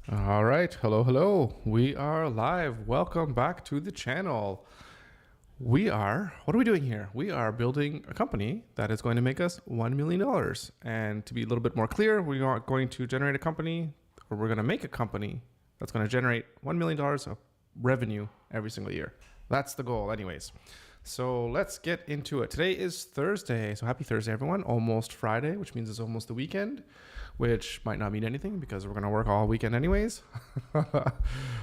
All right. Hello. We are live. Welcome back to the channel. What are we doing here? We are building a company that is going to make us $1 million. And to be a little bit more clear, we are going to generate a company, or we're going to make a company that's going to generate $1 million of revenue every single year. That's the goal anyways. So let's get into it. Today is Thursday. So happy Thursday, everyone. Almost Friday, which means it's almost the weekend, which might not mean anything because we're going to work all weekend anyways. But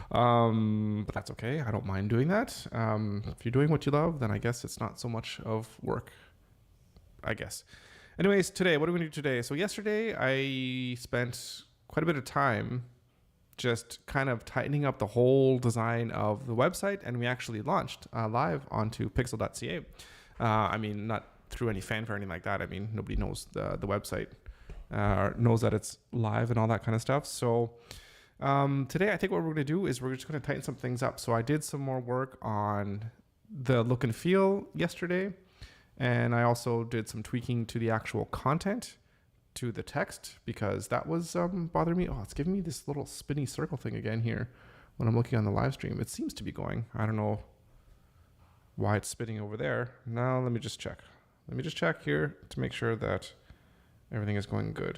that's okay. I don't mind doing that. If you're doing what you love, then I guess it's not so much of work, I guess. Anyways, today, what are we going to do today? So yesterday I spent quite a bit of time just kind of tightening up the whole design of the website, and we actually launched live onto pixel.ca. I mean, not through any fanfare or anything like that. I mean, nobody knows the website, knows that it's live and all that kind of stuff. So today I think what we're going to do is we're just going to tighten some things up. So I did some more work on the look and feel yesterday, and I also did some tweaking to the actual content, to the text, because that was bothering me. Oh, it's giving me this little spinny circle thing again here when I'm looking on the live stream. It seems to be going. I don't know why it's spinning over there. Now let me just check. Let me just check here to make sure that everything is going good.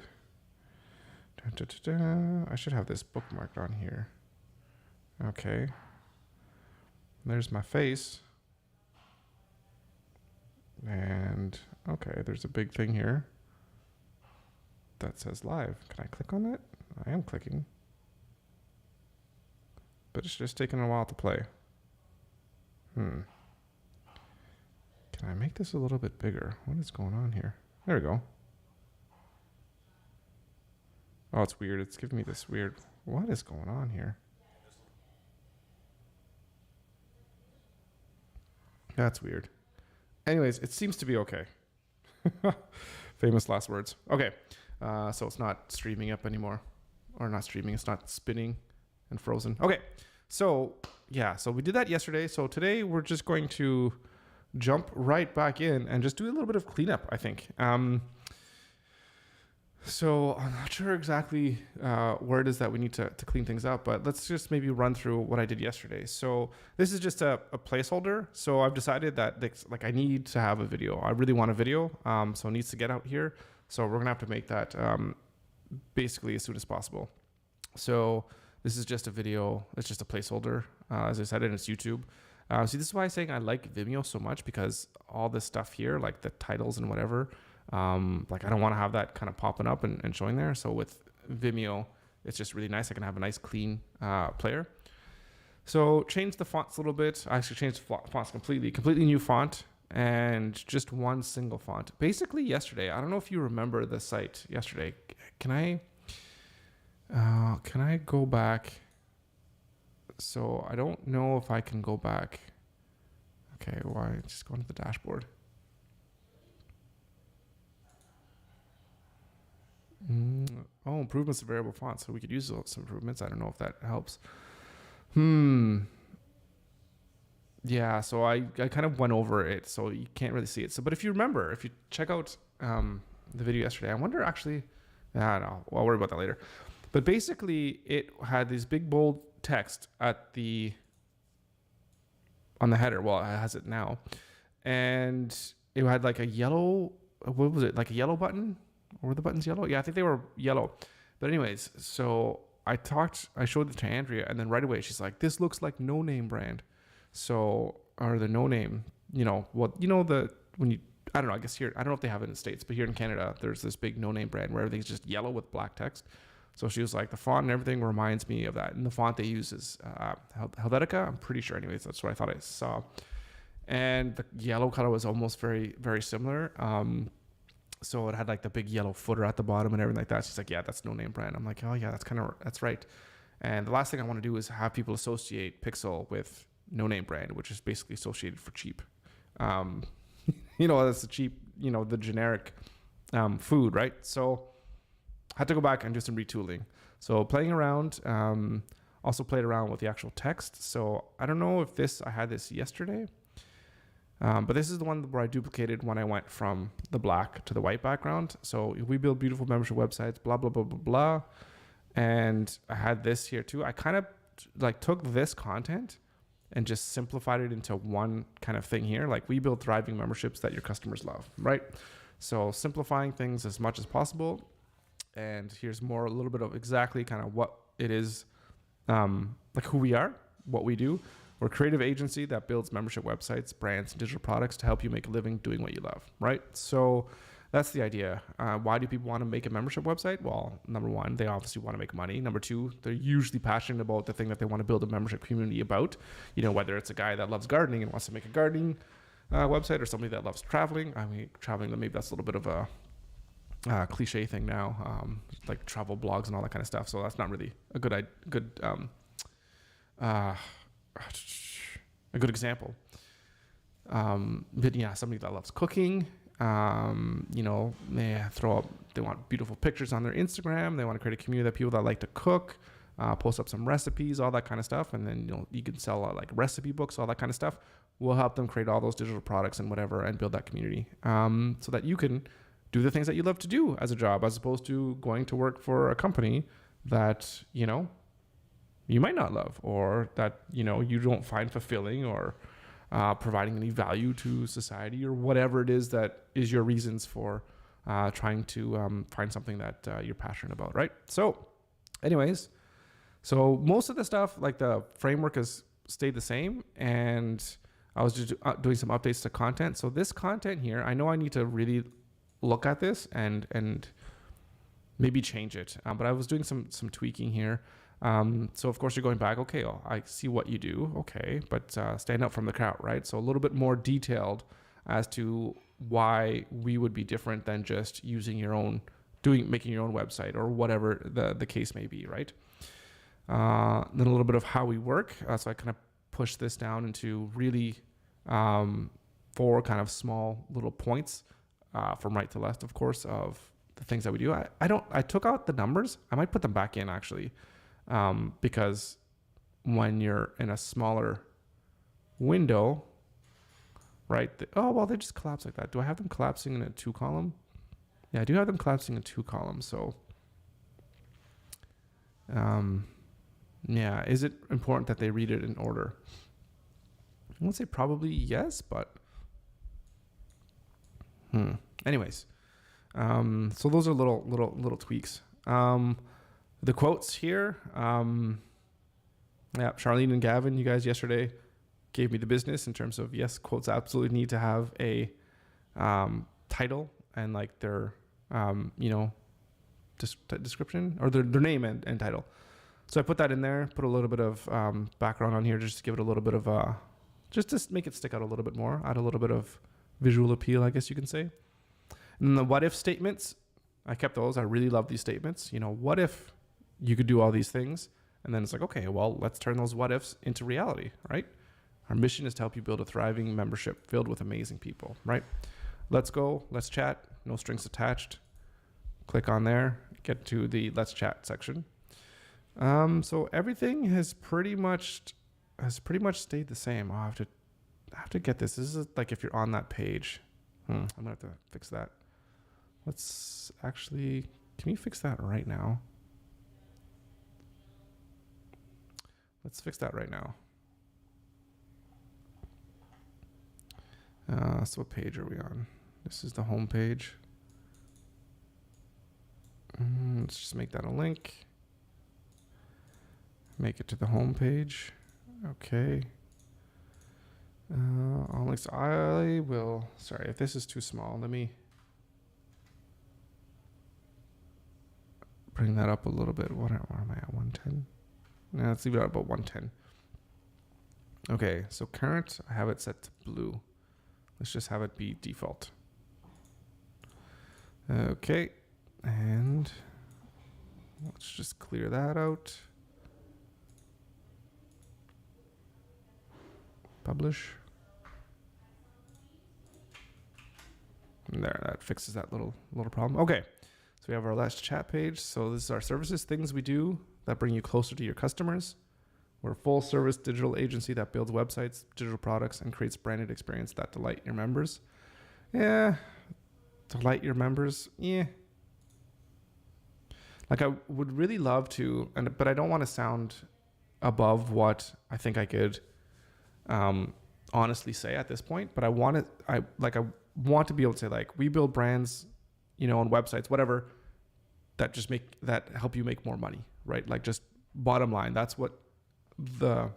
I should have this bookmarked on here. Okay. There's my face. And okay, there's a big thing here that says live. Can I click on it? I am clicking. But it's just taking a while to play. Can I make this a little bit bigger? What is going on here? There we go. Oh, it's weird. It's giving me this weird... What is going on here? That's weird. Anyways, it seems to be okay. Famous last words. Okay. So it's not streaming up anymore, or not streaming. It's not spinning and frozen. Okay. So yeah, so we did that yesterday. So today we're just going to jump right back in and just do a little bit of cleanup, I think. So I'm not sure exactly where it is that we need to clean things up, but let's just maybe run through what I did yesterday. So this is just a placeholder. So I've decided that like I need to have a video. I really want a video, so it needs to get out here. So we're gonna have to make that basically as soon as possible. So this is just a video. It's just a placeholder. As I said, and it's YouTube. See, this is why I'm saying I like Vimeo so much, because all this stuff here, like the titles and whatever, like I don't want to have that kind of popping up and showing there. So with Vimeo, it's just really nice. I can have a nice clean player. So change the fonts a little bit. I actually changed the fonts completely new font, and just one single font. Basically yesterday, I don't know if you remember the site yesterday. Can I go back? So I don't know if I can go back. Okay, why? Just go into the dashboard. Oh, improvements of variable fonts. So we could use some improvements. I don't know if that helps. Yeah, so I kind of went over it, so you can't really see it. So, but if you remember, if you check out the video yesterday, I wonder actually, I don't know, I'll worry about that later. But basically, it had this big bold text on the header. Well, it has it now, and it had like a yellow. What was it? Like a yellow button? Or were the buttons yellow? Yeah, I think they were yellow. But anyways, so I showed it to Andrea, and then right away she's like, "This looks like No Name brand." So, or the No Name, when you, I don't know, I guess here, I don't know if they have it in the States, but here in Canada, there's this big No Name brand where everything's just yellow with black text. So she was like, the font and everything reminds me of that. And the font they use is Helvetica, I'm pretty sure. Anyways, that's what I thought I saw. And the yellow color was almost very, very similar. So it had like the big yellow footer at the bottom and everything like that. She's like, yeah, that's No Name brand. I'm like, oh yeah, that's right. And the last thing I want to do is have people associate Pixel with No Name brand, which is basically associated for cheap. That's the cheap, the generic food, right? So I had to go back and do some retooling. So playing around, also played around with the actual text. So I don't know if I had this yesterday, but this is the one where I duplicated when I went from the black to the white background. So we build beautiful membership websites, blah, blah, blah, blah, blah. And I had this here too. I kind of like took this content and just simplified it into one kind of thing here. Like, we build thriving memberships that your customers love, right? So simplifying things as much as possible. And here's a little bit of exactly kind of what it is, like who we are, what we do. We're a creative agency that builds membership websites, brands, and digital products to help you make a living doing what you love, right? So that's the idea. Why do people want to make a membership website? Well, number one, they obviously want to make money. Number two, they're usually passionate about the thing that they want to build a membership community about. You know, whether it's a guy that loves gardening and wants to make a gardening website, or somebody that loves traveling. I mean, traveling, maybe that's a little bit of a cliche thing now, like travel blogs and all that kind of stuff. So that's not really a good example. But yeah, somebody that loves cooking, you know, they want beautiful pictures on their Instagram. They want to create a community of people that like to cook, post up some recipes, all that kind of stuff. And then, you know, you can sell like recipe books, all that kind of stuff. We'll help them create all those digital products and whatever, and build that community, so that you can do the things that you love to do as a job, as opposed to going to work for a company that, you know, you might not love, or that, you know, you don't find fulfilling, or providing any value to society, or whatever it is that is your reasons for trying to find something that you're passionate about, right? So anyways, so most of the stuff, like the framework, has stayed the same, and I was just doing some updates to content. So this content here, I know I need to really look at this and maybe change it, but I was doing some tweaking here. So of course you're going back, okay, I see what you do, okay, but stand out from the crowd, right? So a little bit more detailed as to why we would be different than just using making your own website, or whatever the case may be, right? Then a little bit of how we work. So I kind of push this down into really 4 kind of small little points, from right to left, of course, of the things that we do. I took out the numbers. I might put them back in, actually. Because when you're in a smaller window, right? They just collapse like that. Do I have them collapsing in a 2-column? Yeah, I do have them collapsing in 2 columns. So, yeah, is it important that they read it in order? I would say probably yes, but anyways, so those are little tweaks. The quotes here, Charlene and Gavin, you guys yesterday gave me the business in terms of, yes, quotes absolutely need to have a title and like their description, or their name and title. So I put that in there, put a little bit of background on here just to give it a little bit of just to make it stick out a little bit more, add a little bit of visual appeal, I guess you can say. And then the what if statements, I kept those. I really love these statements. You know, what if you could do all these things? And then it's like, okay, well, let's turn those what ifs into reality, right? Our mission is to help you build a thriving membership filled with amazing people, right? Let's go, let's chat, no strings attached. Click on there, get to the let's chat section. So everything has pretty much stayed the same. I have to get this. This is like if you're on that page. I'm gonna have to fix that. Let's actually, can you fix that right now? Let's fix that right now. So what page are we on? This is the home page. Let's just make that a link. Make it to the home page. Okay. I will, sorry, if this is too small, let me bring that up a little bit. What am I at, 110? No, let's leave it at about 110. Okay, so current, I have it set to blue. Let's just have it be default. Okay, and let's just clear that out. Publish. And there, that fixes that little problem. Okay, so we have our last chat page. So this is our services, things we do that bring you closer to your customers. We're a full service digital agency that builds websites, digital products, and creates branded experience that delight your members. Yeah, delight your members. Yeah. Like I would really love to, but I don't want to sound above what I think I could honestly say at this point. But I want to be able to say, like, we build brands, on websites, whatever, that help you make more money, right? Like, just bottom line, that's the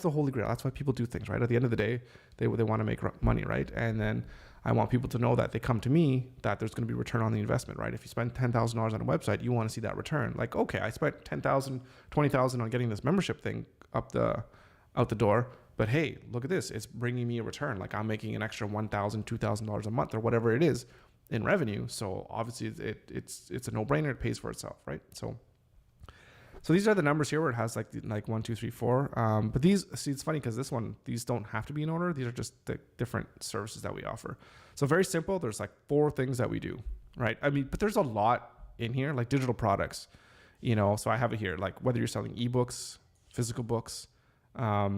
holy grail. That's why people do things, right? At the end of the day, they want to make money, right? And then I want people to know that they come to me, that there's going to be return on the investment, right? If you spend $10,000 on a website, you want to see that return. Like, okay, I spent $10,000, $20,000 on getting this membership thing out the door, but hey, look at this. It's bringing me a return. Like, I'm making an extra $1,000, $2,000 a month or whatever it is in revenue. So obviously it's a no-brainer. It pays for itself, right? So these are the numbers here where it has like 1, 2, 3, 4. But it's funny because these don't have to be in order. These are just the different services that we offer. So very simple. There's like 4 things that we do, right? But there's a lot in here, like digital products, so I have it here, like whether you're selling ebooks, physical books, blah,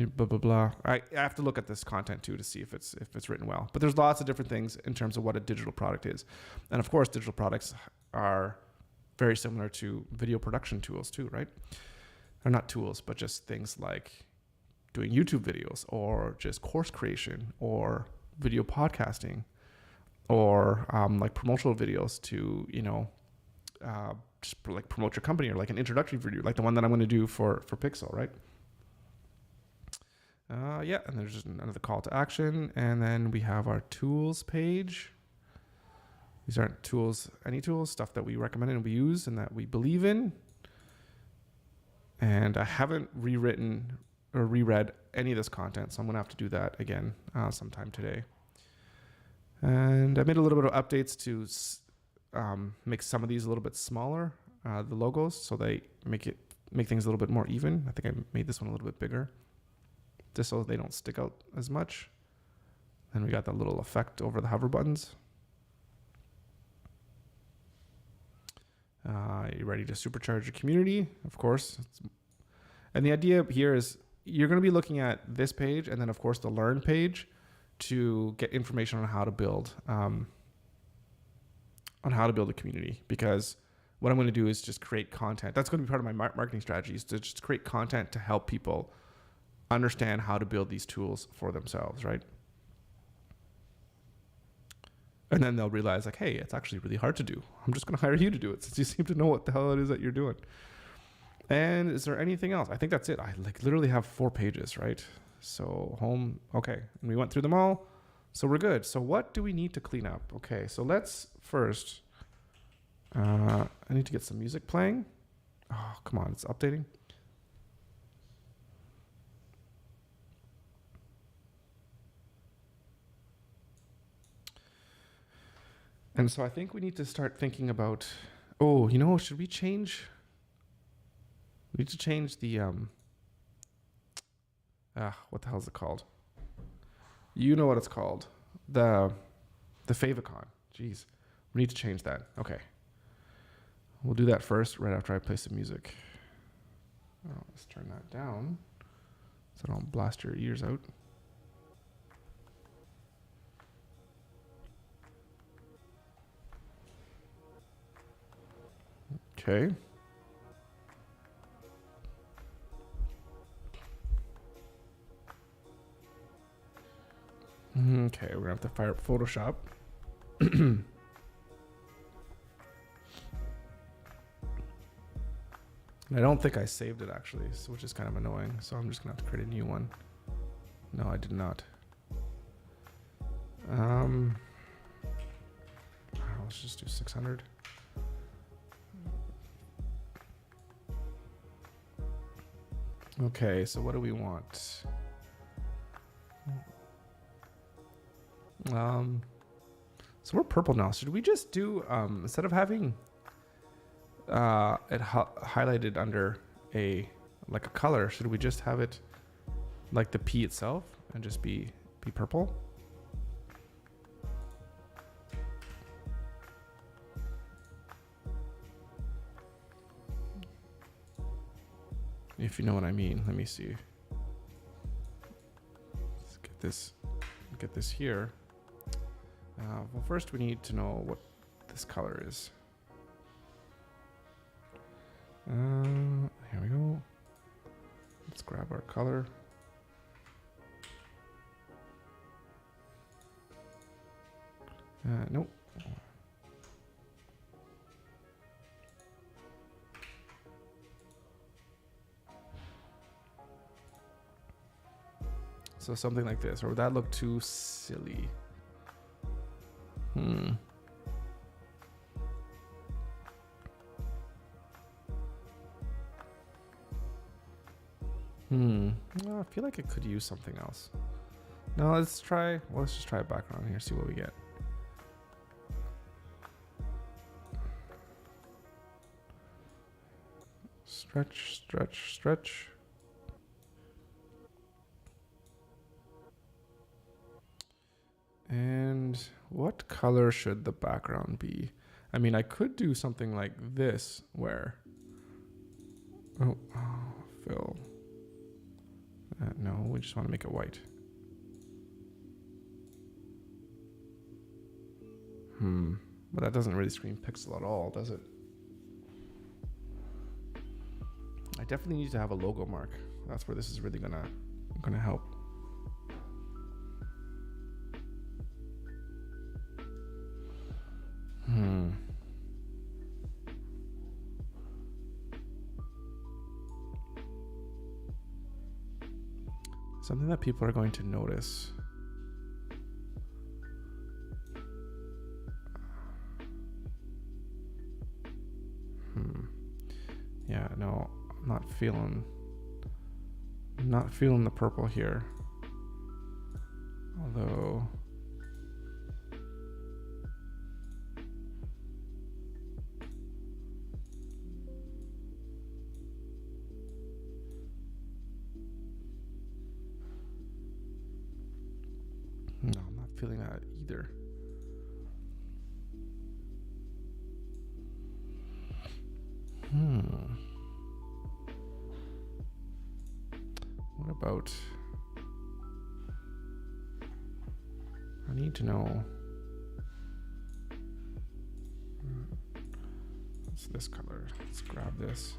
blah, blah. I have to look at this content too to see if it's written well, but there's lots of different things in terms of what a digital product is. And of course, digital products are very similar to video production tools too, right? Or not tools, but just things like doing YouTube videos or just course creation or video podcasting or like promotional videos to, just like promote your company, or like an introductory video, like the one that I'm going to do for Pixel, right? And there's just another call to action. And then we have our tools page. These aren't tools, any tools, stuff that we recommend and we use and that we believe in. And I haven't rewritten or reread any of this content, so I'm going to have to do that again sometime today. And I made a little bit of updates to make some of these a little bit smaller, the logos, so they make things a little bit more even. I think I made this one a little bit bigger, just so they don't stick out as much. And we got that little effect over the hover buttons. You ready to supercharge your community? Of course. And the idea here is you're going to be looking at this page and then, of course, the Learn page to get information on how to build a community. Because what I'm going to do is just create content. That's going to be part of my marketing strategy, is to just create content to help people understand how to build these tools for themselves, right? And then they'll realize, like, hey, it's actually really hard to do. I'm just going to hire you to do it since you seem to know what the hell it is that you're doing. And is there anything else? I think that's it. I literally have 4 pages, right? So home, okay. And we went through them all. So we're good. So what do we need to clean up? Okay, so let's first, I need to get some music playing. Oh, come on, it's updating. And so I think we need to start thinking about, should we change? We need to change the, what the hell is it called? You know what it's called. The favicon. Jeez. We need to change that. Okay. We'll do that first, right after I play some music. Oh, let's turn that down so I don't blast your ears out. Okay. Okay, we're gonna have to fire up Photoshop. I don't think I saved it actually, which is kind of annoying. So I'm just gonna have to create a new one. No, I did not. Let's just do 600. Okay, so what do we want? So we're purple now. Should we just do, instead of having it highlighted under a color, should we just have it like the P itself and just be purple? If you know what I mean. Let me see. Let's get this here. Well, first we need to know what this color is. Here we go. Let's grab our color. Nope. So something like this, or would that look too silly? Oh, I feel like it could use something else. No, let's just try a background here, see what we get. Stretch, stretch, stretch. And what color should the background be? I mean, I could do something like this where, fill. No, we just want to make it white. But that doesn't really scream pixel at all, does it? I definitely need to have a logo mark. That's where this is really gonna help. Something that people are going to notice. Yeah, no, I'm not feeling the purple here. Although no, I'm not feeling that either. What about, I need to know, what's this color? Let's grab this.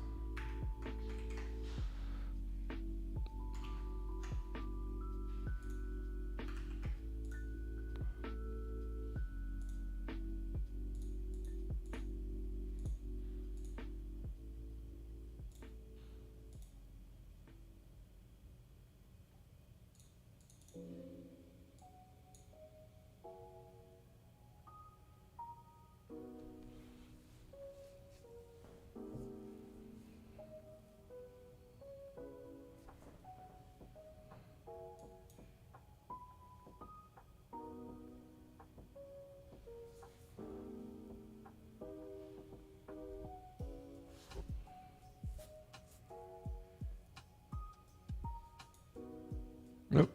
Nope.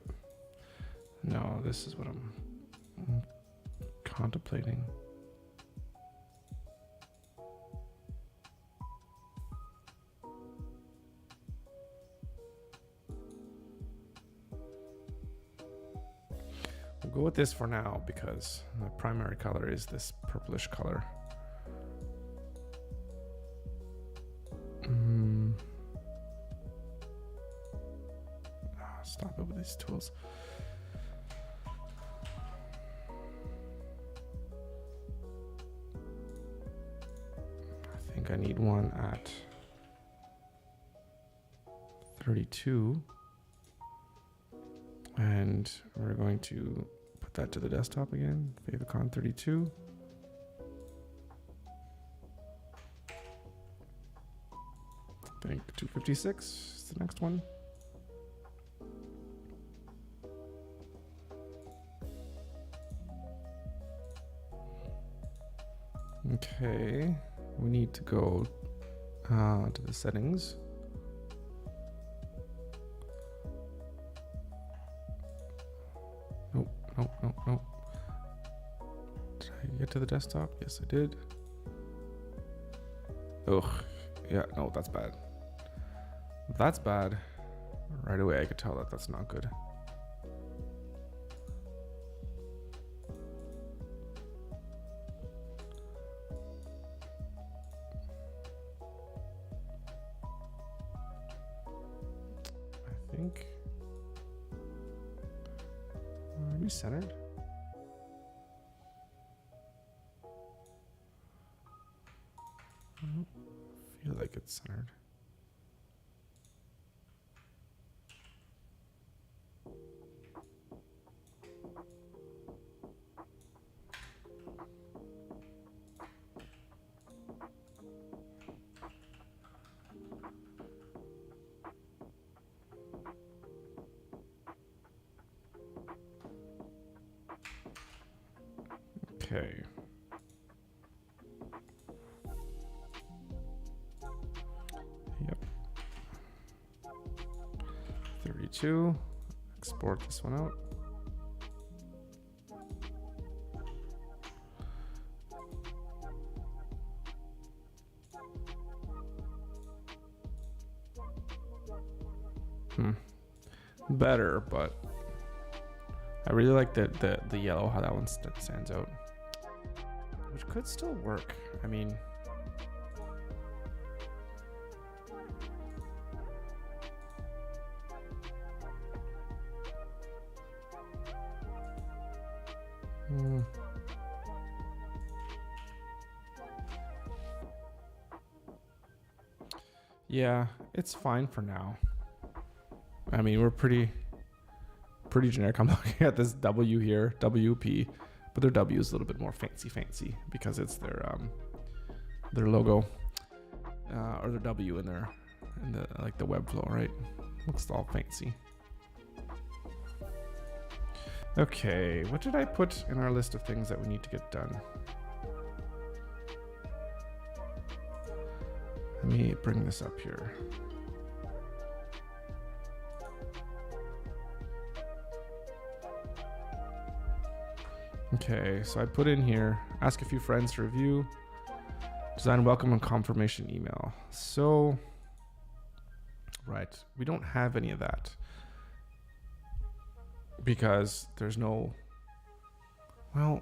No, this is what I'm contemplating. We'll go with this for now because the primary color is this purplish color. Stop it with these tools. I think I need one at 32. And we're going to put that to the desktop again. Favicon 32. I think 256 is the next one. Okay, we need to go to the settings. Nope. Did I get to the desktop? Yes, I did. Ugh, yeah, no, that's bad. That's bad. Right away, I could tell that that's not good. we centered? I don't feel like it's centered. Okay. Yep. 32. Export this one out. Better, but I really like the yellow, how that one stands out. Which could still work. I mean, yeah, it's fine for now. I mean, we're pretty generic. I'm looking at this W here, WP, but their W is a little bit more fancy because it's their logo, or their W in the like the Webflow, right? Looks all fancy. Okay, what did I put in our list of things that we need to get done? Let me bring this up here. Okay, so I put in here, ask a few friends to review, design welcome and confirmation email. So, right, we don't have any of that because there's no, well,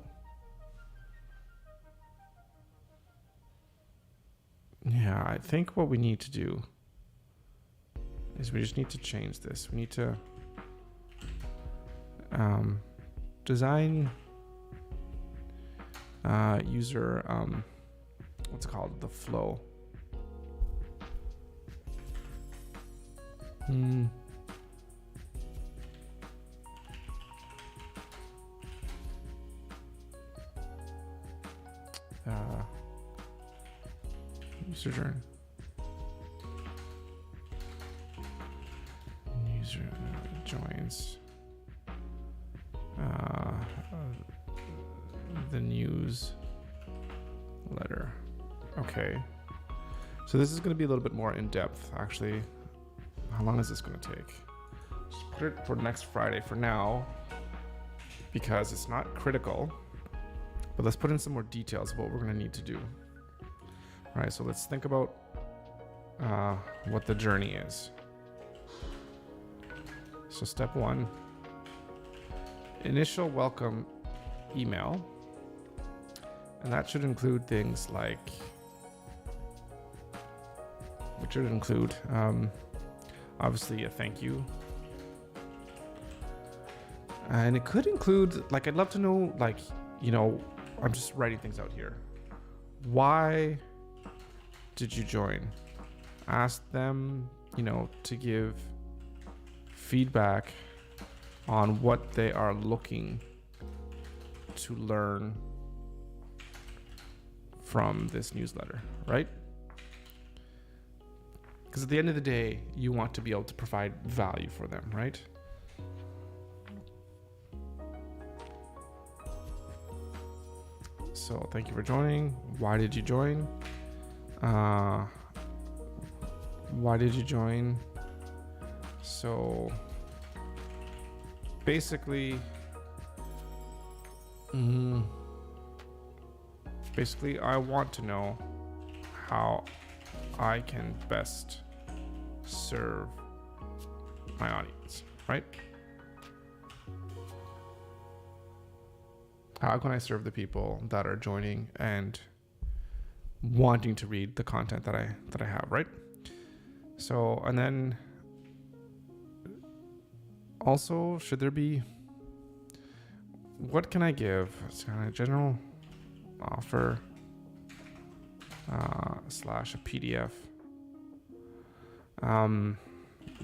yeah, I think what we need to do is we just need to change this. We need to design user, what's it called? The flow. User join. User joins. The news letter. Okay. So this is going to be a little bit more in depth, actually. How long is this going to take? Just put it for next Friday for now, because it's not critical. But let's put in some more details of what we're going to need to do. All right, so let's think about what the journey is. So step 1, initial welcome email. And that should include things like, which should include obviously a thank you. And it could include, like, I'd love to know, like, you know, I'm just writing things out here. Why did you join? Ask them, you know, to give feedback on what they are looking to learn from this newsletter, right? Because at the end of the day, you want to be able to provide value for them, right? So thank you for joining. Why did you join? Why did you join? So basically, I want to know how I can best serve my audience, right? How can I serve the people that are joining and wanting to read the content that I have, right? So, and then also, should there be, what can I give? It's kind of general offer slash a PDF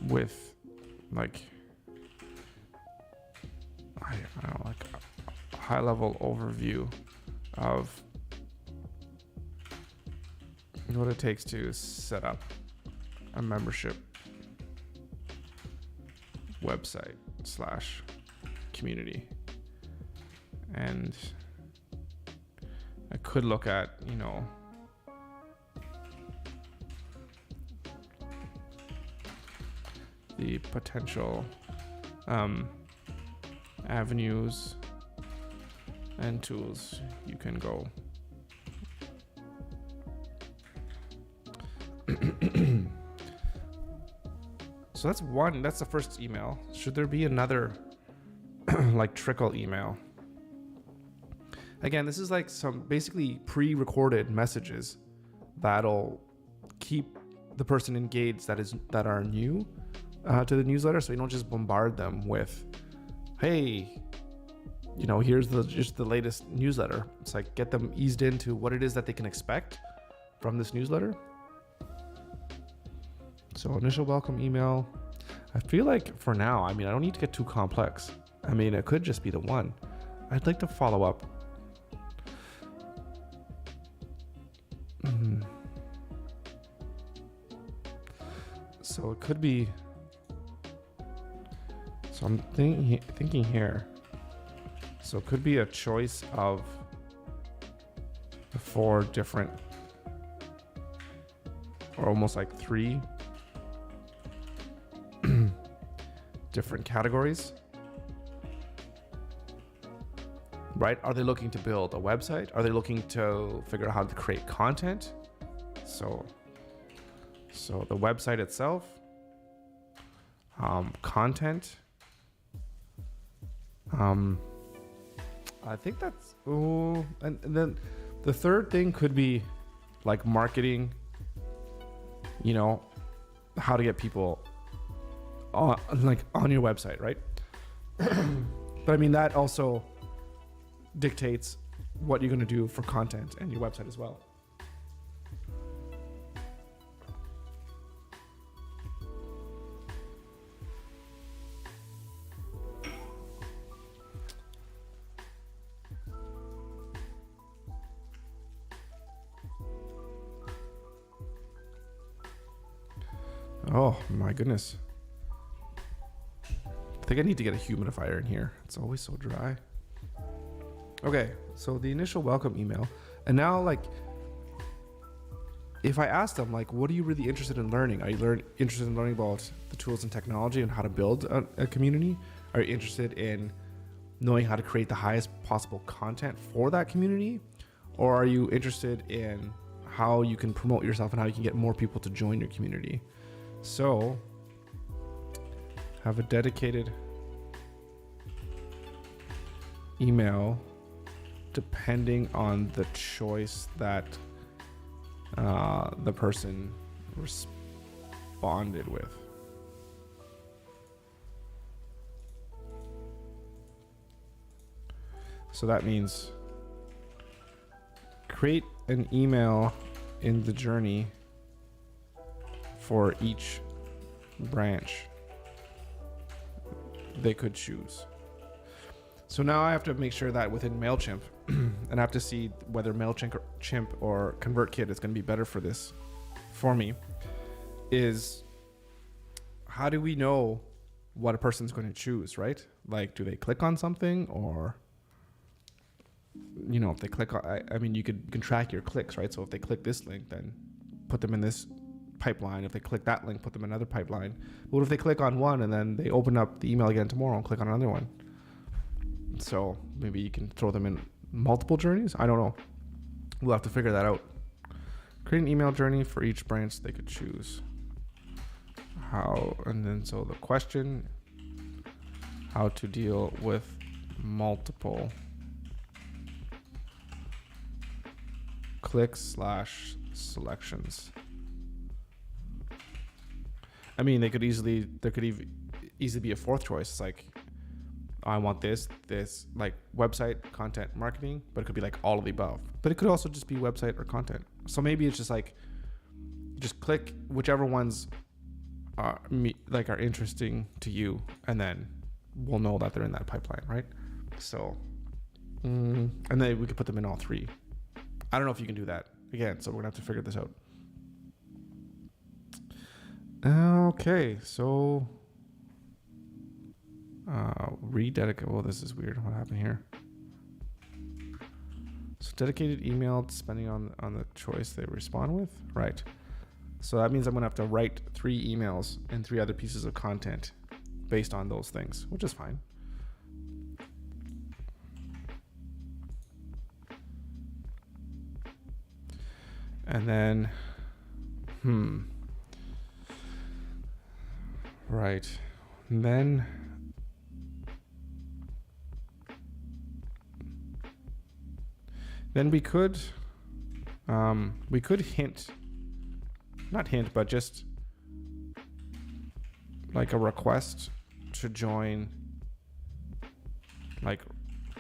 with like I don't know, like a high level overview of what it takes to set up a membership website slash community. And I could look at, you know, the potential avenues and tools you can go. So that's the first email. Should there be another like trickle email? Again, this is like some basically pre-recorded messages that'll keep the person engaged that are new to the newsletter, so you don't just bombard them with, hey, you know, here's just the latest newsletter. It's like get them eased into what it is that they can expect from this newsletter. So initial welcome email. I feel like for now, I mean, I don't need to get too complex. I mean, it could just be the one. I'd like to follow up. So it could be, so I'm thinking here. So it could be a choice of the 4 different, or almost like 3 different categories, right? Are they looking to build a website? Are they looking to figure out how to create content? So the website itself, content. I think that's, and then the third thing could be like marketing, you know, how to get people on your website, right? But I mean, that also dictates what you're going to do for content and your website as well. Oh my goodness. I think I need to get a humidifier in here. It's always so dry. Okay, so the initial welcome email. And now, like, if I ask them, like, what are you really interested in learning? Are you interested in learning about the tools and technology and how to build a community? Are you interested in knowing how to create the highest possible content for that community? Or are you interested in how you can promote yourself and how you can get more people to join your community? So have a dedicated email depending on the choice that the person responded with. So that means create an email in the journey for each branch they could choose. So now I have to make sure that within MailChimp, and I have to see whether MailChimp or ConvertKit is going to be better for this for me, is how do we know what a person's going to choose, right? Like, do they click on something, or, you know, if they click on, I mean, you can track your clicks, right? So if they click this link, then put them in this pipeline. If they click that link, put them in another pipeline. What if they click on one and then they open up the email again tomorrow and click on another one? So maybe you can throw them in multiple journeys. I don't know. We'll have to figure that out. Create an email journey for each branch they could choose. How, and then so the question, how to deal with multiple clicks / selections. I mean, there could easily be a fourth choice. It's like, I want this like website content marketing, but it could be like all of the above. But it could also just be website or content. So maybe it's just like, just click whichever ones are interesting to you, and then we'll know that they're in that pipeline, right? So, and then we could put them in all three. I don't know if you can do that again, so we're gonna have to figure this out. Okay, so rededicate. Well, this is weird. What happened here? So dedicated email depending on the choice they respond with, right? So that means I'm gonna have to write 3 emails and 3 other pieces of content based on those things, which is fine. And then, right. And then we could hint, not hint, but just like a request to join like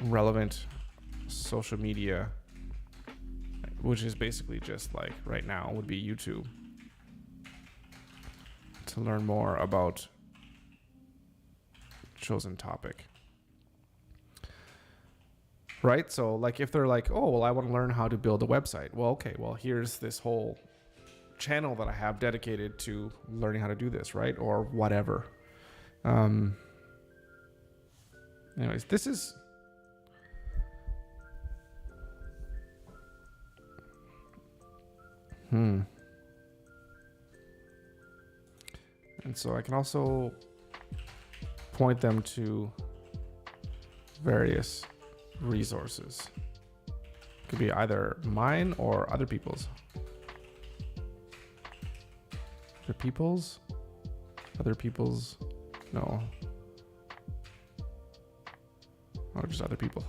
relevant social media, which is basically just like right now would be YouTube, to learn more about chosen topic. Right? So like if they're like, oh, well, I want to learn how to build a website. Well, okay, well, here's this whole channel that I have dedicated to learning how to do this, right? Or whatever. Anyways, this is and so I can also point them to various resources. Could be either mine or other people's. Other people's, no. Oh, just other people.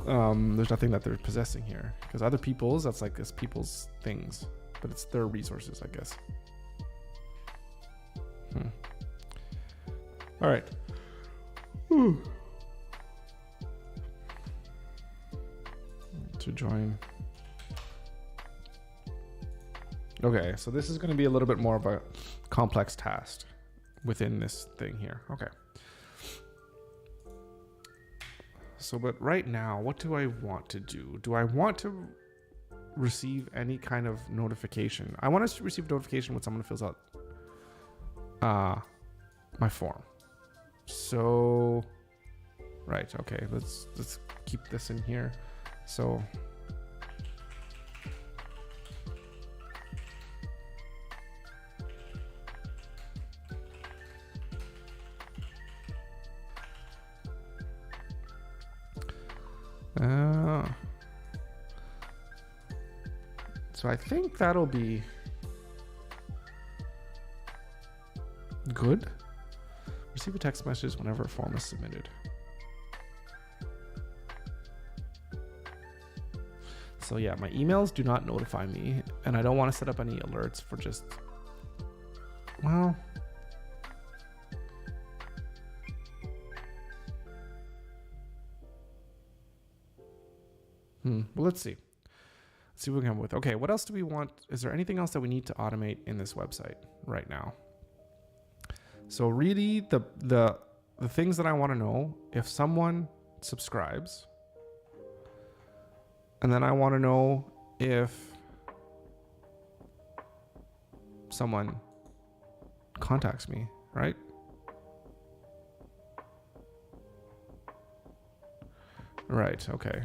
There's nothing that they're possessing here, because other people's, that's like this people's things, but it's their resources, I guess. All right. To join. Okay, so this is going to be a little bit more of a complex task within this thing here. Okay. So, but right now, what do I want to do? Do I want to receive any kind of notification? I want to receive notification when someone fills out my form. So, right, okay, let's keep this in here. So, so I think that'll be good. Receive a text message whenever a form is submitted. So yeah, my emails do not notify me, and I don't want to set up any alerts for just, well, well, let's see. Let's see what we can come up with. Okay, what else do we want? Is there anything else that we need to automate in this website right now? So really the things that I want to know, if someone subscribes, and then I want to know if someone contacts me, right? Right, okay.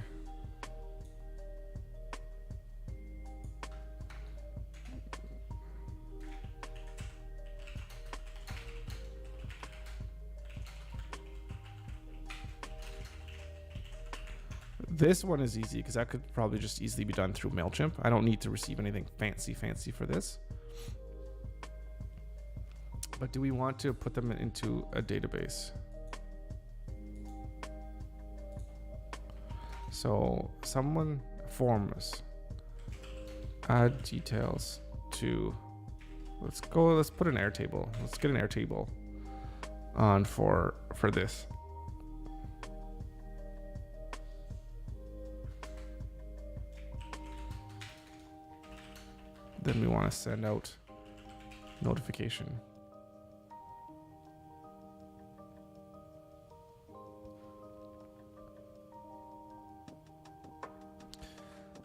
This one is easy because that could probably just easily be done through MailChimp. I don't need to receive anything fancy for this. But do we want to put them into a database? So someone forms, add details to, let's put an Airtable. Let's get an Airtable. on for this. Then we want to send out notification.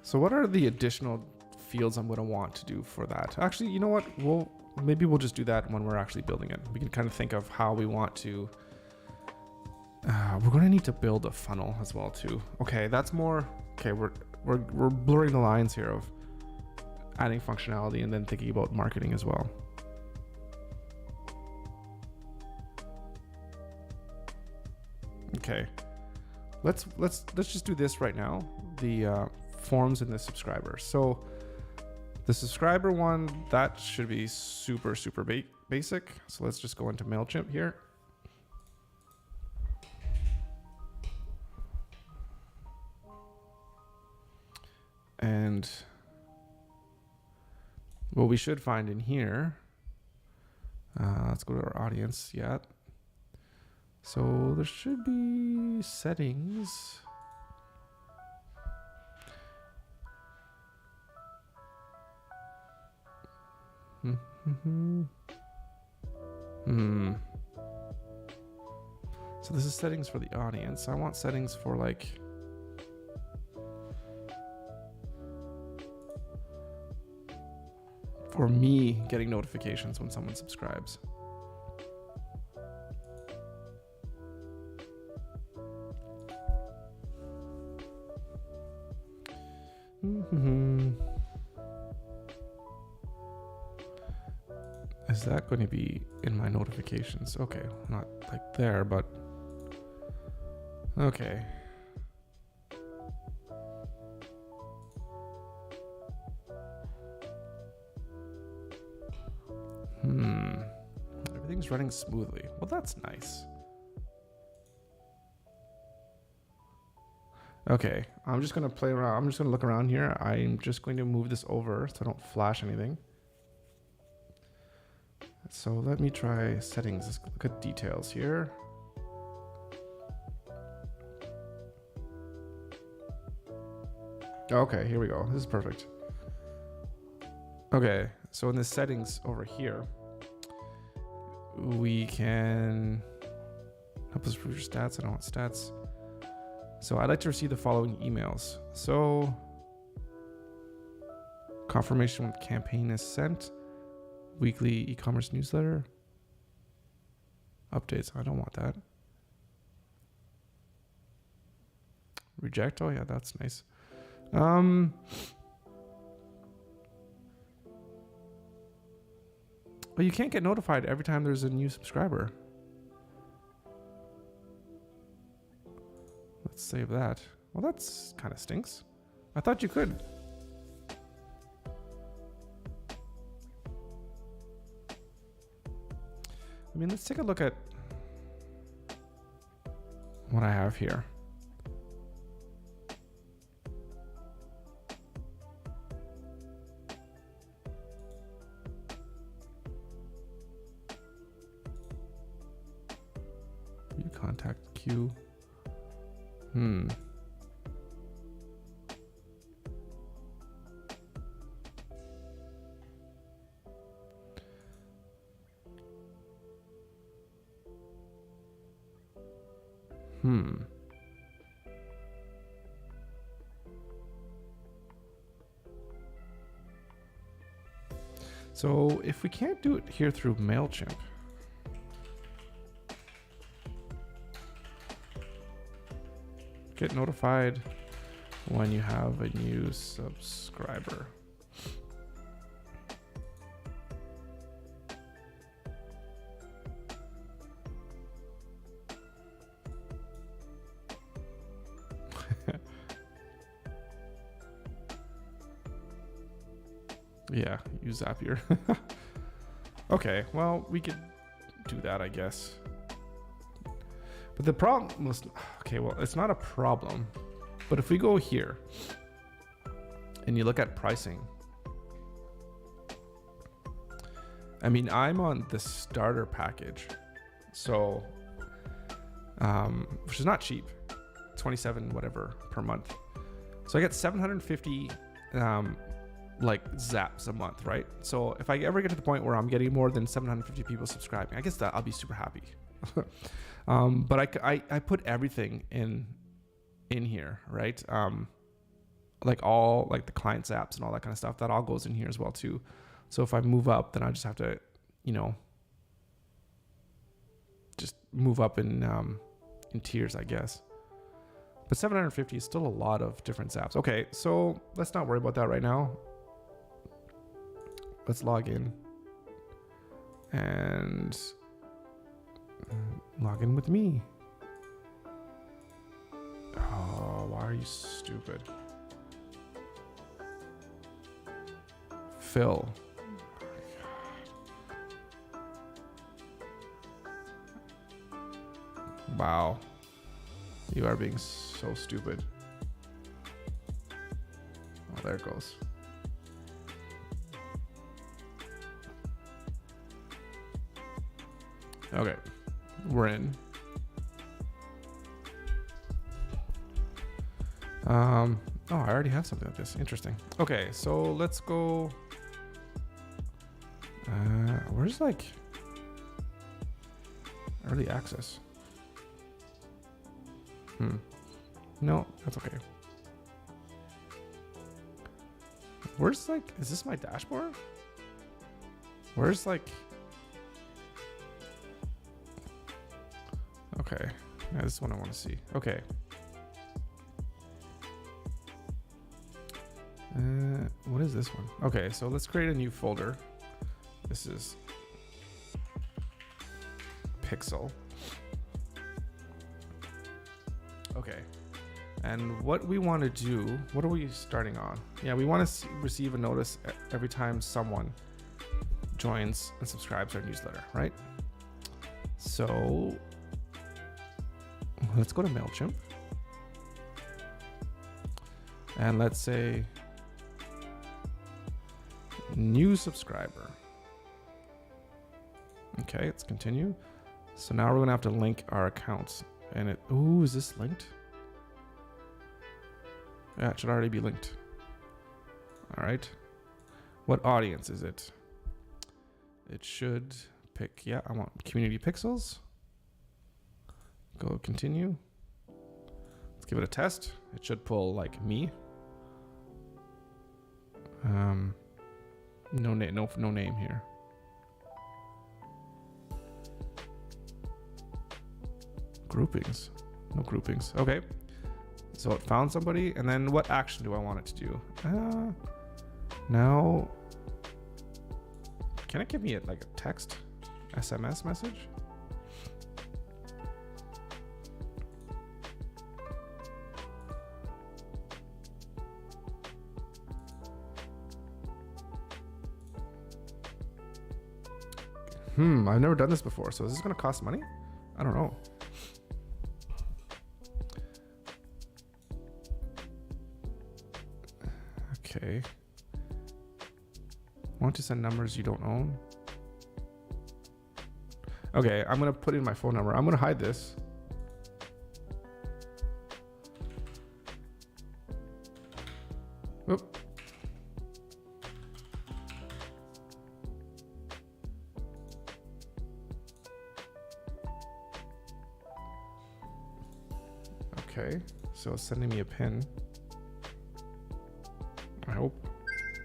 So what are the additional fields I'm going to want to do for that? Actually, you know what? Maybe we'll just do that when we're actually building it. We can kind of think of how we want to. We're going to need to build a funnel as well too. Okay, that's more. Okay, we're blurring the lines here of adding functionality and then thinking about marketing as well. Okay, let's just do this right now. The forms and the subscriber. So the subscriber one, that should be super basic. So let's just go into MailChimp here. And what we should find in here, let's go to our audience. Yeah. So there should be settings. So this is settings for the audience. I want settings for like for me getting notifications when someone subscribes. Is that going to be in my notifications? Okay, not like there, but okay. Everything's running smoothly. Well, that's nice. Okay, I'm just going to play around. I'm just going to look around here. I'm just going to move this over so I don't flash anything. So let me try settings. Let's look at details here. Okay, here we go. This is perfect. Okay, so in the settings over here, we can help us improve your stats. I don't want stats. So I'd like to receive the following emails. So confirmation when campaign is sent. Weekly e-commerce newsletter. Updates. I don't want that. Reject. Oh yeah, that's nice. Well, you can't get notified every time there's a new subscriber. Let's save that. Well, that's kind of stinks. I thought you could. I mean, let's take a look at what I have here. You contact queue. So if we can't do it here through MailChimp, get notified when you have a new subscriber. Yeah, use Zapier. Okay, well, we could do that, I guess. But the problem was, okay, well, it's not a problem. But if we go here and you look at pricing, I mean, I'm on the starter package. So, which is not cheap, 27 whatever per month. So I get 750 like zaps a month, right? So if I ever get to the point where I'm getting more than 750 people subscribing, I guess that I'll be super happy. But I put everything in here, right? Like all like the client zaps and all that kind of stuff, that all goes in here as well too. So if I move up, then I just have to, just move up in tiers, I guess. But 750 is still a lot of different zaps. Okay, so let's not worry about that right now. Let's log in and log in with me. Oh, why are you stupid? Phil. Wow. You are being so stupid. Oh, there it goes. Okay, we're in. Oh, I already have something like this. Interesting. Okay, so let's go. Where's like early access? No, that's okay. Where's like, is this my dashboard? Where's like, okay, yeah, this is what I want to see. Okay. What is this one? Okay, so let's create a new folder. This is Pixel. Okay. And what we want to do, what are we starting on? Yeah, we want to receive a notice every time someone joins and subscribes our newsletter, right? So let's go to MailChimp. And let's say new subscriber. Okay, let's continue. So now we're gonna have to link our accounts. And it, ooh, is this linked? Yeah, it should already be linked. All right. What audience is it? It should pick, yeah, I want community pixels. Go continue. Let's give it a test. It should pull like me. No name here. Groupings. No groupings. Okay. So it found somebody, and then what action do I want it to do? Now, can it give me like a text SMS message? I've never done this before, so is this gonna cost money? I don't know. Okay. Want to send numbers you don't own? Okay, I'm gonna put in my phone number. I'm gonna hide this. Oop. Okay, so it's sending me a pin. I hope.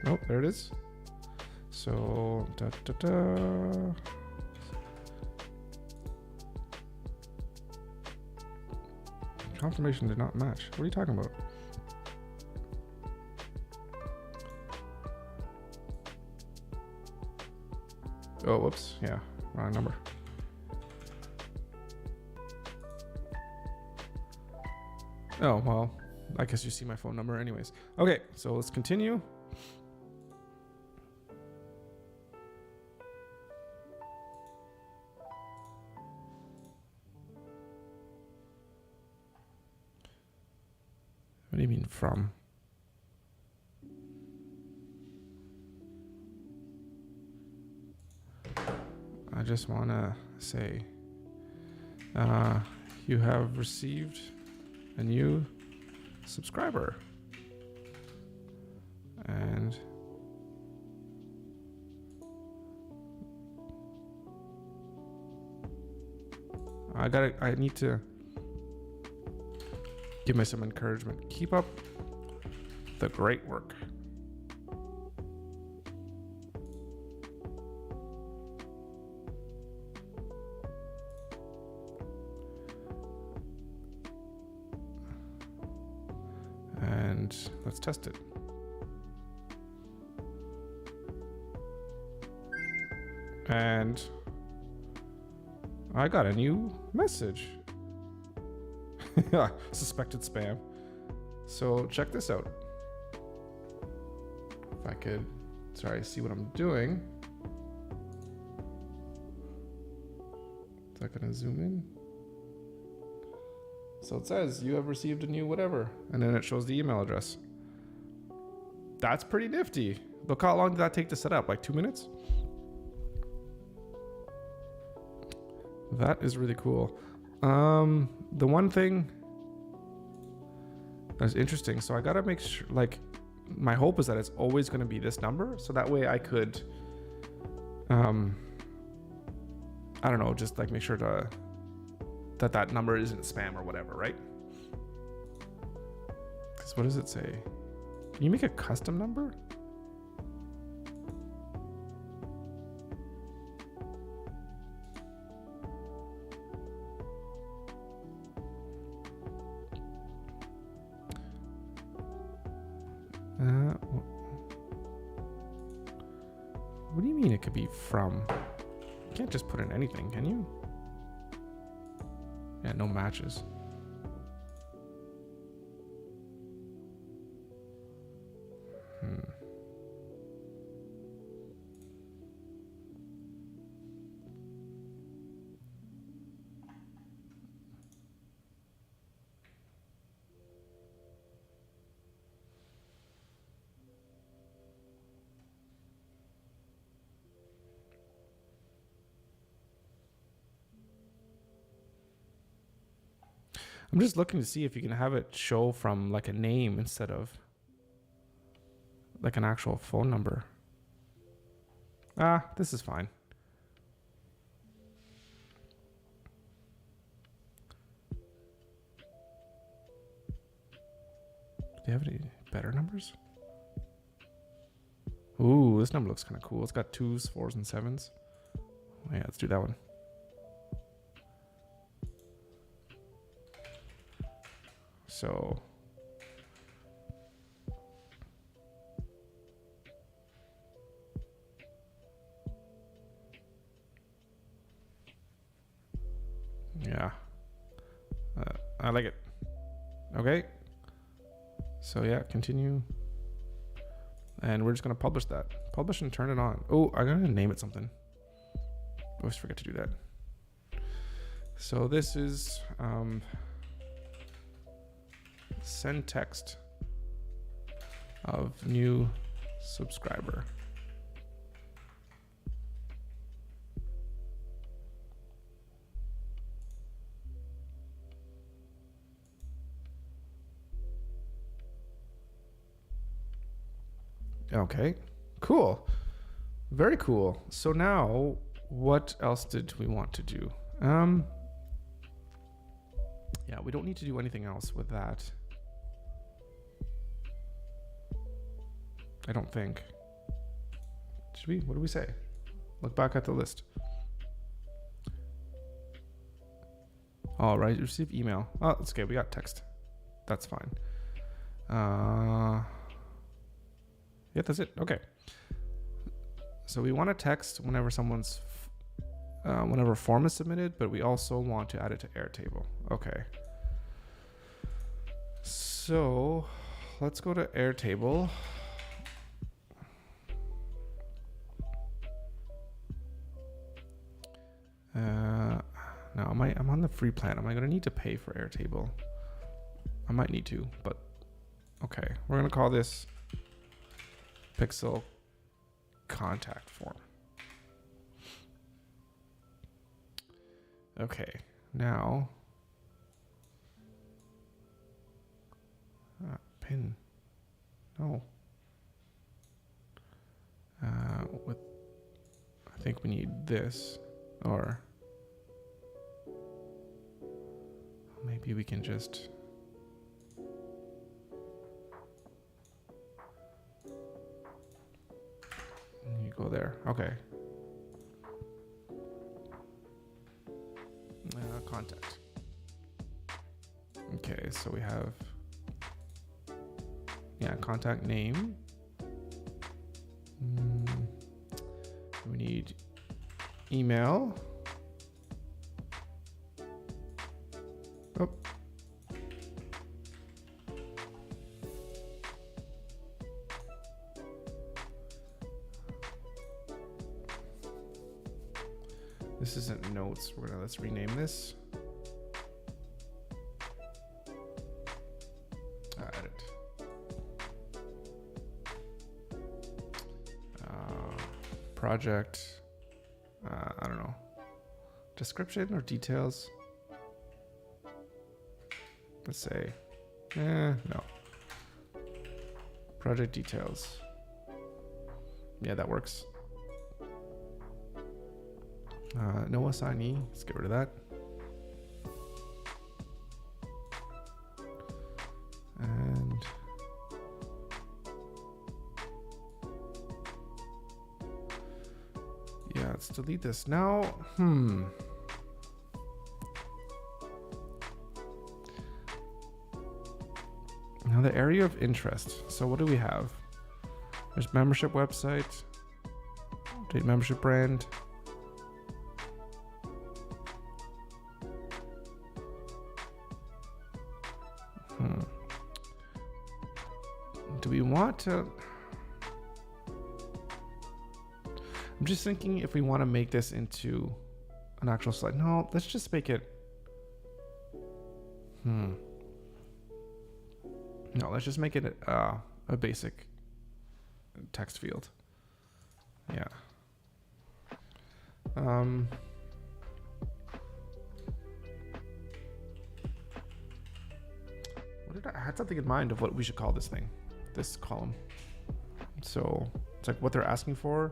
Nope, there it is. So, confirmation did not match. What are you talking about? Oh, whoops. Yeah, wrong number. Oh, well, I guess you see my phone number anyways. Okay, so let's continue. What do you mean from? I just want to say You have received a new subscriber. And I need to give me some encouragement. Keep up the great work. And let's test it. And I got a new message. Suspected spam. So check this out. If I could, see what I'm doing. Is that gonna zoom in? So it says you have received a new whatever, and then it shows the email address. That's pretty nifty. Look how long did that take to set up? Like 2 minutes? That is really cool. The one thing that's interesting, so I gotta make sure, like, my hope is that it's always gonna be this number, so that way I could, I don't know, just like make sure that number isn't spam or whatever, right? Because what does it say? Can you make a custom number? What do you mean it could be from? You can't just put in anything, can you? Yeah, no matches. I'm just looking to see if you can have it show from like a name instead of like an actual phone number. This is fine. Do they have any better numbers? Ooh, this number looks kind of cool. It's got 2s, 4s, and 7s. Oh, yeah, let's do that one. So yeah, I like it. Okay, so yeah, continue, and we're just gonna publish that. Publish and turn it on. Oh, I'm gonna name it something. I always forget to do that. So this is send text of new subscriber. Okay, cool. Very cool. So now what else did we want to do? Yeah, we don't need to do anything else with that. I don't think. Should we? What do we say? Look back at the list. All right, receive email. Oh, that's okay. We got text. That's fine. Yeah, that's it. Okay. So we want to text whenever someone's, whenever a form is submitted, but we also want to add it to Airtable. Okay. So let's go to Airtable. No, I'm on the free plan. Am I going to need to pay for Airtable? I might need to, but okay. We're going to call this Pixel Contact Form. Okay. Now, pin. No. With, I think we need this, or maybe we can just. You go there. Okay. Contact. Okay, so we have, contact name. We need email. Oh. This isn't notes. Let's rename this. Edit. Project. I don't know. Description or details. Let's say, no. Project details. Yeah, that works. No assignee. Let's get rid of that. And yeah, let's delete this now. Now the area of interest. So what do we have? There's membership website, update membership brand. Do we want to? I'm just thinking if we want to make this into an actual slide. No, let's just make it. No, let's just make it a basic text field. Yeah. I had something in mind of what we should call this thing, this column. So it's like what they're asking for,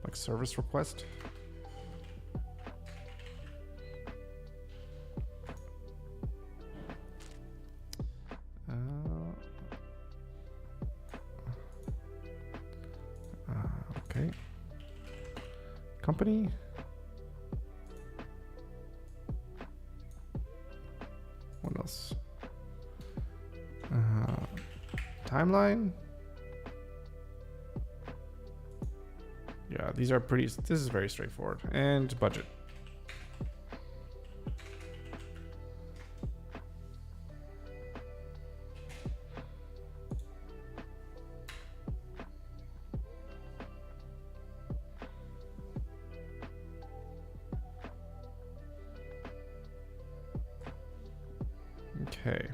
like service request. Okay. Company. What else? Timeline. Yeah, these are pretty, this is very straightforward. And budget. Okay.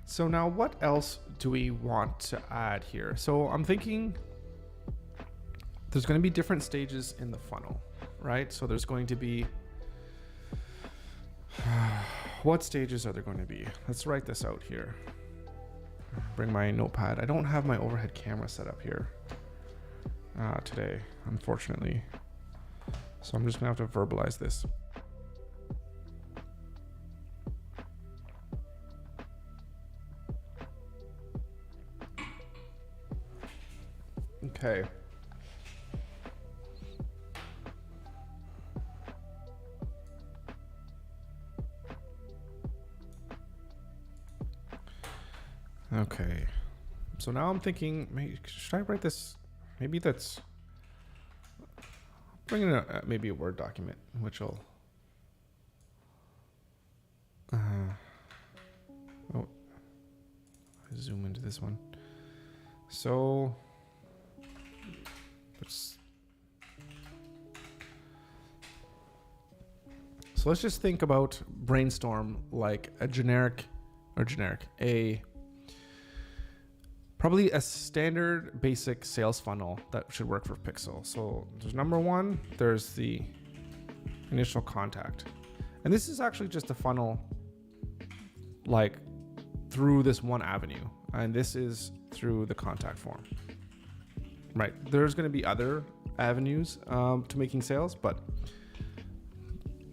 So now what else do we want to add here? So I'm thinking there's going to be different stages in the funnel, right? So there's going to be, what stages are there going to be? Let's write this out here. Bring my notepad. I don't have my overhead camera set up here today, unfortunately. So I'm just going to have to verbalize this. Okay. Okay. So now I'm thinking, should I write this? Maybe that's, bring in maybe a Word document, which will, oh, zoom into this one. So let's just think about brainstorm like a probably a standard basic sales funnel that should work for Pixel. So there's number one, there's the initial contact. And this is actually just a funnel like through this one avenue. And this is through the contact form, right? There's going to be other avenues to making sales, but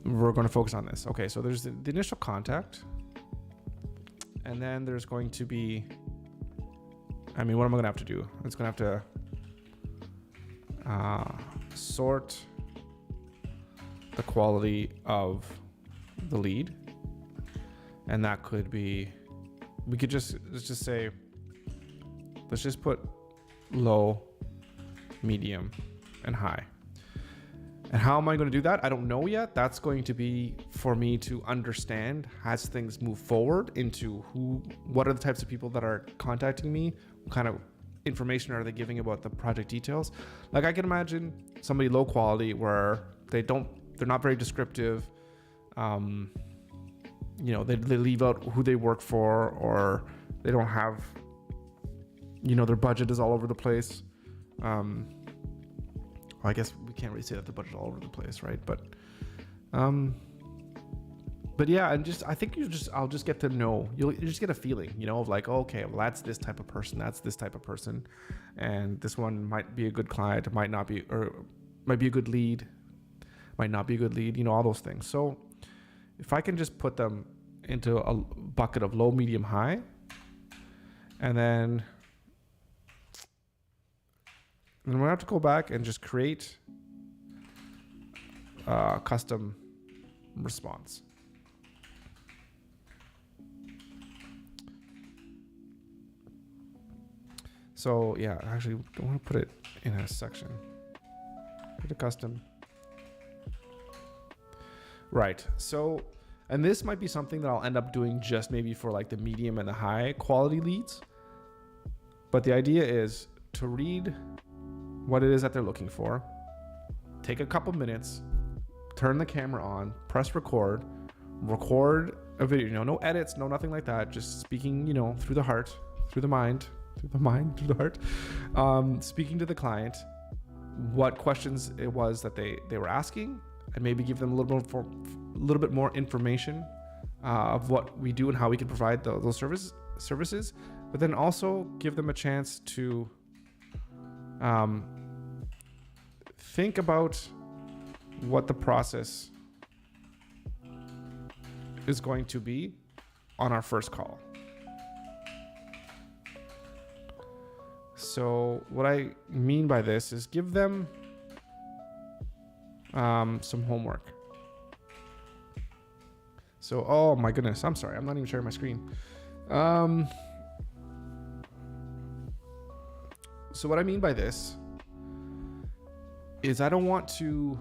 we're going to focus on this. Okay, so there's the initial contact. And then there's going to be, what am I going to have to do? It's going to have to sort the quality of the lead. And that could be, let's just put low, medium, and high. And how am I going to do that? I don't know yet. That's going to be for me to understand as things move forward into what are the types of people that are contacting me, what kind of information are they giving about the project details. Like I can imagine somebody low quality where they're not very descriptive. They leave out who they work for, or they don't have, their budget is all over the place. I guess we can't really say that the budget's all over the place, right? But yeah, I think I'll just get to know. You just get a feeling, of like, okay, well, that's this type of person, and this one might be a good client, might not be, or might be a good lead, might not be a good lead, all those things. So if I can just put them into a bucket of low, medium, high, and then I'm going to have to go back and just create a custom response. So yeah, actually, I want to put it in a section. Put a custom. Right. So, and this might be something that I'll end up doing just maybe for like the medium and the high quality leads. But the idea is to read what it is that they're looking for, take a couple minutes, turn the camera on, press record a video, no edits, no nothing like that, just speaking, through the heart, through the heart, speaking to the client, what questions it was that they were asking, and maybe give them a little bit more information of what we do and how we can provide those services, but then also give them a chance to think about what the process is going to be on our first call. So what I mean by this is give them some homework. So, oh my goodness, I'm sorry, I'm not even sharing my screen. So what I mean by this is I want to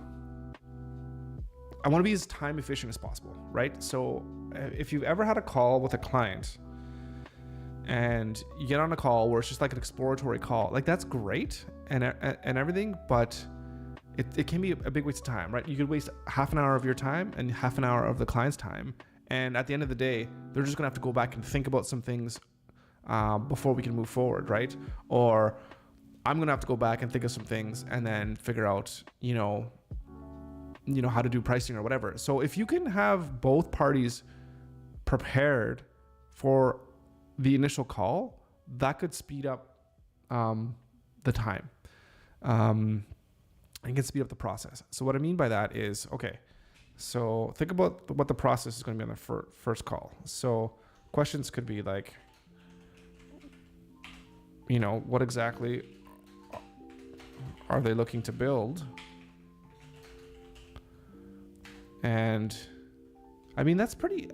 be as time efficient as possible, right? So if you've ever had a call with a client and you get on a call where it's just like an exploratory call, like that's great and everything, but it can be a big waste of time, right? You could waste half an hour of your time and half an hour of the client's time. And at the end of the day, they're just gonna have to go back and think about some things before we can move forward, right? Or I'm gonna have to go back and think of some things and then figure out, how to do pricing or whatever. So if you can have both parties prepared for the initial call, that could speed up the time and can speed up the process. So what I mean by that is, okay, so think about what the process is going to be on the first call. So questions could be like, what exactly are they looking to build? And that's pretty,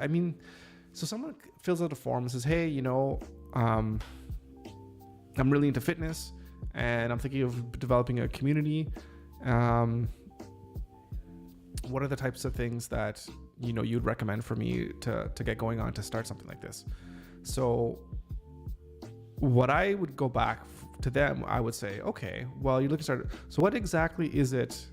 so someone fills out a form and says, hey, I'm really into fitness and I'm thinking of developing a community. What are the types of things that, you'd recommend for me to get going on to start something like this? So what I would go back to them, I would say, okay, well, you're looking to start. So what exactly is it,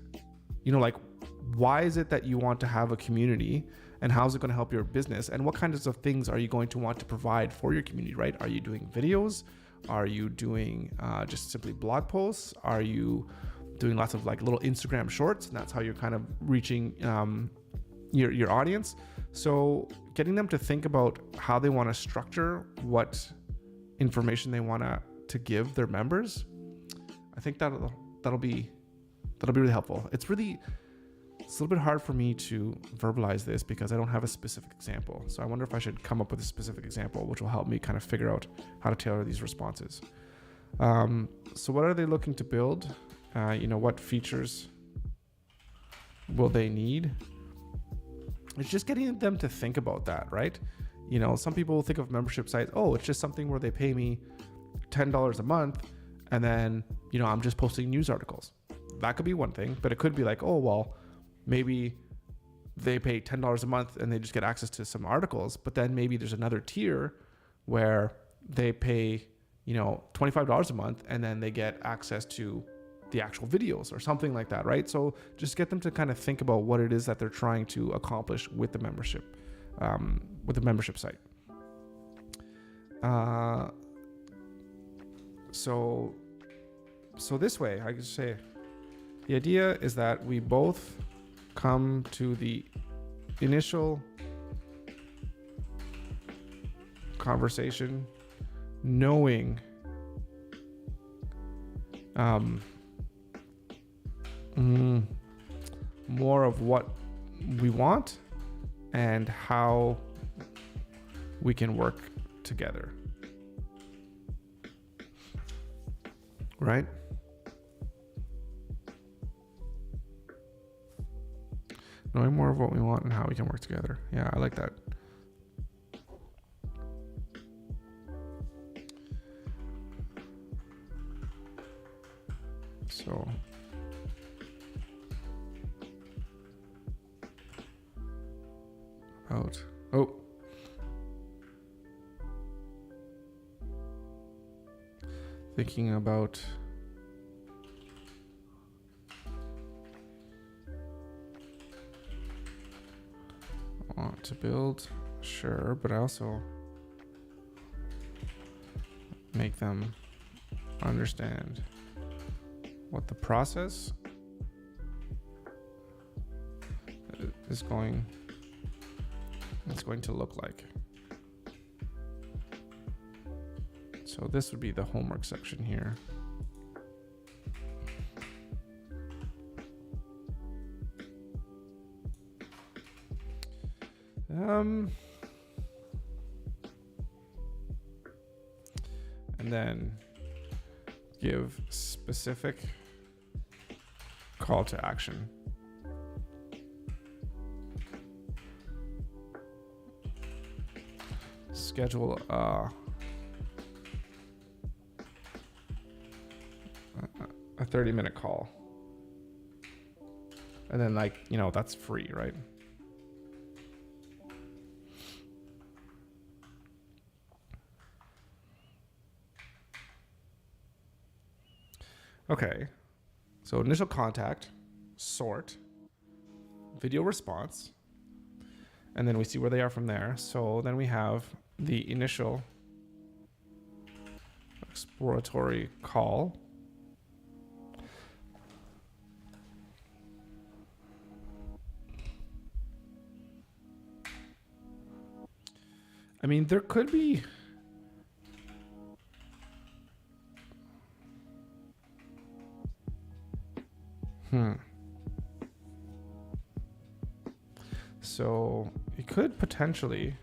why is it that you want to have a community and how is it going to help your business? And what kinds of things are you going to want to provide for your community, right? Are you doing videos? Are you doing just simply blog posts? Are you doing lots of like little Instagram shorts? And that's how you're kind of reaching, your audience. So getting them to think about how they want to structure what information they want to give their members, I think that'll be really helpful. It's a little bit hard for me to verbalize this because I don't have a specific example. So I wonder if I should come up with a specific example, which will help me kind of figure out how to tailor these responses. So what are they looking to build? What features will they need? It's just getting them to think about that, right? Some people will think of membership sites, it's just something where they pay me $10 a month and then, I'm just posting news articles. That could be one thing, but it could be like, maybe they pay $10 a month and they just get access to some articles, but then maybe there's another tier where they pay, $25 a month and then they get access to the actual videos or something like that, right? So just get them to kind of think about what it is that they're trying to accomplish with the membership site. So this way, I could say, the idea is that we both come to the initial conversation knowing more of what we want and how we can work together, right? Knowing more of what we want and how we can work together. Yeah, I like that. So thinking about want to build, sure, but I also make them understand what the process is going to look like. So this would be the homework section here. And then give specific call to action. Schedule a 30-minute call. And then that's free, right? Okay, so initial contact, sort, video response, and then we see where they are from there. So then we have the initial exploratory call. I mean, there could be So it could potentially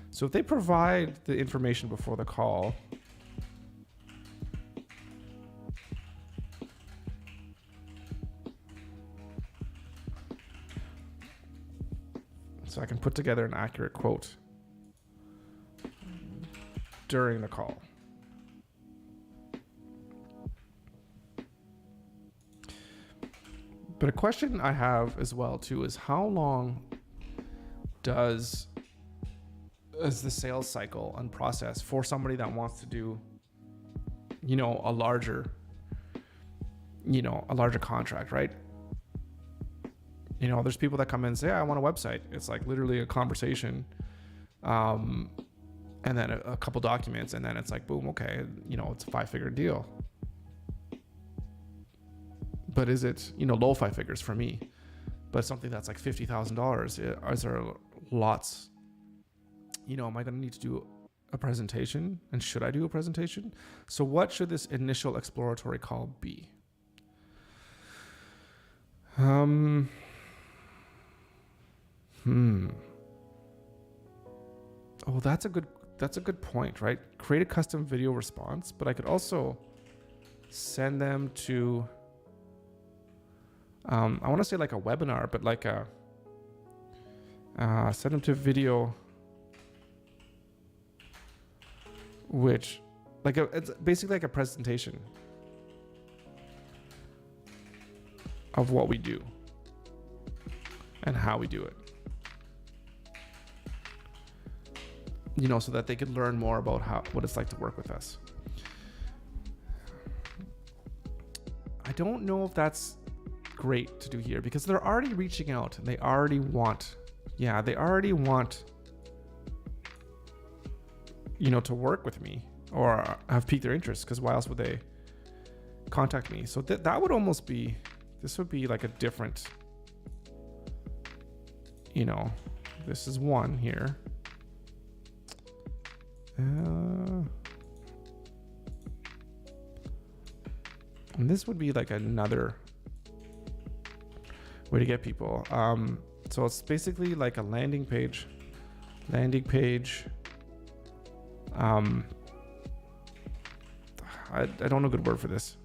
so if they provide the information before the call, so I can put together an accurate quote during the call. But a question I have as well too is how long does the sales cycle and process for somebody that wants to do, a larger contract, right? There's people that come in and say, I want a website. It's like literally a conversation. And and then a couple documents, and then it's like, boom, okay, you know, it's a 5-figure deal. But is it, you know, low 5 figures for me? But something that's like $50,000, is there lots, you know, am I going to need to do a presentation? And should I do a presentation? So what should this initial exploratory call be? Oh, that's a good point, right? Create a custom video response, but I could also send them to, I want to say like a webinar, but like a, send them to video, which it's basically like a presentation of what we do and how we do it. You know, so that they could learn more about what it's like to work with us. I don't know if that's great to do here because they're already reaching out and they already want, you know, to work with me or have piqued their interest, because why else would they contact me? So that would almost be, this would be like a different, you know, this is one here. And this would be like another way to get people. So it's basically like a landing page. I don't know a good word for this,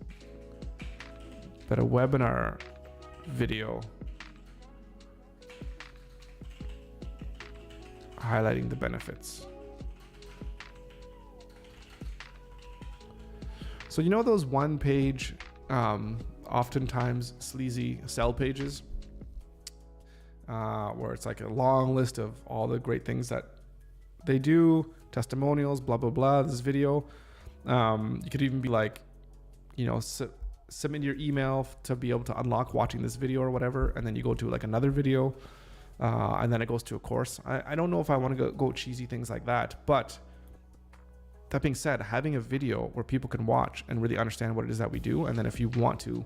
but a webinar video highlighting the benefits. So you know those one page, oftentimes sleazy sell pages, where it's like a long list of all the great things that they do, testimonials, blah, blah, blah, this video. You could even be like, you know, submit your email to be able to unlock watching this video or whatever. And then you go to like another video, and then it goes to a course. I don't know if I want to go cheesy things like that, but that being said, having a video where people can watch and really understand what it is that we do. And then if you want to,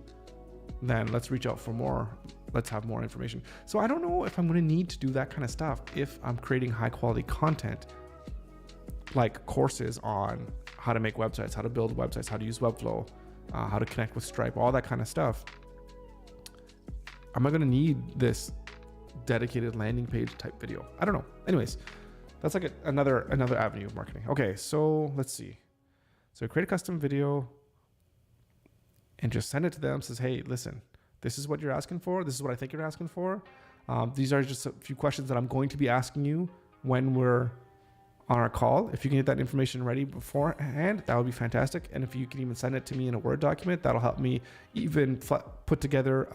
then let's reach out for more. Let's have more information. So I don't know if I'm going to need to do that kind of stuff if I'm creating high quality content, like courses on how to make websites, how to build websites, how to use Webflow, how to connect with Stripe, all that kind of stuff. Am I going to need this dedicated landing page type video? I don't know. Anyways, that's like another avenue of marketing. Okay, so let's see. So create a custom video and just send it to them. Says, hey, listen, this is what you're asking for. This is what I think you're asking for. These are just a few questions that I'm going to be asking you when we're on our call. If you can get that information ready beforehand, that would be fantastic. And if you can even send it to me in a Word document, that'll help me even put together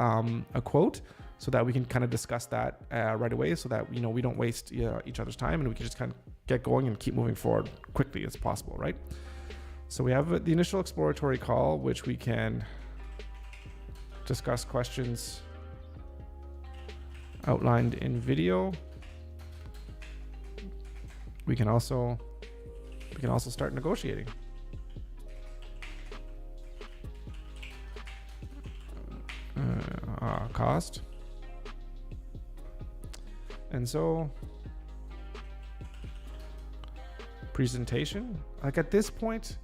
a quote, so that we can kind of discuss that right away, so that, you know, we don't waste each other's time and we can just kind of get going and keep moving forward quickly as possible, right? So we have the initial exploratory call, which we can discuss questions outlined in video. We can also start negotiating. Cost. And so presentation, like at this point,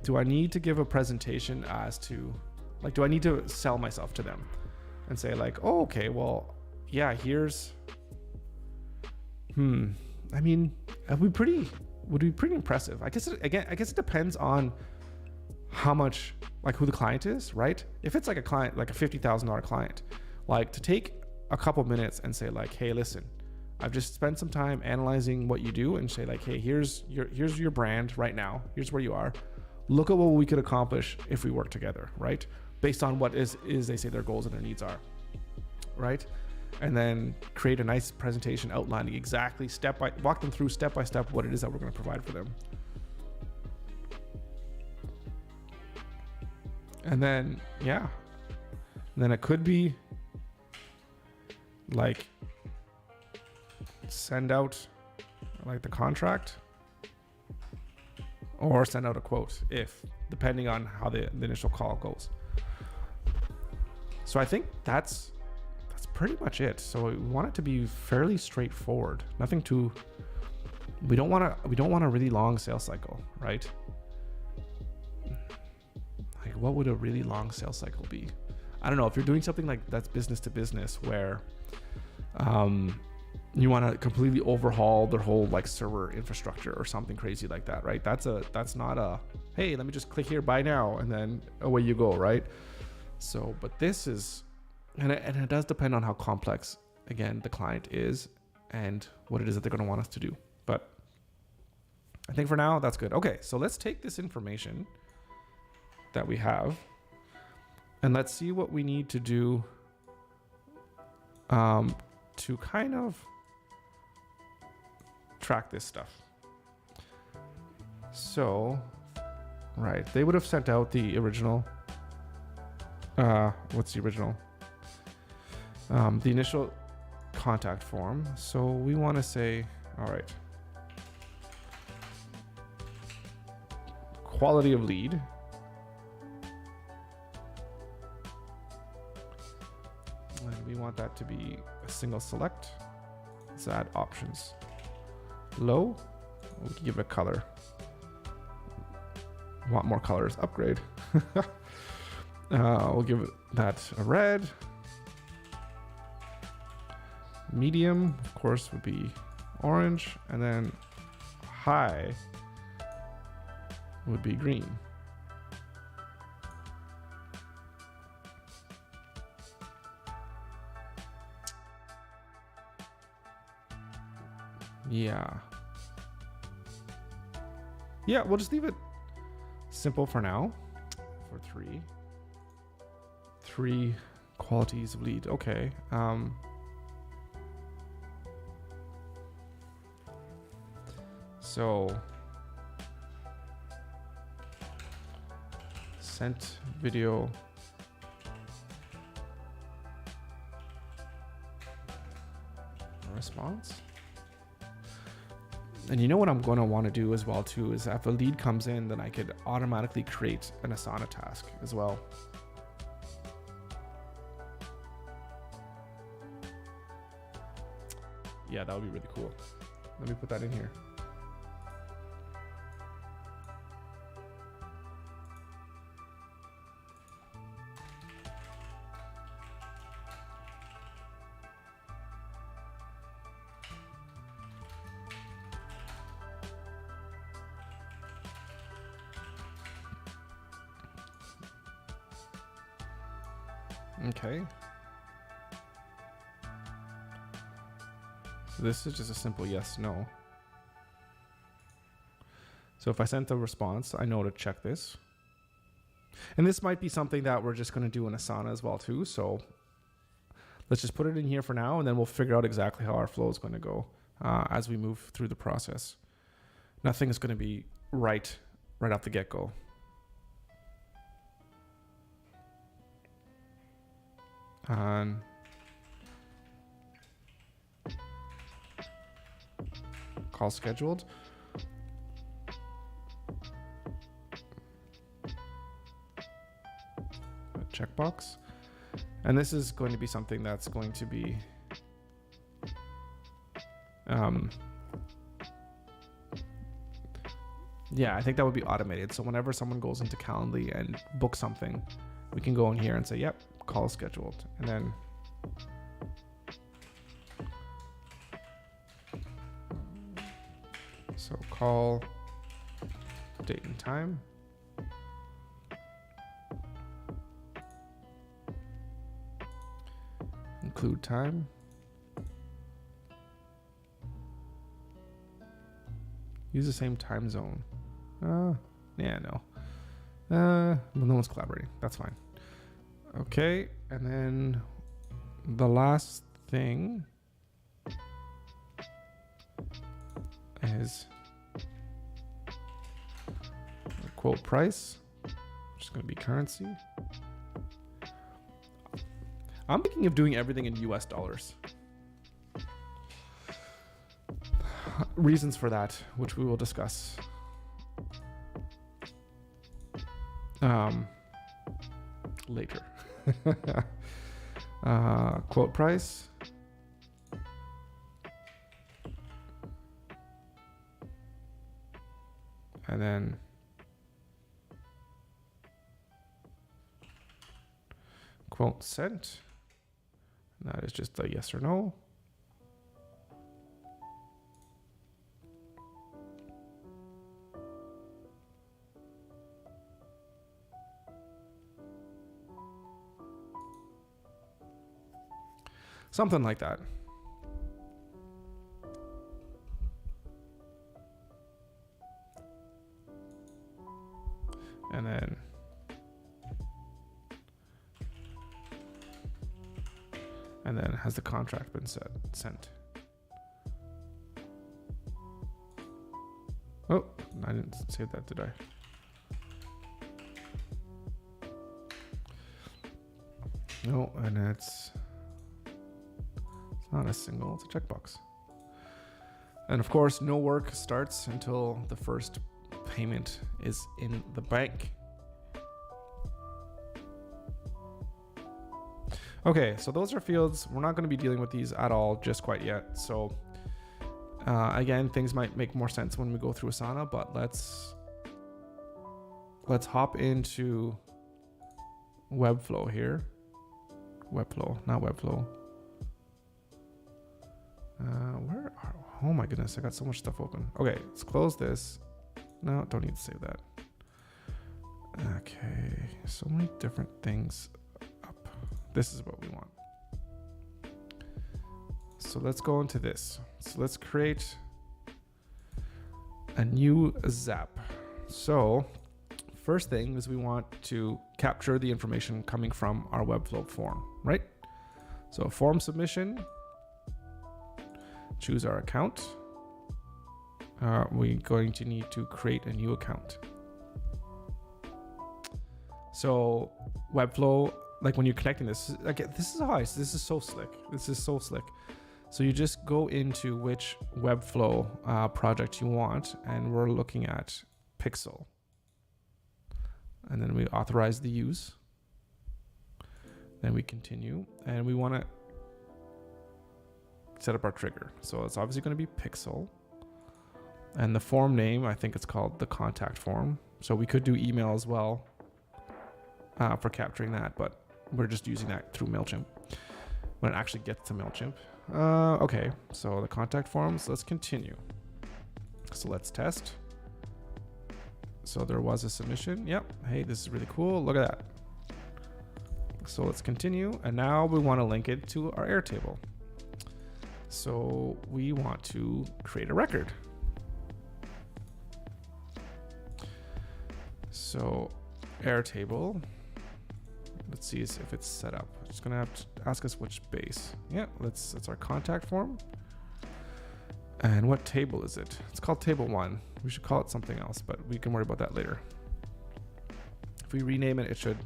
do I need to give a presentation as to, like, do I need to sell myself to them and say like, oh, okay, well, yeah, here's, I mean, would be pretty impressive. I guess it depends on how much, like, who the client is, right? If it's like a client, like a $50,000 client, like, to take a couple minutes and say like, hey, listen, I've just spent some time analyzing what you do, and say like, hey, here's your brand right now. Here's where you are. Look at what we could accomplish if we work together, right? Based on what is they say their goals and their needs are, right? And then create a nice presentation outlining exactly walk them through step by step what it is that we're going to provide for them. And then, yeah, and then it could be like, send out like the contract or send out a quote if, depending on how the initial call goes. So I think that's pretty much it. So we want it to be fairly straightforward. Nothing too. We don't want a really long sales cycle, right? Like, what would a really long sales cycle be? I don't know. If you're doing something like that's business to business, where you want to completely overhaul their whole like server infrastructure or something crazy like that, right? That's not a, hey, let me just click here, buy now, and then away you go, right? So, but this is, and it does depend on how complex, again, the client is and what it is that they're going to want us to do. But I think for now, that's good. Okay, so let's take this information that we have and let's see what we need to do to kind of track this stuff. So, right, they would have sent out the original. What's the original? The initial contact form. So we want to say, all right, quality of lead. And we want that to be a single select. Let's add options. Low, we can give it a color. Want more colors, upgrade. We'll give that a red. Medium, of course, would be orange. And then high would be green. Yeah, we'll just leave it simple for now. For three qualities of lead. Okay. So sent video response. And you know what I'm going to want to do as well too is if a lead comes in, then I could automatically create an Asana task as well. Yeah, that would be really cool. Let me put that in here. Okay. So this is just a simple yes, no. So if I sent a response, I know to check this. And this might be something that we're just going to do in Asana as well too. So let's just put it in here for now, and then we'll figure out exactly how our flow is going to go as we move through the process. Nothing is going to be right off the get-go. And call scheduled. A checkbox. And this is going to be something that's going to be yeah, I think that would be automated. So whenever someone goes into Calendly and books something, we can go in here and say, yep, call scheduled. And then so call date and time. Include time. Use the same time zone. Yeah, no. Well, no one's collaborating. That's fine. Okay, and then the last thing is quote price, which is going to be currency. I'm thinking of doing everything in US dollars. Reasons for that, which we will discuss later. Quote price. And then quote sent. And that is just a yes or no. Something like that. And then has the contract been sent? Oh, I didn't save that, did I? No, and it's not a single, it's a checkbox. And of course, no work starts until the first payment is in the bank. Okay, so those are fields. We're not going to be dealing with these at all just quite yet. So again, things might make more sense when we go through Asana, but let's hop into Webflow here. Webflow, not Webflow. Oh my goodness, I got so much stuff open. Okay, let's close this. No, don't need to save that. Okay, so many different things up. This is what we want. So let's go into this. So let's create a new Zap. So first thing is we want to capture the information coming from our Webflow form, right? So form submission, choose our account. We're going to need to create a new account. So Webflow, like when you're connecting this, again, this is so slick. This is so slick. So you just go into which Webflow project you want, and we're looking at Pixel. And then we authorize the use. Then we continue, and we want to set up our trigger. So it's obviously going to be Pixel. And the form name, I think it's called the contact form. So we could do email as well for capturing that, but we're just using that through MailChimp when it actually gets to MailChimp. Okay, so the contact forms, let's continue. So let's test. So there was a submission. Yep. Hey, this is really cool. Look at that. So let's continue. And now we want to link it to our Airtable. So we want to create a record. So Airtable, let's see if it's set up. It's going to have to ask us which base. Yeah, that's our contact form. And what table is it? It's called table 1. We should call it something else, but we can worry about that later. If we rename it, it should,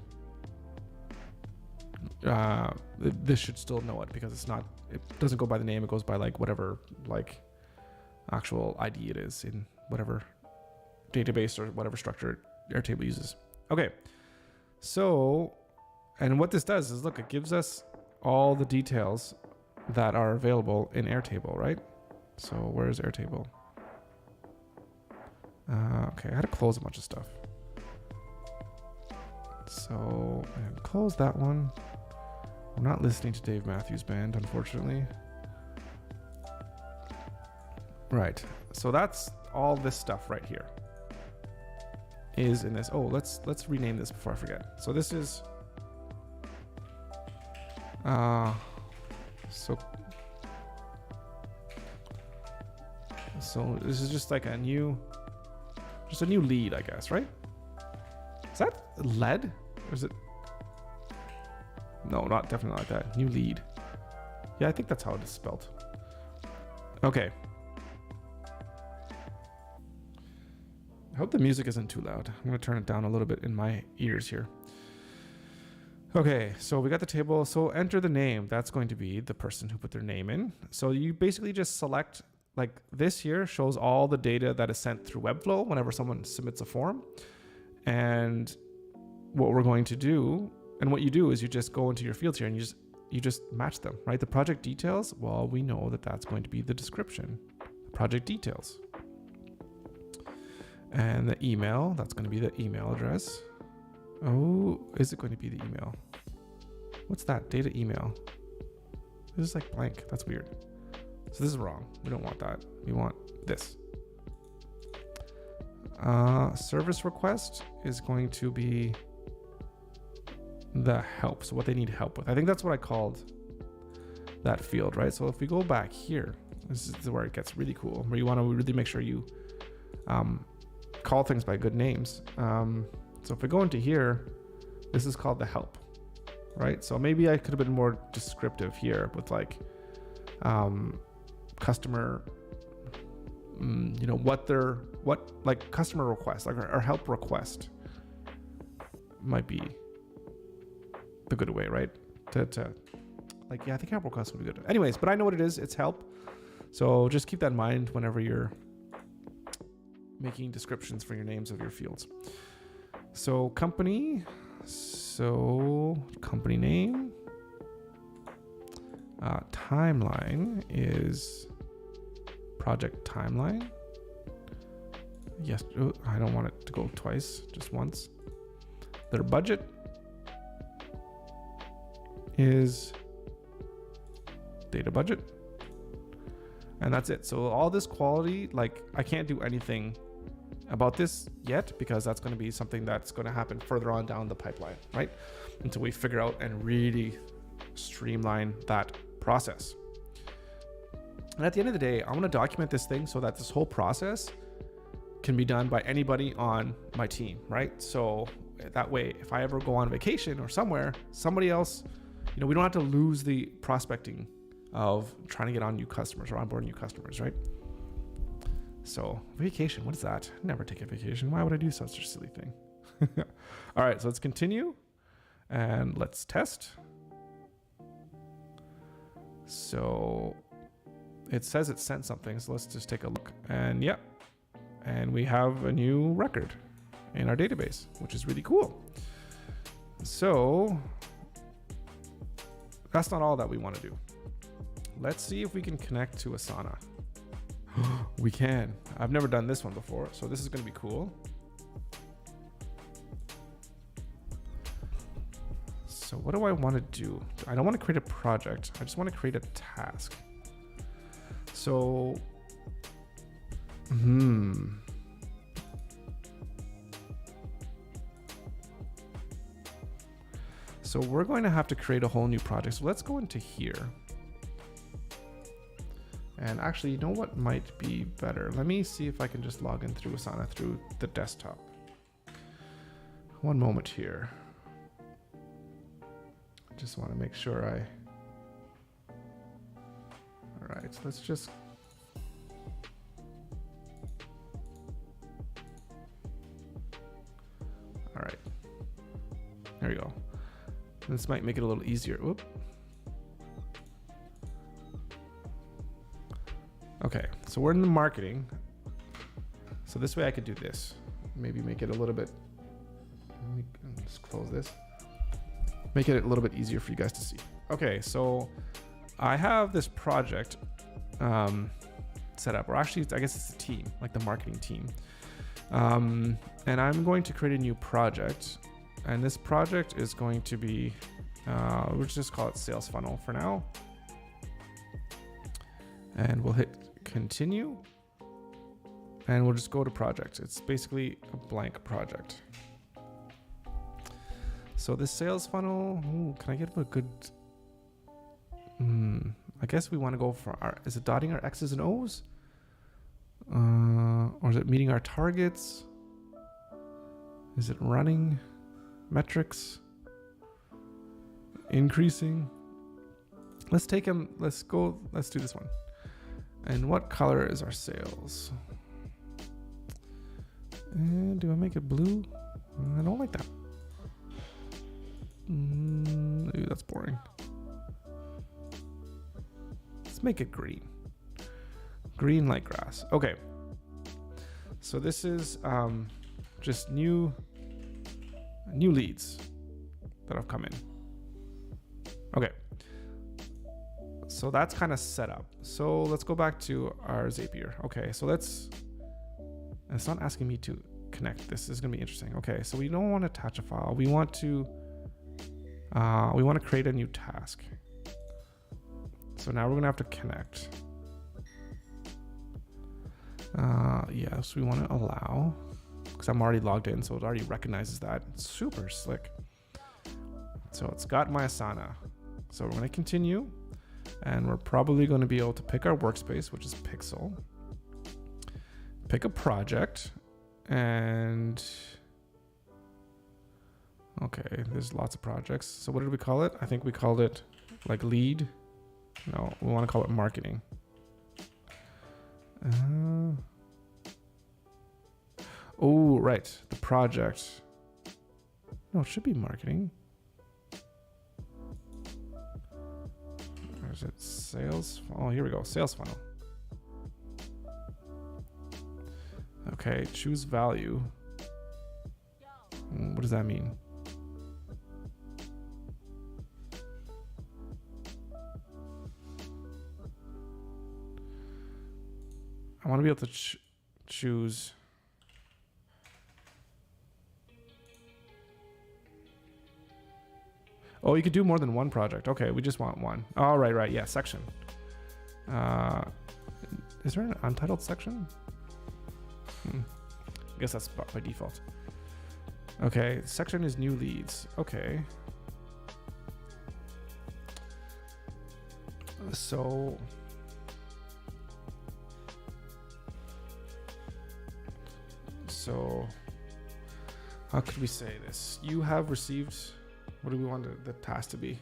this should still know it because it's not, it doesn't go by the name. It goes by like whatever, like actual ID it is in whatever database or whatever structure Airtable uses. Okay. So, and what this does is look, it gives us all the details that are available in Airtable, right? So where's Airtable? Okay, I had to close a bunch of stuff. So, and close that one. I'm not listening to Dave Matthews Band, unfortunately. Right, so that's all this stuff right here is in this. Oh, let's rename this before I forget. So this is so this is just like a new lead, I guess, right? Is that lead? Or is it? No, not definitely like that. New lead. Yeah, I think that's how it is spelled. Okay. I hope the music isn't too loud. I'm going to turn it down a little bit in my ears here. Okay, so we got the table. So enter the name. That's going to be the person who put their name in. So you basically just select, like this here shows all the data that is sent through Webflow whenever someone submits a form. And what we're going to do, and what you do is you just go into your fields here and you just match them, right? The project details, well, we know that that's going to be the description, project details. And the email, that's going to be the email address. Oh, is it going to be the email? What's that? Data email. This is like blank. That's weird. So this is wrong. We don't want that. We want this. Service request is going to be the help. So what they need help with. I think that's what I called that field, right? So if we go back here, this is where it gets really cool, where you want to really make sure you call things by good names. So if we go into here, this is called the help, right? So maybe I could have been more descriptive here with like customer, what customer request, like our help request might be the good way, right? To like, yeah, I think help request would be good. Anyways, but I know what it is. It's help. So just keep that in mind whenever you're making descriptions for your names of your fields. So company name, timeline is project timeline. Yes, I don't want it to go twice, just once. Their budget is data budget. And that's it. So all this quality, like I can't do anything about this yet because that's going to be something that's going to happen further on down the pipeline, right? Until we figure out and really streamline that process. And at the end of the day, I want to document this thing so that this whole process can be done by anybody on my team, right? So that way, if I ever go on vacation or somewhere, somebody else, we don't have to lose the prospecting of trying to get on new customers or onboard new customers, right? So vacation, what is that? Never take a vacation. Why would I do such a silly thing? All right, so let's continue and let's test. So it says it sent something, so let's just take a look. And yeah, and we have a new record in our database, which is really cool. So that's not all that we want to do. Let's see if we can connect to Asana. We can. I've never done this one before, so this is going to be cool. So what do I want to do? I don't want to create a project. I just want to create a task. So, So we're going to have to create a whole new project. So let's go into here. And actually, you know what might be better? Let me see if I can just log in through Asana through the desktop. One moment here. I just want to make sure all right, so let's just. All right, there we go. This might make it a little easier. Whoop. Okay, so we're in the marketing. So this way I could do this. Maybe make it a little bit, let me just close this. Make it a little bit easier for you guys to see. Okay, so I have this project set up, or actually I guess it's a team, like the marketing team. And I'm going to create a new project. And this project is going to be, we'll just call it sales funnel for now. And we'll hit continue. And we'll just go to project. It's basically a blank project. So this sales funnel, can I get a good, I guess we want to go for is it dotting our X's and O's? Or is it meeting our targets? Is it running? Metrics, increasing. Let's take them. Let's do this one. And what color is our sales? And do I make it blue? I don't like that. Ooh, that's boring. Let's make it green. Green like grass. Okay. So this is just new new leads that have come in. Okay. So that's kind of set up. So let's go back to our Zapier. Okay, so it's not asking me to connect. This is gonna be interesting. Okay, so we don't want to attach a file. We want to create a new task. So now we're gonna have to connect. Yes, we want to allow, because I'm already logged in, so it already recognizes that. It's super slick. So it's got my Asana. So we're going to continue, and we're probably going to be able to pick our workspace, which is Pixel. Pick a project, and okay, there's lots of projects. So what did we call it? I think we called it like lead. No, we want to call it marketing. Oh, right. The project. No, it should be marketing. Or is it sales? Oh, here we go. Sales funnel. Okay, choose value. What does that mean? I want to be able to choose. Oh, you could do more than one project. Okay, we just want one. Oh, right. Yeah, section. Is there an untitled section? I guess that's by default. Okay, section is new leads. Okay. So how could we say this? You have received, what do we want the task to be?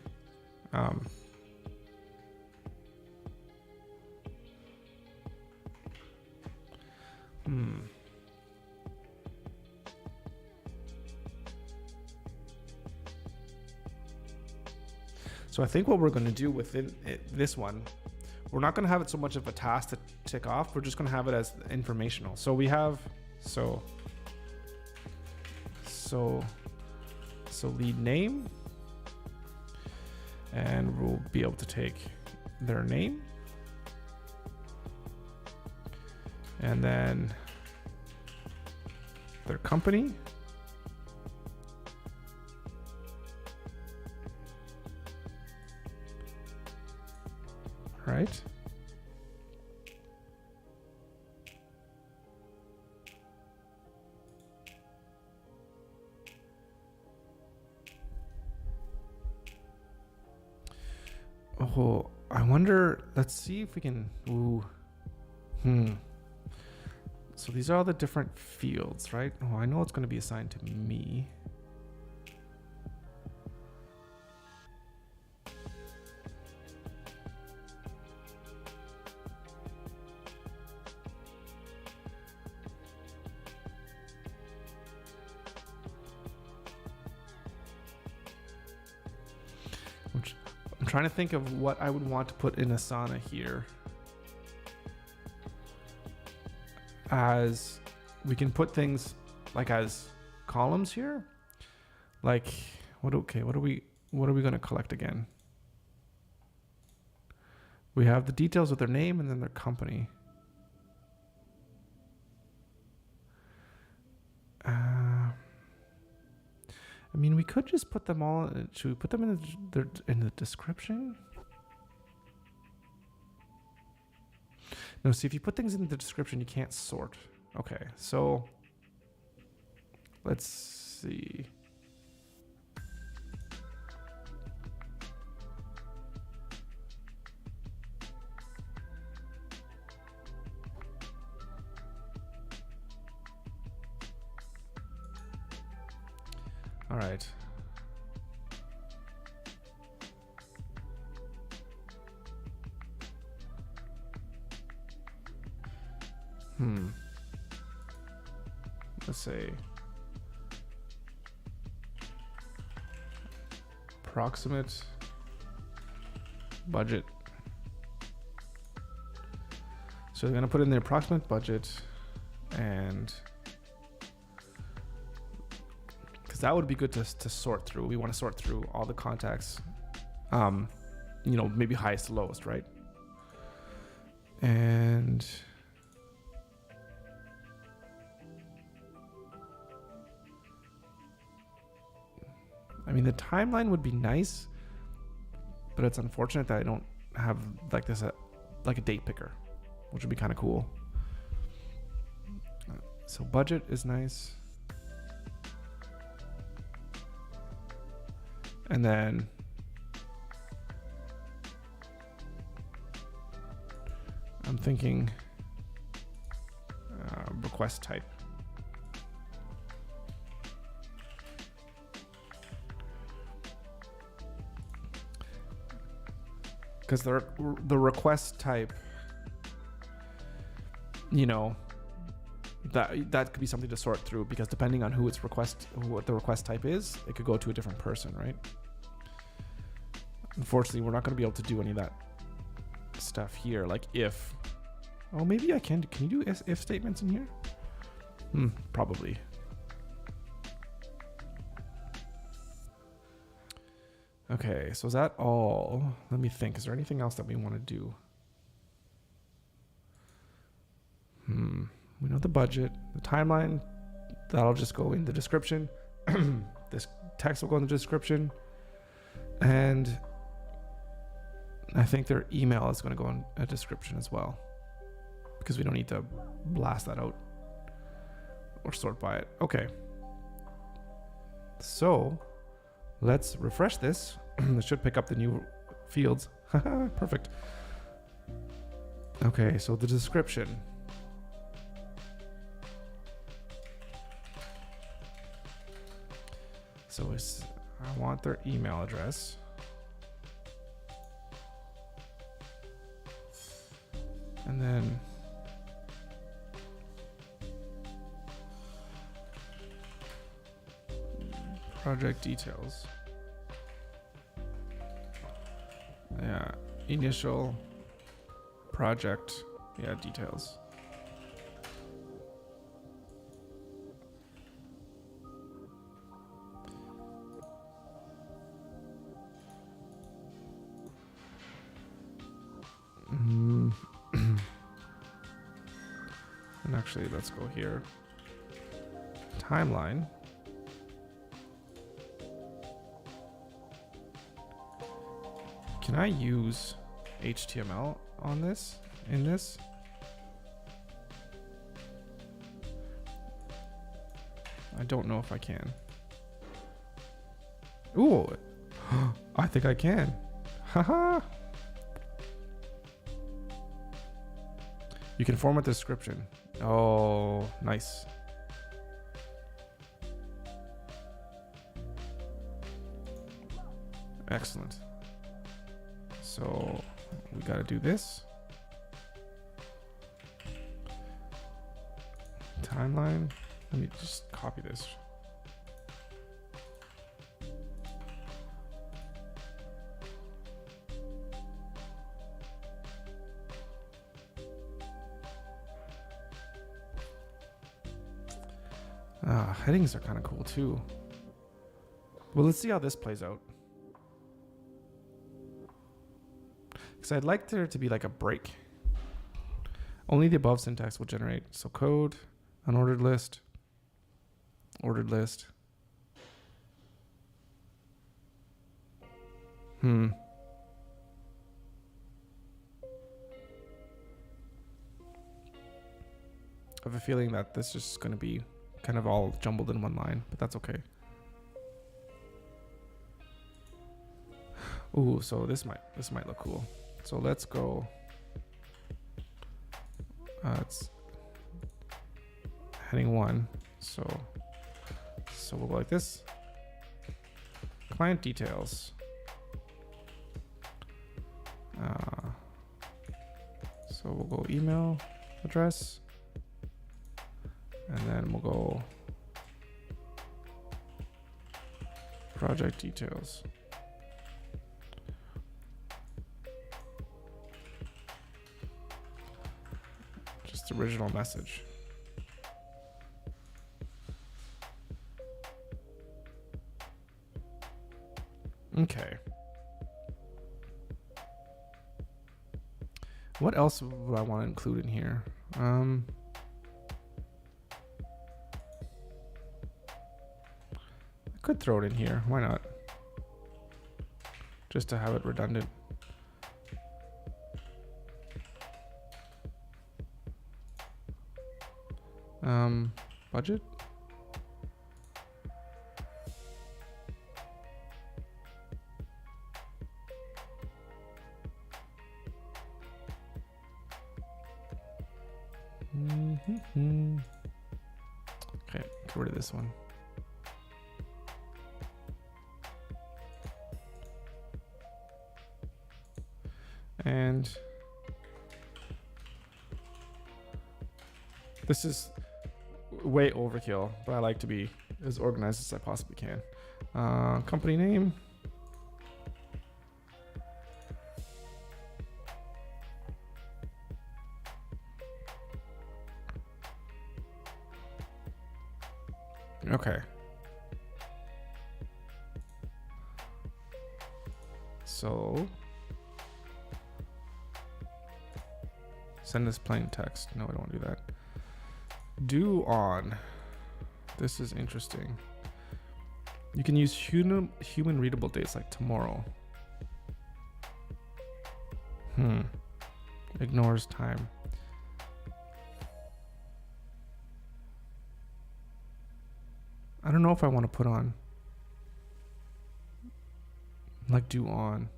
So I think what we're going to do within this one, we're not going to have it so much of a task to tick off. We're just going to have it as informational. So we have, so lead name, and we'll be able to take their name, and then their company, right? Oh, I wonder, let's see if we can, So these are all the different fields, right? Oh, I know it's going to be assigned to me. I'm trying to think of what I would want to put in Asana here. As we can put things like as columns here. Like what are we going to collect again? We have the details of their name and then their company. I mean, we could just put them all. Should we put them in the description? No, see, if you put things in the description, you can't sort. Okay, so let's see. All right. Let's say approximate budget. So they're going to put in the approximate budget, and because that would be good to sort through. We want to sort through all the contacts, maybe highest to lowest, right? And I mean, the timeline would be nice, but it's unfortunate that I don't have like this, like a date picker, which would be kind of cool. So budget is nice. And then I'm thinking request type. Because the request type, that could be something to sort through, because depending on what the request type is, it could go to a different person, right? Unfortunately, we're not going to be able to do any of that stuff here, like if. Oh, maybe I can. Can you do if statements in here? Probably. Okay, so is that all? Let me think. Is there anything else that we want to do? We know the budget, the timeline. That'll just go in the description. This text will go in the description. And I think their email is going to go in a description as well, because we don't need to blast that out or sort by it. Okay. So let's refresh this. It should pick up the new fields. Perfect. Okay, so the description. So I want their email address. And then project details. Yeah, initial project, details. And actually, let's go here. Timeline. Can I use HTML on this, in this? I don't know if I can. Ooh, I think I can. Haha. You can format the description. Oh, nice. Excellent. So we got to do this. Timeline. Let me just copy this. Headings are kind of cool too. Well, let's see how this plays out. Because I'd like there to be like a break. Only the above syntax will generate. So code, unordered list, ordered list. I have a feeling that this is going to be kind of all jumbled in one line, but that's okay. Ooh, so this might look cool. So let's go. It's heading 1. So we'll go like this. Client details. So we'll go email address. And then we'll go project details. Just original message. Okay. What else would I want to include in here? I could throw it in here. Why not? Just to have it redundant. Budget. Okay, get rid of this one. And this is way overkill, but I like to be as organized as I possibly can. Company name. Okay. So send this plain text. No, I don't want to do that. Due on. This is interesting. You can use human readable dates like tomorrow. Ignores time. I don't know if I want to put on like due on.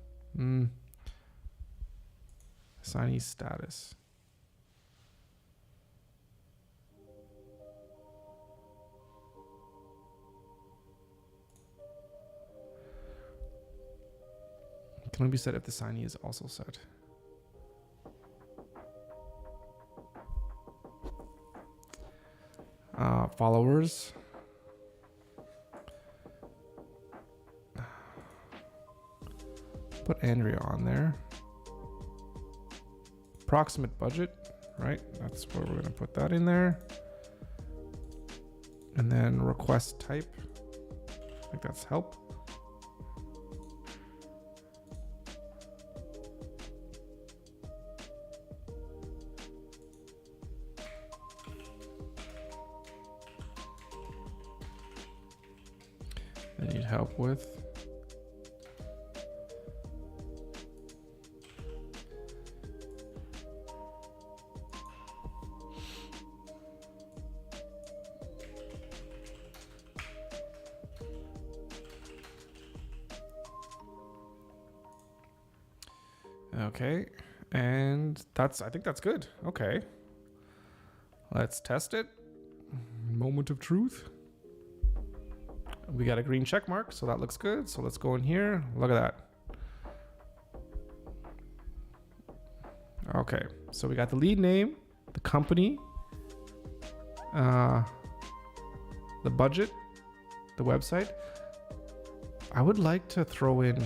Assignee status. Can only be set if the assignee is also set. Followers. Put Andrea on there. Approximate budget, right? That's where we're going to put that in there. And then request type. I think that's help. I need help with. Okay, and I think that's good. Okay, let's test it. Moment of truth. We got a green check mark, so that looks good. So let's go in here. Look at that. Okay, so we got the lead name, the company, the budget, the website. I would like to throw in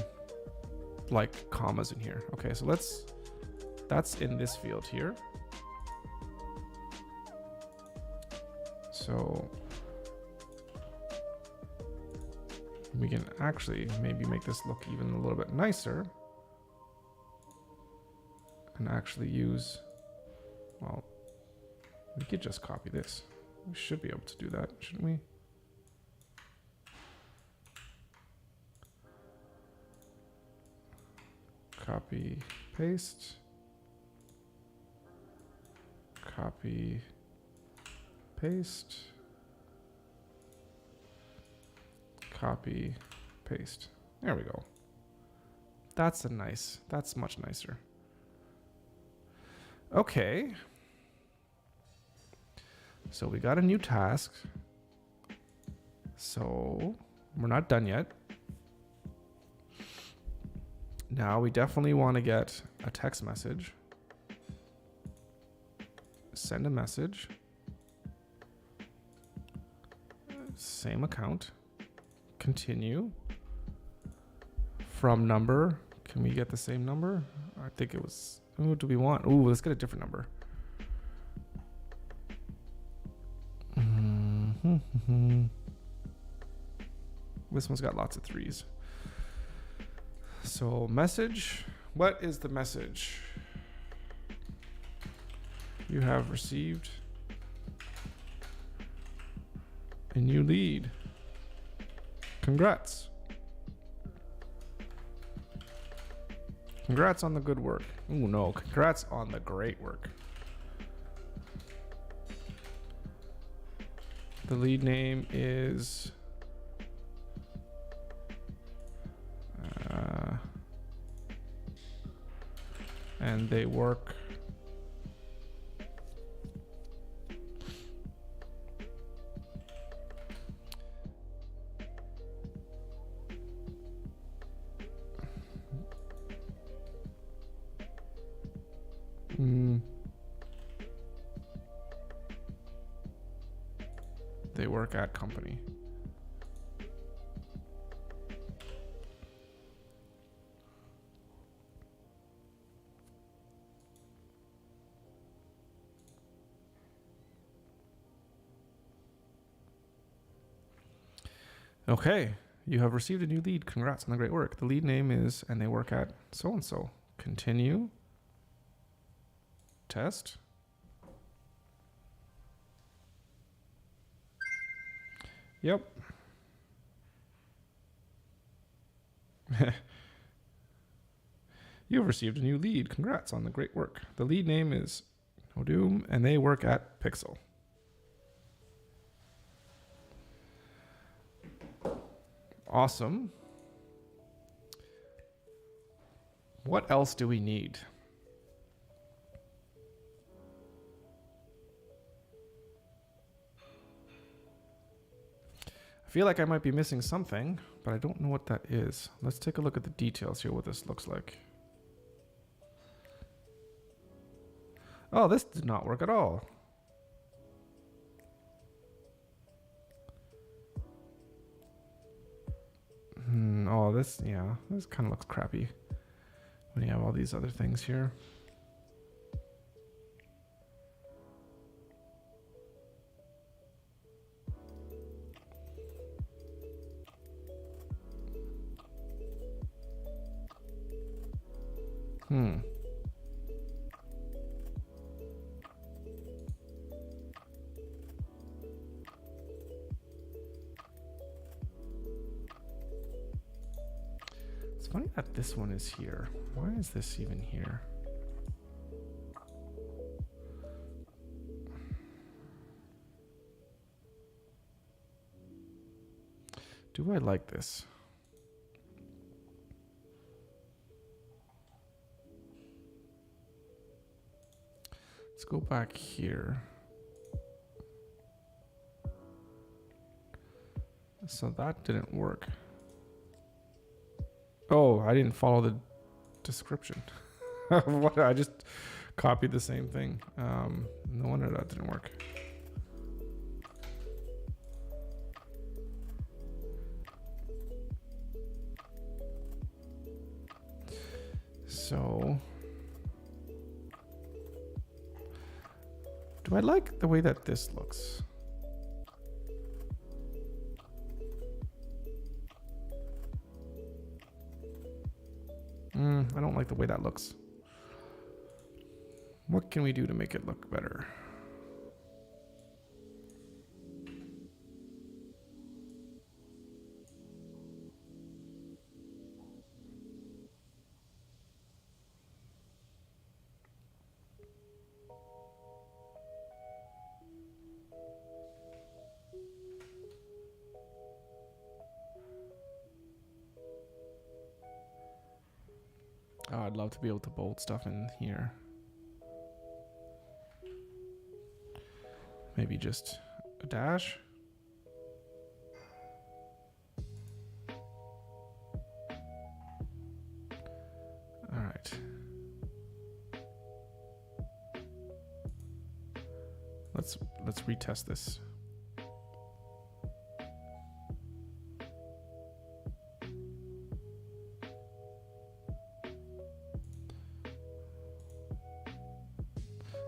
like commas in here. Okay, so that's in this field here. So we can actually maybe make this look even a little bit nicer and actually use, well, we could just copy this. We should be able to do that, shouldn't we? Copy, paste, copy, paste, copy, paste. There we go. That's much nicer. Okay. So we got a new task. So we're not done yet. Now we definitely want to get a text message. Send a message. Same account. Continue. From number. Can we get the same number? I think it was, what do we want? Ooh, let's get a different number. This one's got lots of threes. So message, what is the message? You have received a new lead. Congrats. Congrats on the good work. Ooh, no, congrats on the great work. The lead name is and they work they work at company. Okay, you have received a new lead. Congrats on the great work. The lead name is, and they work at so-and-so. Continue. Test. Yep. You have received a new lead. Congrats on the great work. The lead name is Odum, and they work at Pixel. Awesome. What else do we need? I feel like I might be missing something, but I don't know what that is. Let's take a look at the details here, what this looks like. Oh, this did not work at all. Oh, this kind of looks crappy when you have all these other things here. It's funny that this one is here. Why is this even here? Do I like this? Let's go back here. So that didn't work. Oh, I didn't follow the description. What? I just copied the same thing. No wonder that didn't work. So, do I like the way that this looks? I don't like the way that looks. What can we do to make it look better? Oh, I'd love to be able to bold stuff in here. Maybe just a dash. All right. Let's retest this.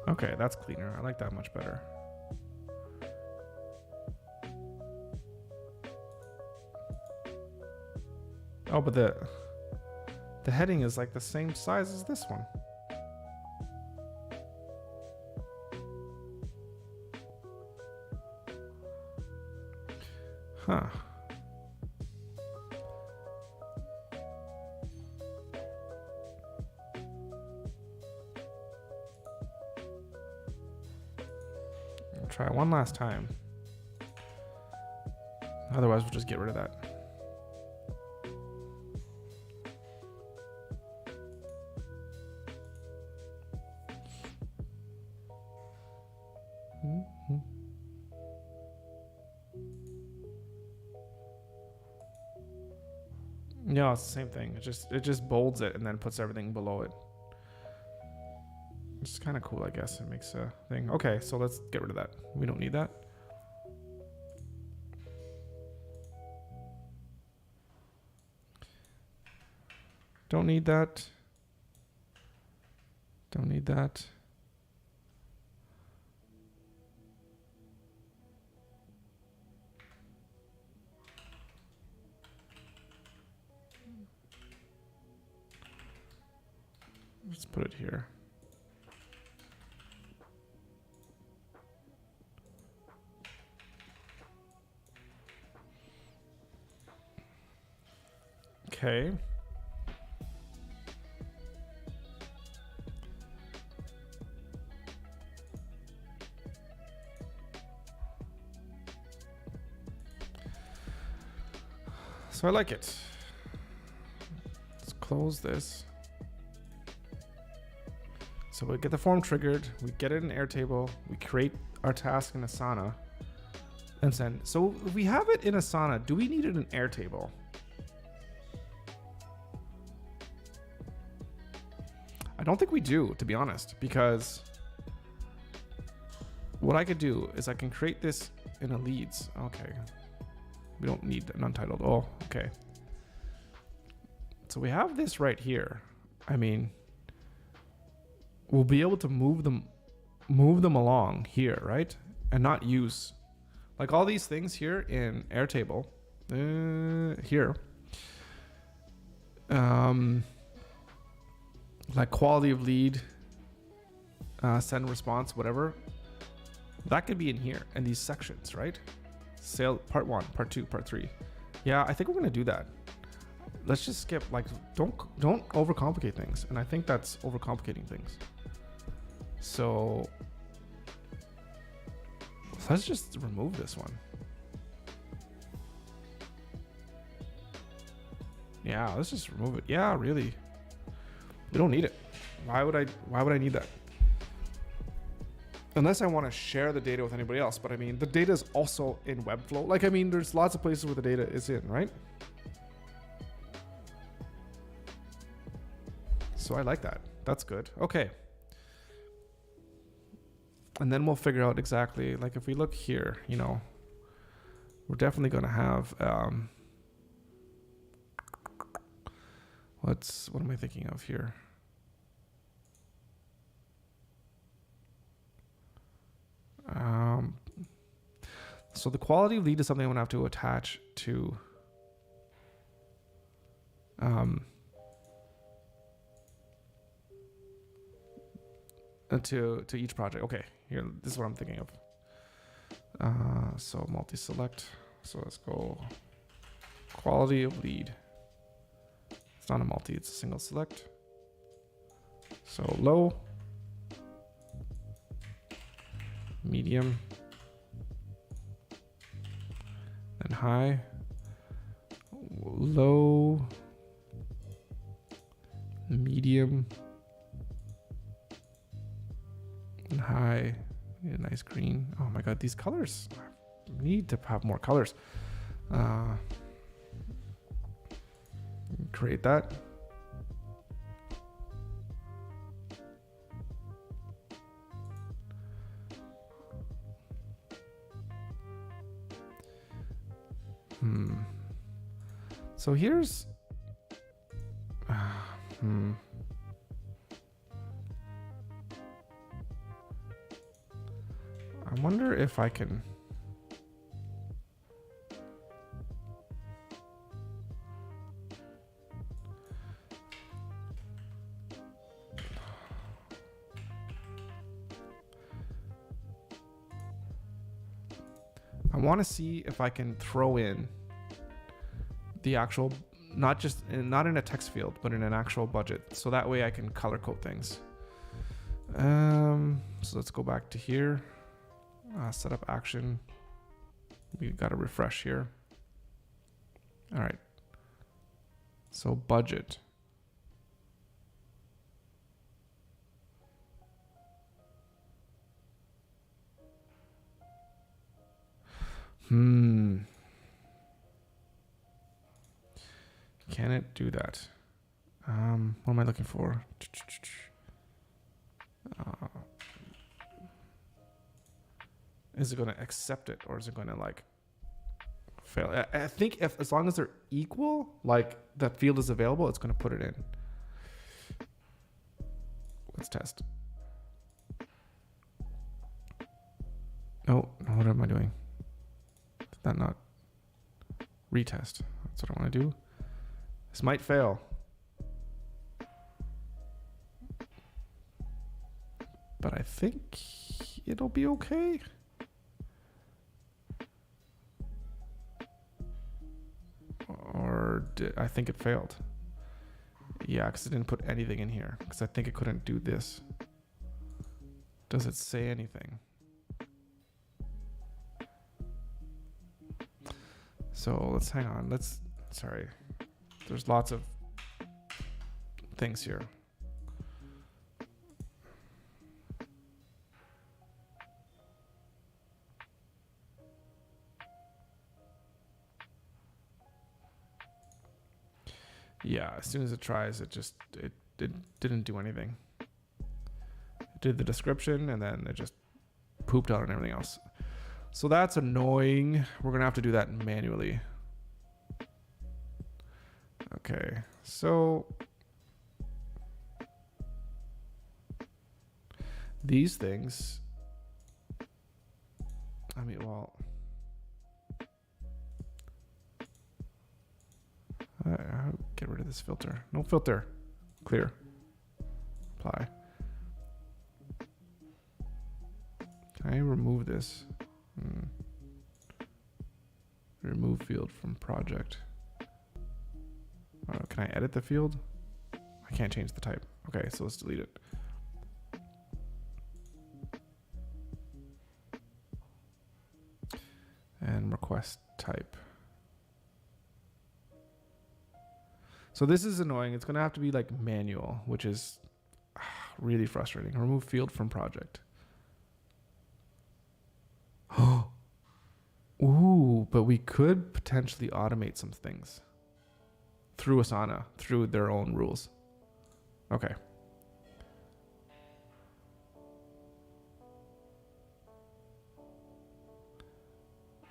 Okay, that's cleaner. I like that much better. Oh, but The heading is like the same size as this one. Huh. I'll try it one last time. Otherwise, we'll just get rid of that. No, it's the same thing. It just bolds it and then puts everything below it. It's kind of cool, I guess. It makes a thing. Okay, so let's get rid of that. We don't need that. Don't need that. Don't need that. Let's put it here. Okay. So I like it. Let's close this. So we get the form triggered, we get it in Airtable, we create our task in Asana, and send. So if we have it in Asana, do we need it in Airtable? I don't think we do, to be honest, because what I could do is I can create this in a leads. Okay. We don't need an untitled. Oh, okay. So we have this right here. I mean, we'll be able to move them along here, right? And not use like all these things here in Airtable. Here. Like quality of lead, send response, whatever. That could be in here in these sections, right? Sale part 1, part 2, part 3. Yeah, I think we're gonna do that. Let's just skip, like, don't overcomplicate things. And I think that's overcomplicating things. So let's just remove this one. Yeah, let's just remove it. Yeah, really. We don't need it. Why would I need that? Unless I want to share the data with anybody else. But I mean, the data is also in Webflow. Like, I mean, there's lots of places where the data is in, right? So I like that. That's good. Okay. And then we'll figure out exactly, like if we look here, you know, we're definitely going to have, what am I thinking of here? So the quality of lead is something I'm gonna have to attach to to each project. Okay, here, this is what I'm thinking of. So multi-select. So let's go quality of lead. It's not a multi, it's a single select. So low, medium, then high, low, medium, and high. I need a nice green. Oh my god, these colors. I need to have more colors. Create that. So here's I wonder if I can want to see if I can throw in the actual, not in a text field, but in an actual budget. So that way I can color code things. So let's go back to here. Set up action. We got to refresh here. All right. So budget. Can it do that? What am I looking for? Is it going to accept it, or is it going to like fail? I think as long as they're equal, like the field is available, it's going to put it in. Let's test. Oh, what am I doing? Did that not retest? That's what I want to do. This might fail. But I think it'll be okay. Or I think it failed. Yeah, because it didn't put anything in here. Because I think it couldn't do this. Does it say anything? So let's hang on. Sorry. There's lots of things here. Yeah, as soon as it tries, it didn't do anything. It did the description and then it just pooped out on everything else. So that's annoying. We're gonna have to do that manually. Okay, so these things, I mean, well, get rid of this filter. No filter. Clear. Apply. Can I remove this? Remove field from project. Can I edit the field? I can't change the type. Okay, so let's delete it. And request type. So this is annoying. It's going to have to be like manual, which is really frustrating. Remove field from project. Ooh, but we could potentially automate some things through Asana, through their own rules. Okay.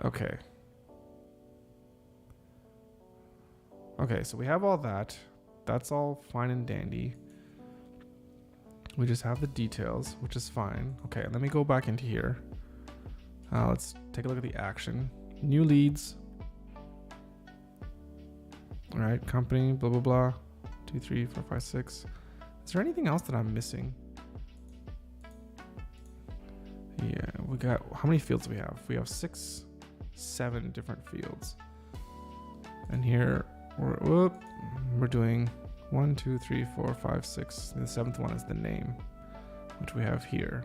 Okay. Okay, so we have all that. That's all fine and dandy. We just have the details, which is fine. Okay, let me go back into here. Let's take a look at the action. New leads. All right, company, blah, blah, blah. 2, 3, 4, 5, 6. Is there anything else that I'm missing? Yeah, we got, how many fields do we have? We have 6, 7 different fields. And here, we're doing 1, 2, 3, 4, 5, 6. The 7th one is the name, which we have here.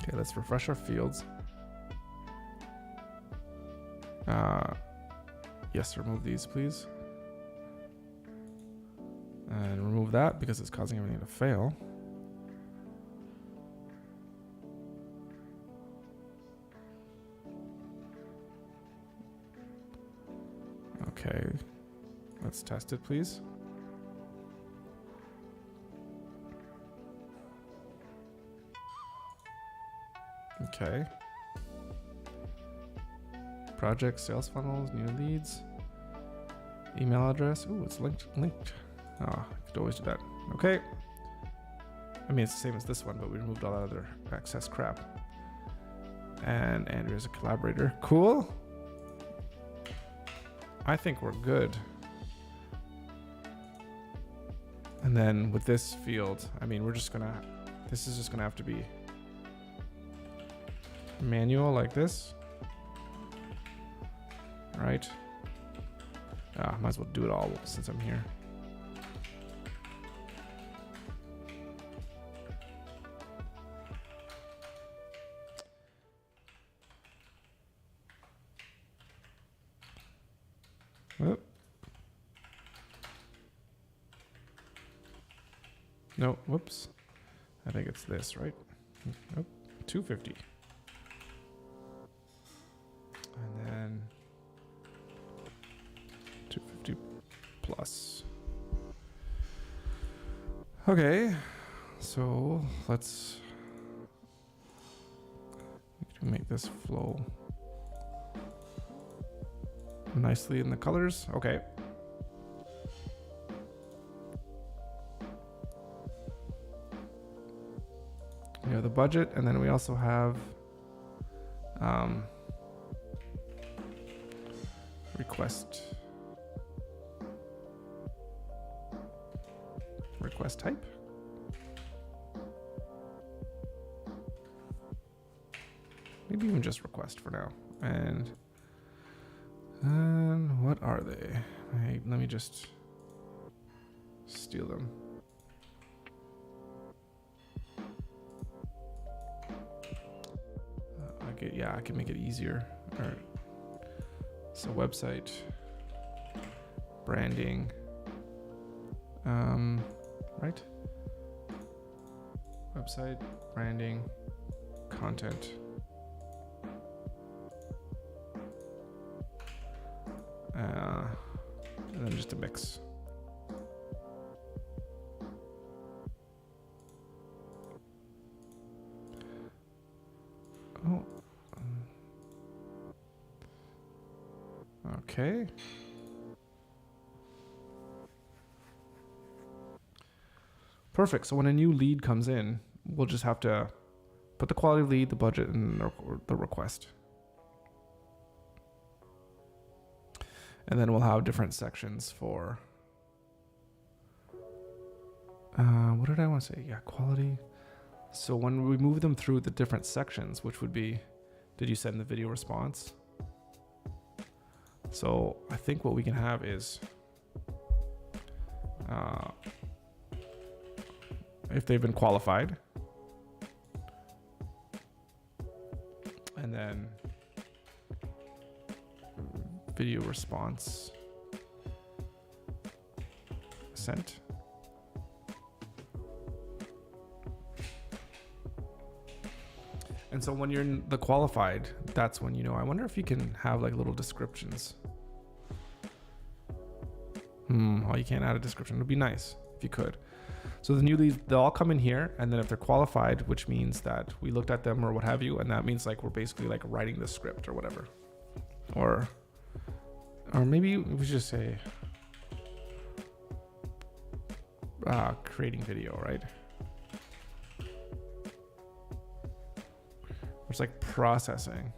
Okay, let's refresh our fields. Yes, remove these, please. And remove that because it's causing everything to fail. Okay, let's test it, please. Okay. Project, sales funnels, new leads, email address. Ooh, it's linked. Oh, I could always do that. Okay. I mean, it's the same as this one, but we removed all that other excess crap. And Andrew's a collaborator. Cool. I think we're good. And then with this field, I mean, this is just gonna have to be manual like this, right? Might as well do it all since I'm here. Oh. No, whoops. I think it's this, right? Nope, 250. And then 250 plus. Okay, so let's make this flow nicely in the colors. Okay. We have the budget, and then we also have request type. Maybe even just request for now. And what are they? Hey, let me just steal them. I can make it easier. All right. So website, branding, right? Website, branding, content. And then just a mix. Oh. Okay. Perfect. So when a new lead comes in, we'll just have to put the quality lead, the budget, and the request. And then we'll have different sections for, what did I want to say? Yeah, quality. So when we move them through the different sections, which would be, did you send the video response? So I think what we can have is, if they've been qualified, and then video response sent. And so when you're in the qualified, that's when, I wonder if you can have like little descriptions. Oh, you can't add a description. It would be nice if you could. So the new leads, they'll all come in here, and then if they're qualified, which means that we looked at them or what have you, and that means like we're basically like writing the script or whatever. Or maybe we should say creating video, right? It's like processing.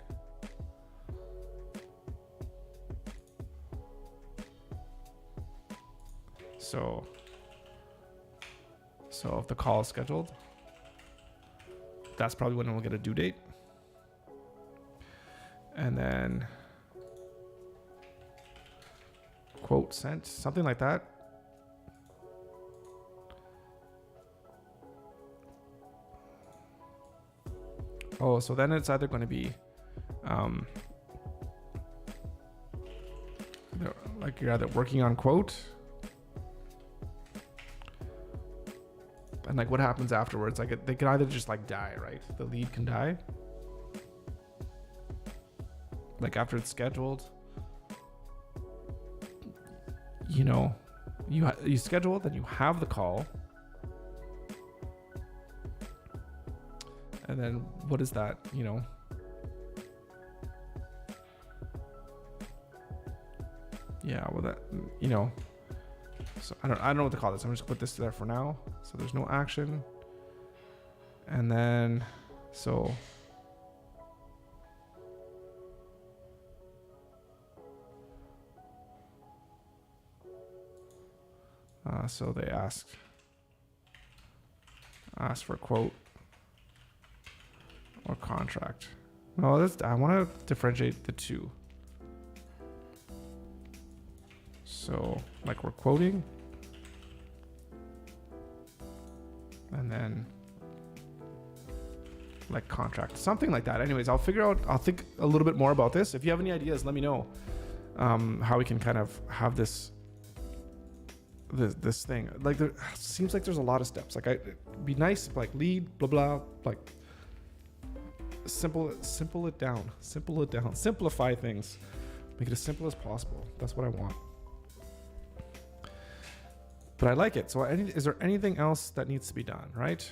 So if the call is scheduled, that's probably when we'll get a due date. And then quote sent, something like that. Oh, so then it's either going to be like you're either working on quote, and like what happens afterwards, like they can either just like die, right? The lead can die, like after it's scheduled. You schedule, then you have the call, and then what is that? Yeah, well that so I don't know what to call this. I'm just gonna put this there for now. So there's no action, and then so they ask Ask for quote or contract. No, I want to differentiate the two. So like we're quoting and then like contract, something like that. Anyways, I'll think a little bit more about this. If you have any ideas, let me know how we can kind of have this thing. Like there seems like there's a lot of steps. Like it'd be nice if like lead, blah, blah, like simple it down, simplify things, make it as simple as possible. That's what I want. But I like it. So is there anything else that needs to be done, right?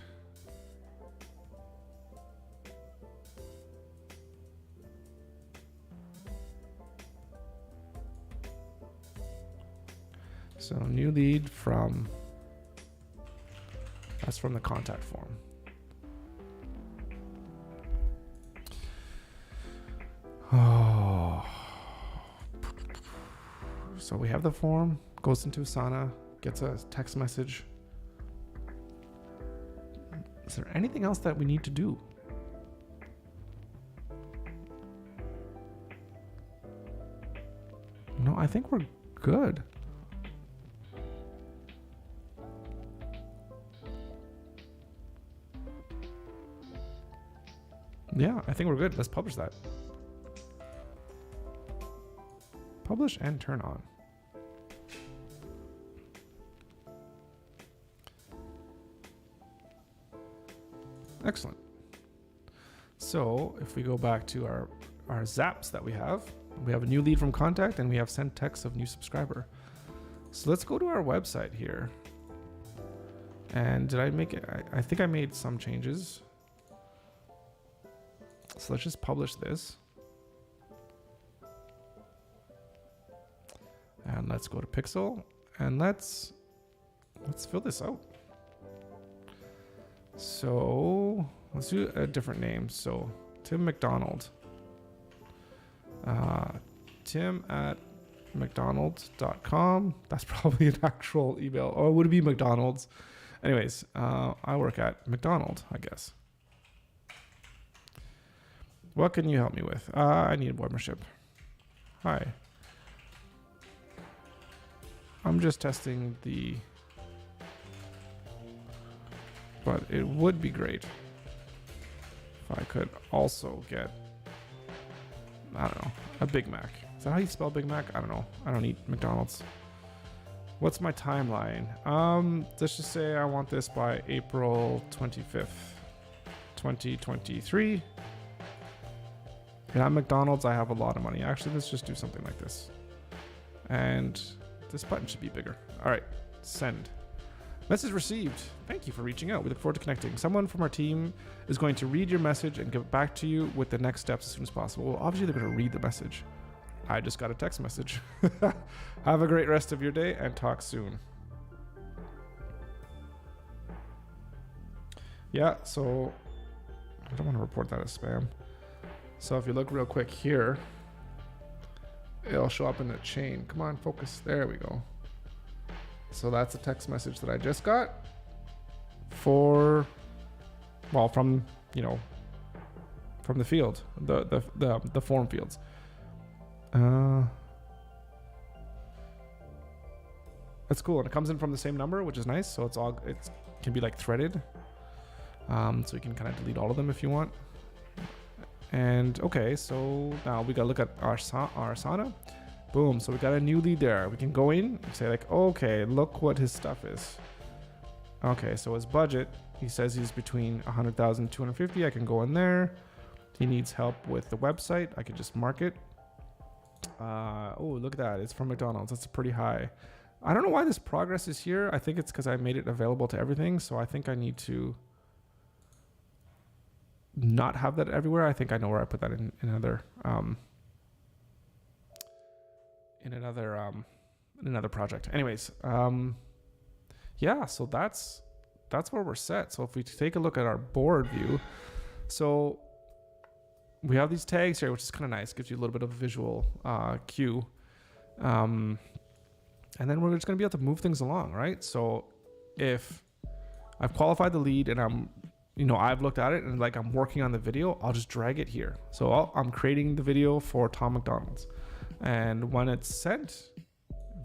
So new lead that's from the contact form. Oh. So we have the form, goes into Asana, gets a text message. Is there anything else that we need to do? No, I think we're good. Yeah, I think we're good. Let's publish that. Publish and turn on. Excellent. So if we go back to our zaps that we have a new lead from contact and we have sent text of new subscriber. So let's go to our website here. And did I make it? I think I made some changes. So let's just publish this. And let's go to Pixel and let's fill this out. So let's do a different name. So Tim McDonald. Tim at mcdonald.com. That's probably an actual email. Or would it be McDonald's? Anyways, I work at McDonald, I guess. What can you help me with? I need a membership. Hi. I'm just testing but it would be great if I could also get, I don't know, a Big Mac. Is that how you spell Big Mac? I don't know. I don't eat McDonald's. What's my timeline? Let's just say I want this by April 25th, 2023. And at McDonald's, I have a lot of money. Actually, let's just do something like this. And this button should be bigger. All right, send. Message received. Thank you for reaching out. We look forward to connecting. Someone from our team is going to read your message and get back to you with the next steps as soon as possible. Well, obviously, they're going to read the message. I just got a text message. Have a great rest of your day and talk soon. Yeah, so I don't want to report that as spam. So if you look real quick here, it'll show up in the chain. Come on, focus. There we go. So that's a text message that I just got from the field, the form fields. That's cool. And it comes in from the same number, which is nice. So it can be like threaded. So you can kind of delete all of them if you want. And okay, so now we gotta look at our Asana. Boom, so we got a new lead there. We can go in and say like, okay, look what his stuff is. Okay, so his budget, he says he's between 100,000 and 250. I can go in there. He needs help with the website. I can just mark it. Oh, look at that. It's from McDonald's. That's pretty high. I don't know why this progress is here. I think it's because I made it available to everything. So I think I need to not have that everywhere. I think I know where I put that in another project. Anyways, yeah, so that's where we're set. So if we take a look at our board view, so we have these tags here, which is kind of nice. Gives you a little bit of a visual cue. And then we're just going to be able to move things along, right? So if I've qualified the lead and I've looked at it and like I'm working on the video, I'll just drag it here. So I'm creating the video for Tom McDonald's. And when it's sent,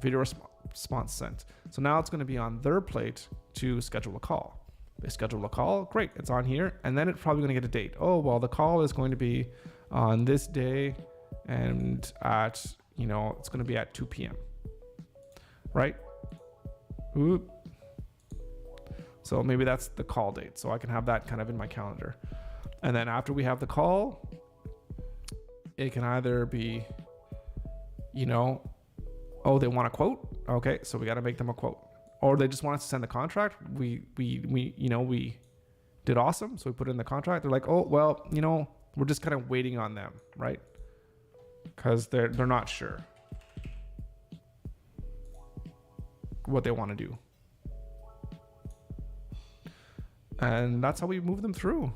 video response sent. So now it's going to be on their plate to schedule a call. They schedule a call, great, it's on here. And then it's probably going to get a date. Oh, well, the call is going to be on this day and at, it's going to be at 2 p.m. Right? Oop. So maybe that's the call date. So I can have that kind of in my calendar. And then after we have the call, it can either be, oh, they want a quote. Okay, so we got to make them a quote. Or they just want us to send the contract. We did awesome. So we put it in the contract. They're like, oh, well, we're just kind of waiting on them, right? Because they're not sure what they want to do. And that's how we move them through.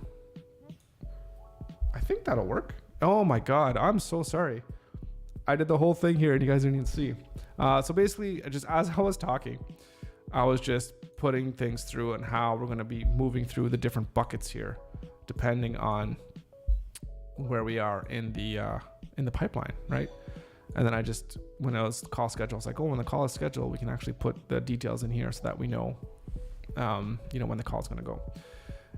I think that'll work. Oh my God, I'm so sorry. I did the whole thing here and you guys didn't even see. So basically, just as I was talking, I was just putting things through and how we're going to be moving through the different buckets here, depending on where we are in the pipeline, right? And then when it was call schedule, I was like, oh, when the call is scheduled, we can actually put the details in here so that we know, when the call is going to go.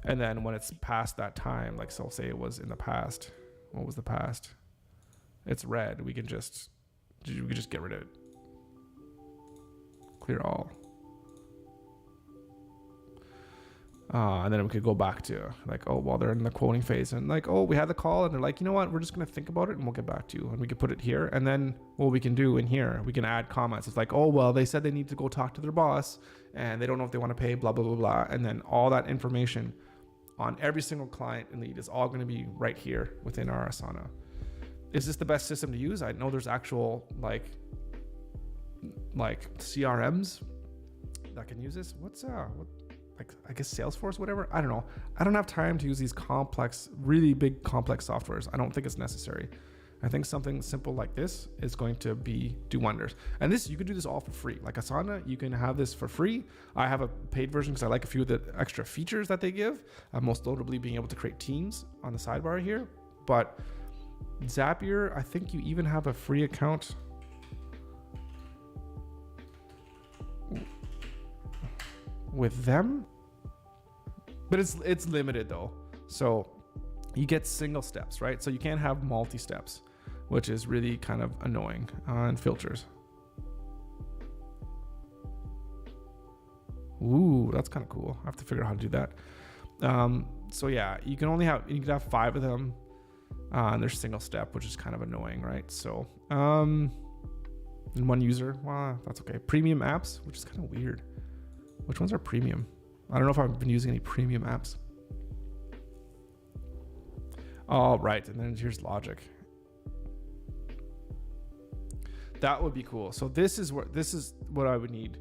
And then when it's past that time, like, so say it was in the past, what was the past? It's red. We can just get rid of it. Clear all. And then we could go back to like, oh, well, they're in the quoting phase and like, oh, we had the call and they're like, you know what, we're just going to think about it and we'll get back to you. And we could put it here. And then what we can do in here, we can add comments. It's like, oh, well, they said they need to go talk to their boss and they don't know if they want to pay, blah, blah, blah, blah. And then all that information on every single client and lead is all going to be right here within our Asana. Is this the best system to use? I know there's actual like CRMs that can use this. I guess Salesforce, whatever. I don't know. I don't have time to use these really big complex softwares. I don't think it's necessary. I think something simple like this is going to do wonders. And this, you can do this all for free. Like Asana, you can have this for free. I have a paid version because I like a few of the extra features that they give. Most notably being able to create teams on the sidebar here. But Zapier, I think you even have a free account. With them, but it's limited though. So you get single steps, right? So you can't have multi steps, which is really kind of annoying. And filters. Ooh, that's kind of cool. I have to figure out how to do that. So yeah, you can have 5 of them. And there's single step, which is kind of annoying, right? So, and one user, well, that's okay. Premium apps, which is kind of weird. Which ones are premium? I don't know if I've been using any premium apps. Oh, right. And then here's logic. That would be cool. So this is what I would need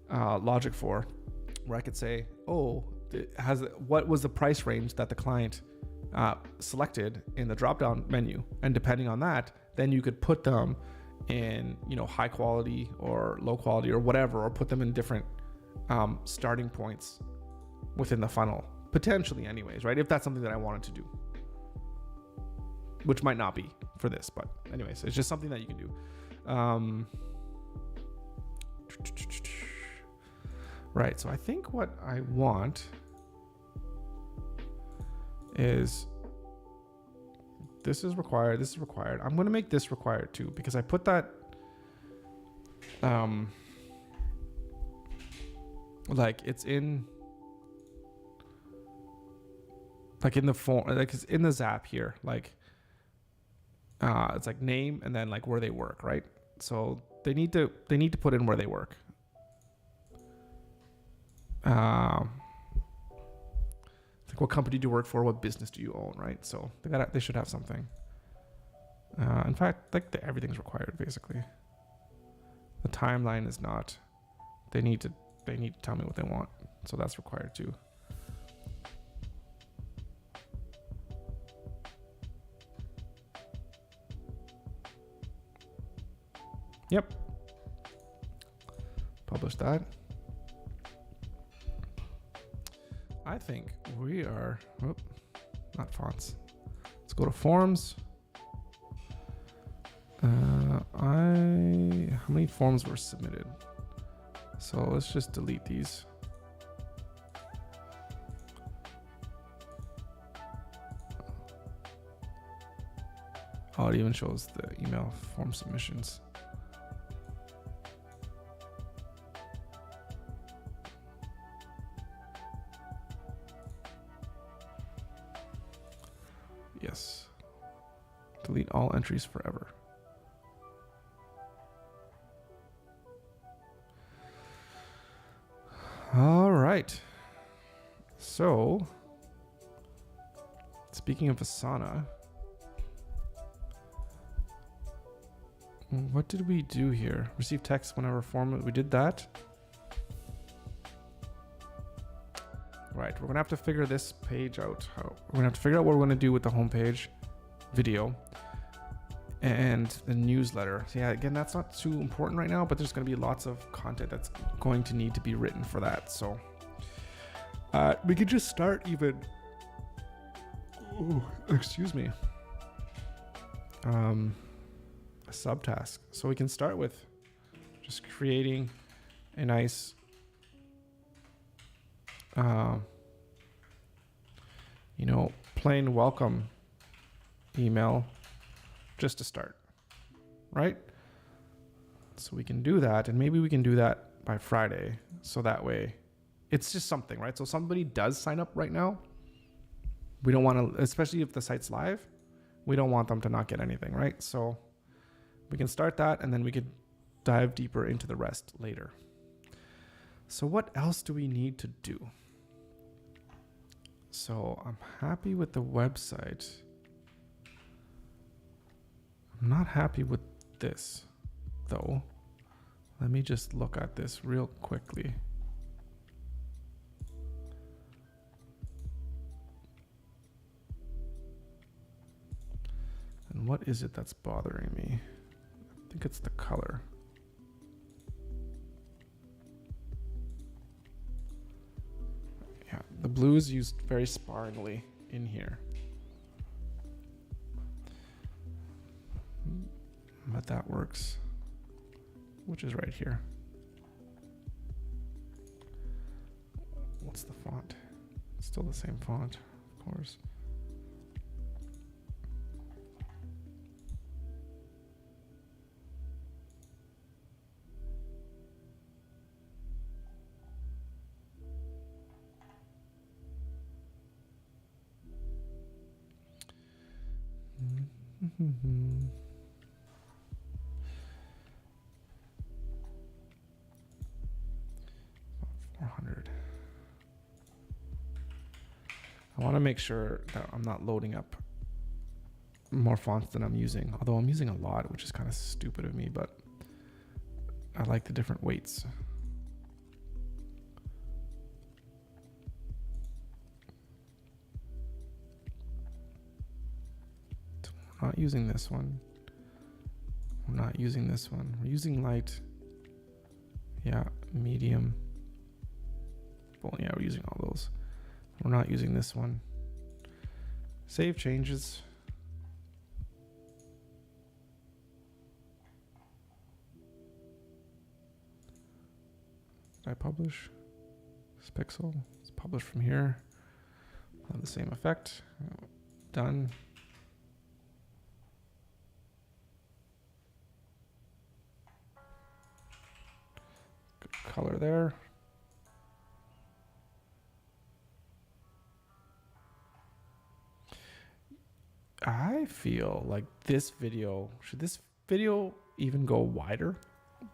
logic for, where I could say, oh, what was the price range that the client selected in the drop-down menu? And depending on that, then you could put them in, high quality or low quality or whatever, or put them in different starting points within the funnel, potentially anyways, right? If that's something that I wanted to do, which might not be for this, but anyways, it's just something that you can do. Right. So I think what I want is this is required. This is required. I'm going to make this required too, because I put that, like it's in the form, like it's in the Zap here, like it's like name and then like where they work, right? So they need to put in where they work. It's like, what company do you work for? What business do you own, right? So they should have something. In fact, like everything's required basically. The timeline is not. They need to tell me what they want. So that's required too. Yep. Publish that. I think we are, not fonts. Let's go to forms. How many forms were submitted? So let's just delete these. Oh, it even shows the email form submissions. Yes. Delete all entries forever. All right. So, speaking of Asana, what did we do here? Receive text whenever form. We did that. Right. We're gonna have to figure this page out. We're gonna have to figure out what we're gonna do with the homepage, video, and the newsletter. So yeah, again, that's not too important right now, but there's gonna be lots of content that's going to need to be written for that. So we could just start even. Oh, excuse me. A subtask. So we can start with just creating a nice plain welcome email just to start, right? So we can do that, and maybe we can do that by Friday, so that way it's just something, right? So somebody does sign up right now, we don't want to, especially if the site's live, we don't want them to not get anything, right? So we can start that, and then we could dive deeper into the rest later. So what else do we need to do? So I'm happy with the website. I'm not happy with this, though. Let me just look at this real quickly. And what is it that's bothering me? I think it's the color. Yeah, the blue is used very sparingly in here. But that works, which is right here. What's the font? It's still the same font, of course. Mm-hmm. 400. I want to make sure that I'm not loading up more fonts than I'm using, although I'm using a lot, which is kind of stupid of me, but I like the different weights. We're not using this one. We're not using this one. We're using light. Yeah, medium. Well, yeah, we're using all those. We're not using this one. Save changes. Did I publish? This pixel. It's published from here. Have the same effect. Done. Good color there. I feel like this video, should this video even go wider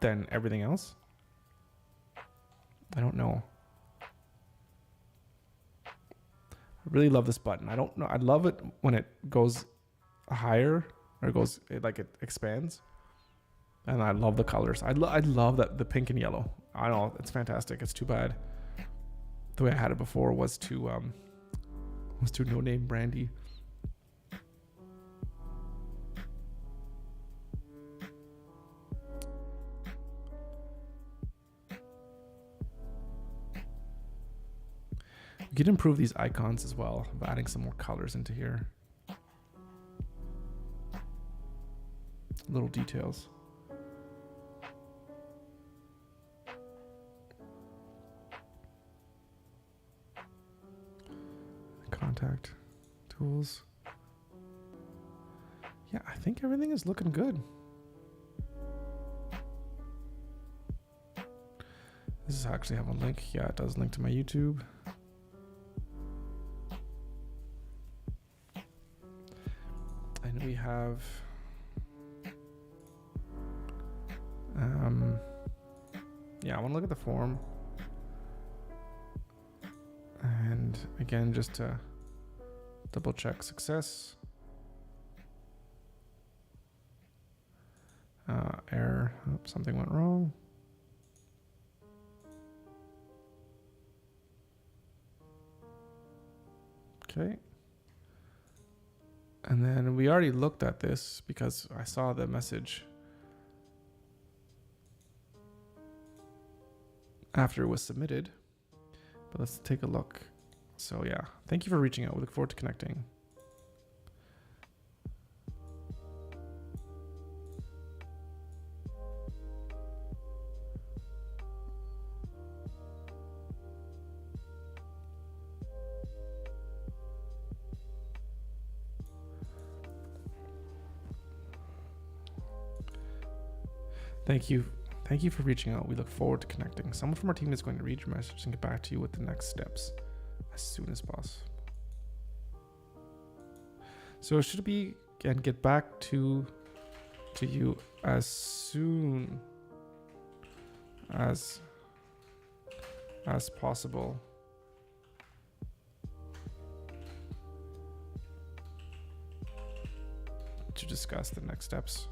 than everything else? I don't know. I really love this button. I don't know. I love it when it goes higher, or it expands. And I love the colors. I love that the pink and yellow. I know, it's fantastic. It's too bad the way I had it before was too no name brandy. We could improve these icons as well by adding some more colors into here. Little details. Contact tools. Yeah, I think everything is looking good. Does this actually have a link? Yeah, it does link to my YouTube. And we have yeah, I want to look at the form. And again, just to double check success. Error. Oh, something went wrong. Okay. And then we already looked at this because I saw the message after it was submitted. But let's take a look. So yeah, thank you for reaching out. We look forward to connecting. Thank you. Thank you for reaching out. We look forward to connecting. Someone from our team is going to read your message and get back to you with the next steps as soon as possible. So it should be, and get back to you as soon as possible. To discuss the next steps.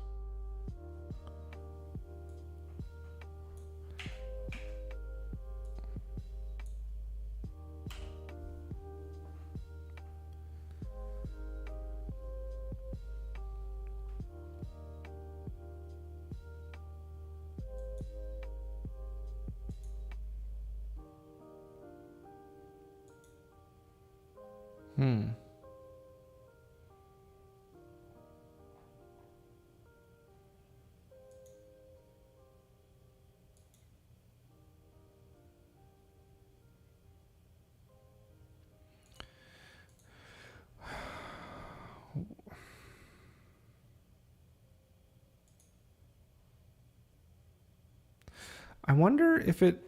I wonder if it...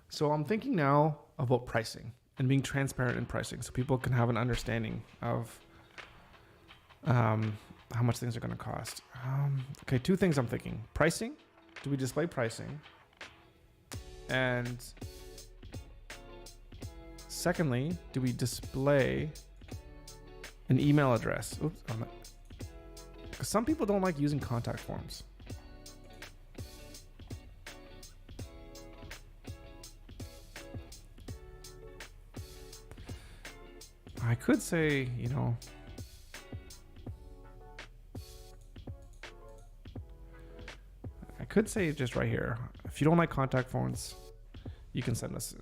So I'm thinking now about pricing and being transparent in pricing so people can have an understanding of how much things are going to cost. Okay, two things I'm thinking. Pricing. Do we display pricing? And secondly, do we display an email address? Oops. Because some people don't like using contact forms. I could say, you know, I could say just right here, if you don't like contact forms, you can send us.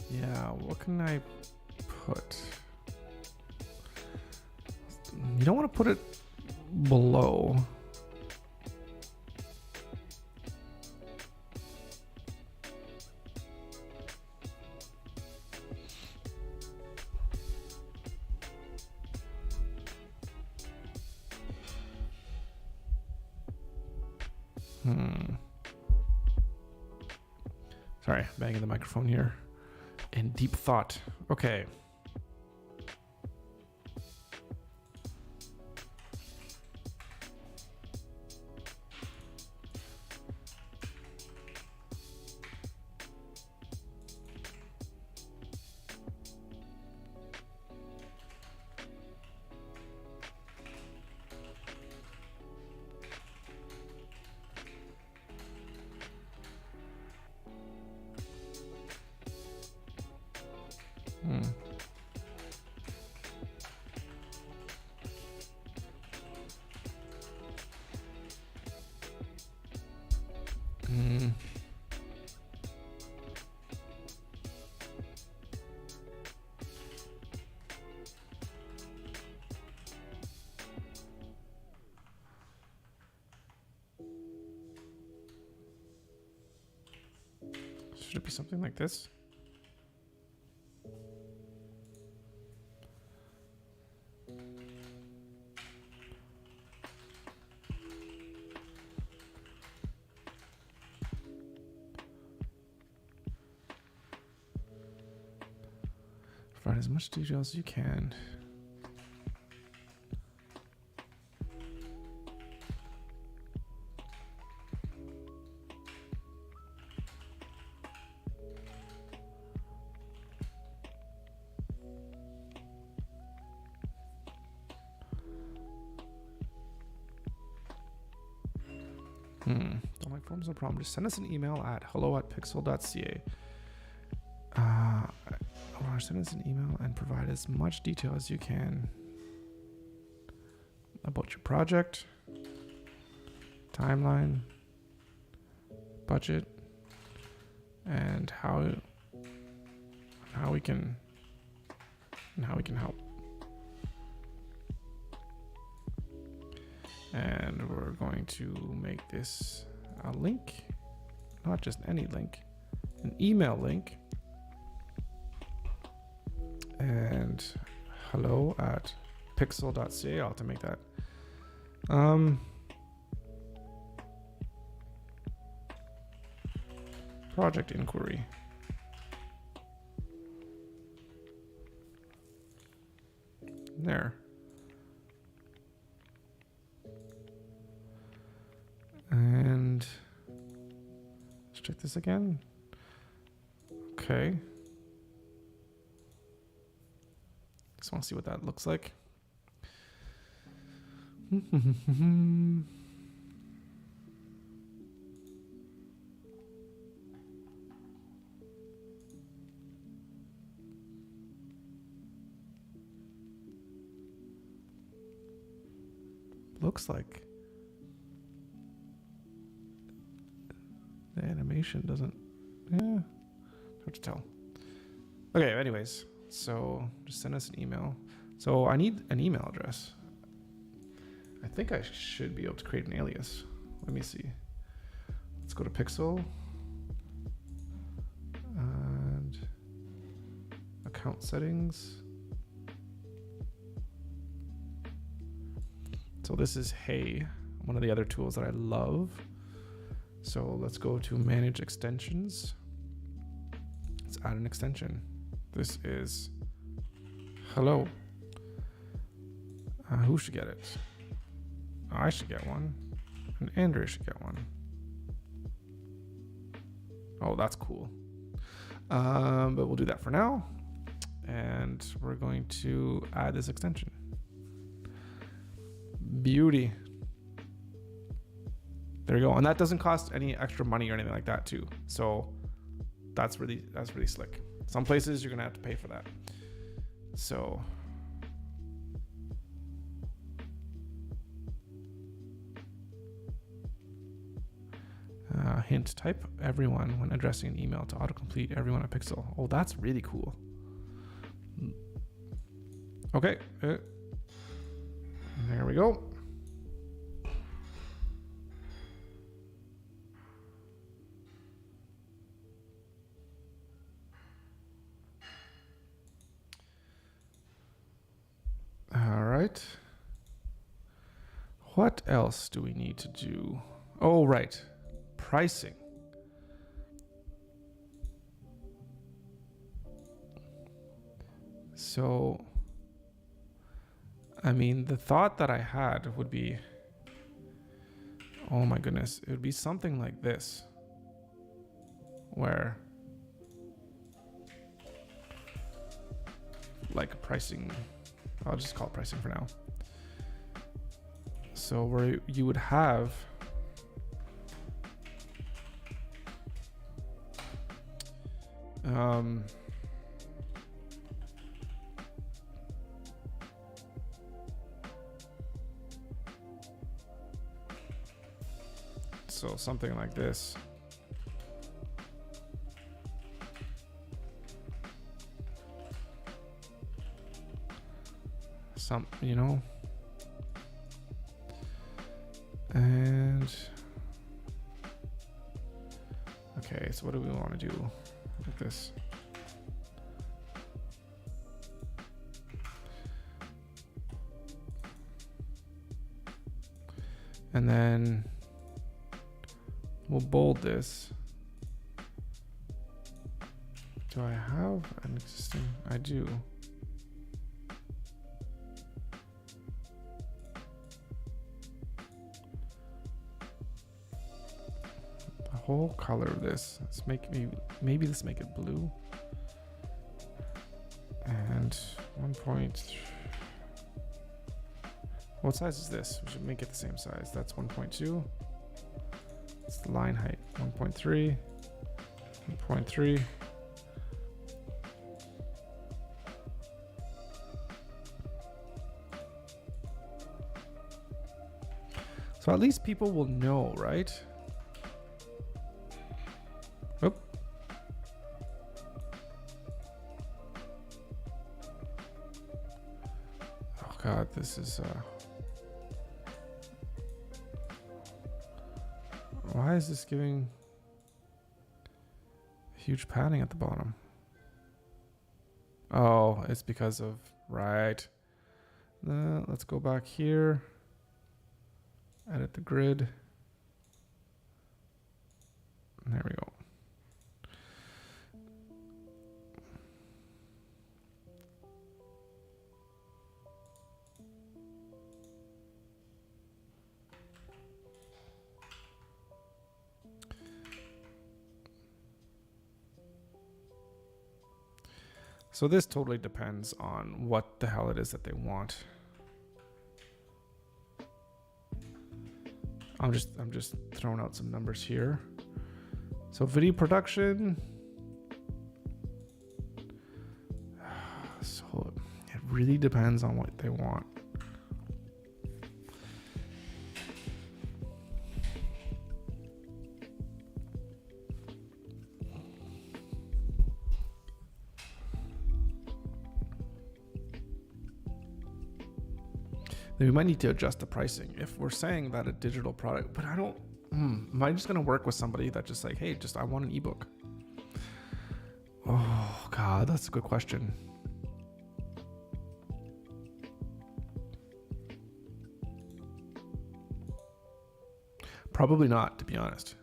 Yeah, what can I put? You don't want to put it below. Sorry, banging the microphone here. In deep thought. Okay. Hmm. Hmm. Should it be something like this? Provide as much detail as you can. Don't like forms, no problem. Just send us an email at hello@pixel.ca. Or send us an email and provide as much detail as you can about your project, timeline, budget, and how we can help. And we're going to make this a link, not just any link, an email link. And hello@pixel.ca. I'll have to make that. Project inquiry. There. And let's check this again. Okay. Just want to see what that looks like. Looks like the animation doesn't, hard to tell. Okay, anyways, so just send us an email. So I need an email address. I think I should be able to create an alias. Let me see. Let's go to Pixel and account settings. So this is Hey, one of the other tools that I love. So let's go to manage extensions. Let's add an extension. This is hello. Who should get it? I should get one. And Andrea should get one. Oh, that's cool. But we'll do that for now. And we're going to add this extension. Beauty. There you go. And that doesn't cost any extra money or anything like that too. So that's really slick. Some places you're gonna have to pay for that. So hint, type everyone when addressing an email to autocomplete everyone at Pixel. Oh, that's really cool. Okay. There we go. All right. What else do we need to do? Oh, right. Pricing. So, I mean, the thought that I had would be, oh my goodness, it would be something like this, where like pricing, I'll just call it pricing for now. So where you would have So something like this. You know, and okay, so what do we want to do with this? And then we'll bold this. Do I have an existing? I do. The whole color of this. Let's make maybe let's make it blue. And 1.3. What size is this? We should make it the same size. That's 1.2. It's the line height. 1.3. 1.3. So at least people will know, right? Oop. Oh God, this is why is this giving huge padding at the bottom? Oh, it's because of, right. Let's go back here. Edit the grid. There we go. So this totally depends on what the hell it is that they want. I'm just throwing out some numbers here. So video production. So it really depends on what they want. Then we might need to adjust the pricing if we're saying that a digital product, but I don't, am I just going to work with somebody that just like, hey, I want an ebook? Oh God, that's a good question. Probably not, to be honest.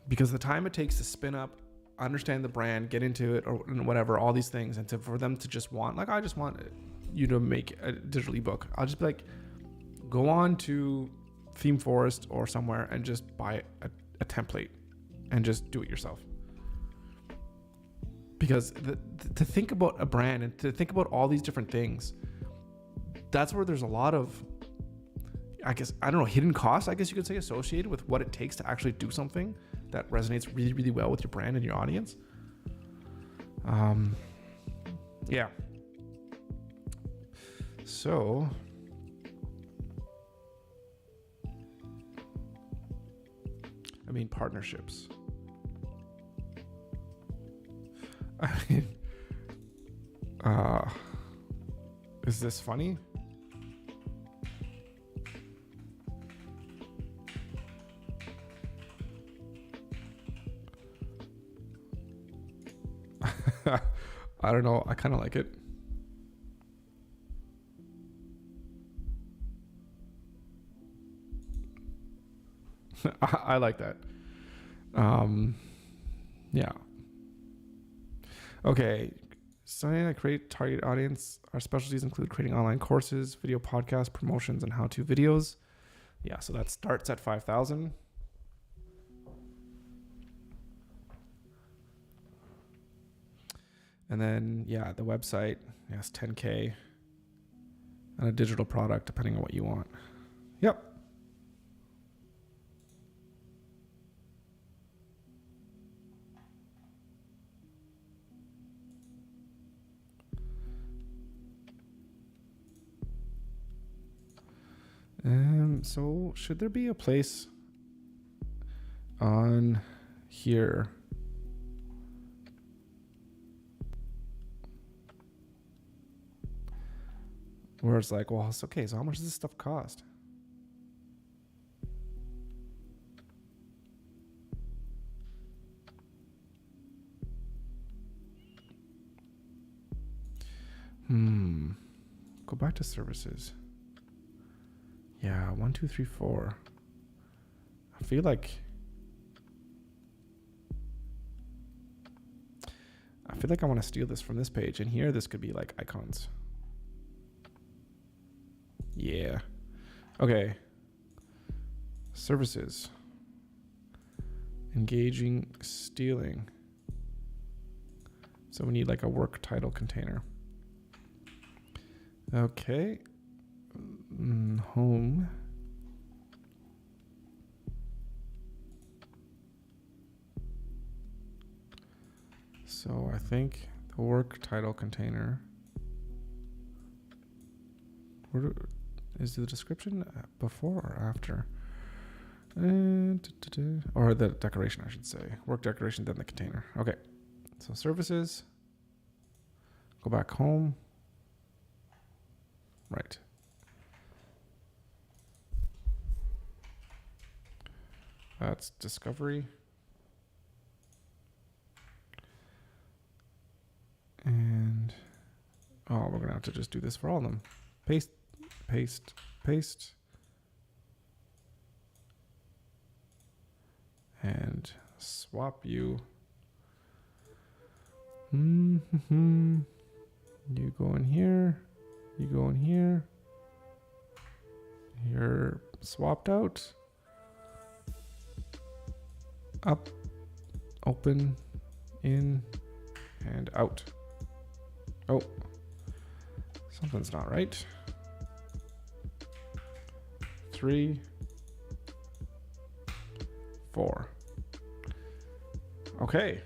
Because the time it takes to spin up, understand the brand, get into it, or whatever, all these things, and for them to just want, like, I just want you to make a digital ebook. I'll just be like, go on to Theme Forest or somewhere and just buy a template and just do it yourself. Because to think about a brand and to think about all these different things, that's where there's a lot of, I guess, I don't know, hidden costs, I guess you could say, associated with what it takes to actually do something that resonates really, really well with your brand and your audience. Yeah. So, I mean, partnerships. I mean, is this funny? I don't know. I kind of like it. I like that. Yeah. Okay. Something that create target audience. Our specialties include creating online courses, video podcasts, promotions, and how-to videos. Yeah. So that starts at 5,000. And then, yeah, the website, yes, 10K. And a digital product, depending on what you want. Yep. So should there be a place on here where it's like, well, it's okay, so how much does this stuff cost? Go back to services. Yeah, 1, 2, 3, 4. I feel like I want to steal this from this page, and here this could be like icons. Yeah. Okay. Services. Engaging, stealing. So we need like a work title container. Okay. Home. So I think the work title container. Is the description before or after? Or the decoration, I should say. Work decoration, then the container. Okay. So services. Go back home. Right. That's discovery. And oh, we're gonna have to just do this for all of them. Paste, paste, paste. And swap you. You go in here. You go in here. You're swapped out. Up, open, in, and out. Oh, something's not right. 3, 4. Okay.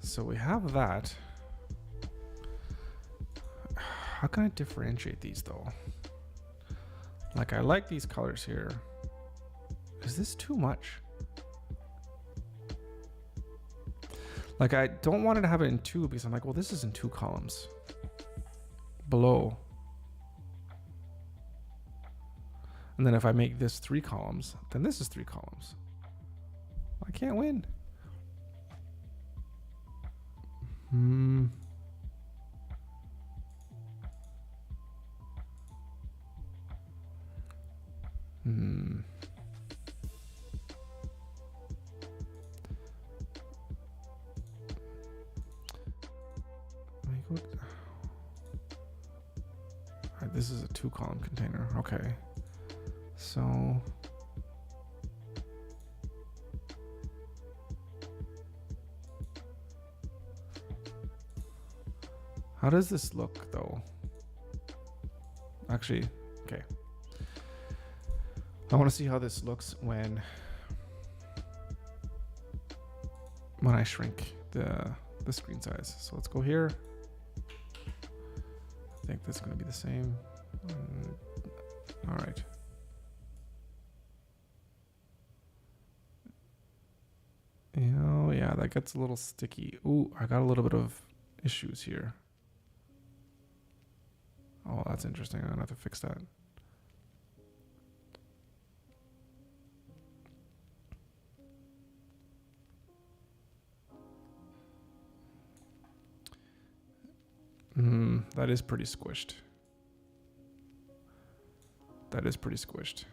So we have that. How can I differentiate these though? Like I like these colors here. Is this too much? Like I don't want it to have it in 2 because I'm like, well, this is in 2 columns. Below. And then if I make this 3 columns, then this is 3 columns. I can't win. This is a 2-column container. Okay. So how does this look though? Actually, okay. I want to see how this looks when I shrink the screen size. So let's go here. I think that's going to be the same. All right. Oh yeah, that gets a little sticky. Ooh, I got a little bit of issues here. Oh, that's interesting. I'm gonna have to fix that. That is pretty squished. That is pretty squished.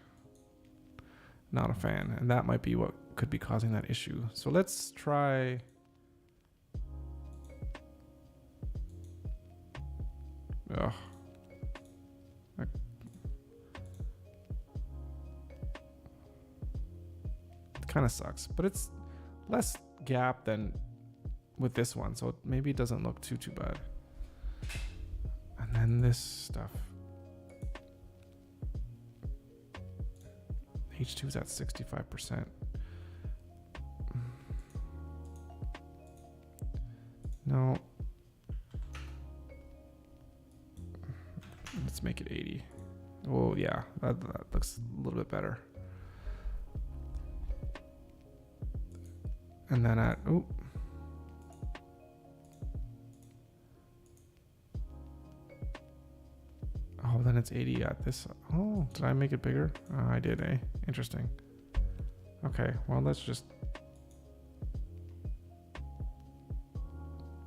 Not a fan. And that might be what could be causing that issue. So let's try. Ugh. It kind of sucks, but it's less gap than with this one. So maybe it doesn't look too bad. And then this stuff. H2 is at 65%. No. Yeah, that looks a little bit better. And then at, oh. Oh, then it's 80 at this. Oh, did I make it bigger? I did, eh? Interesting. Okay, well, let's just.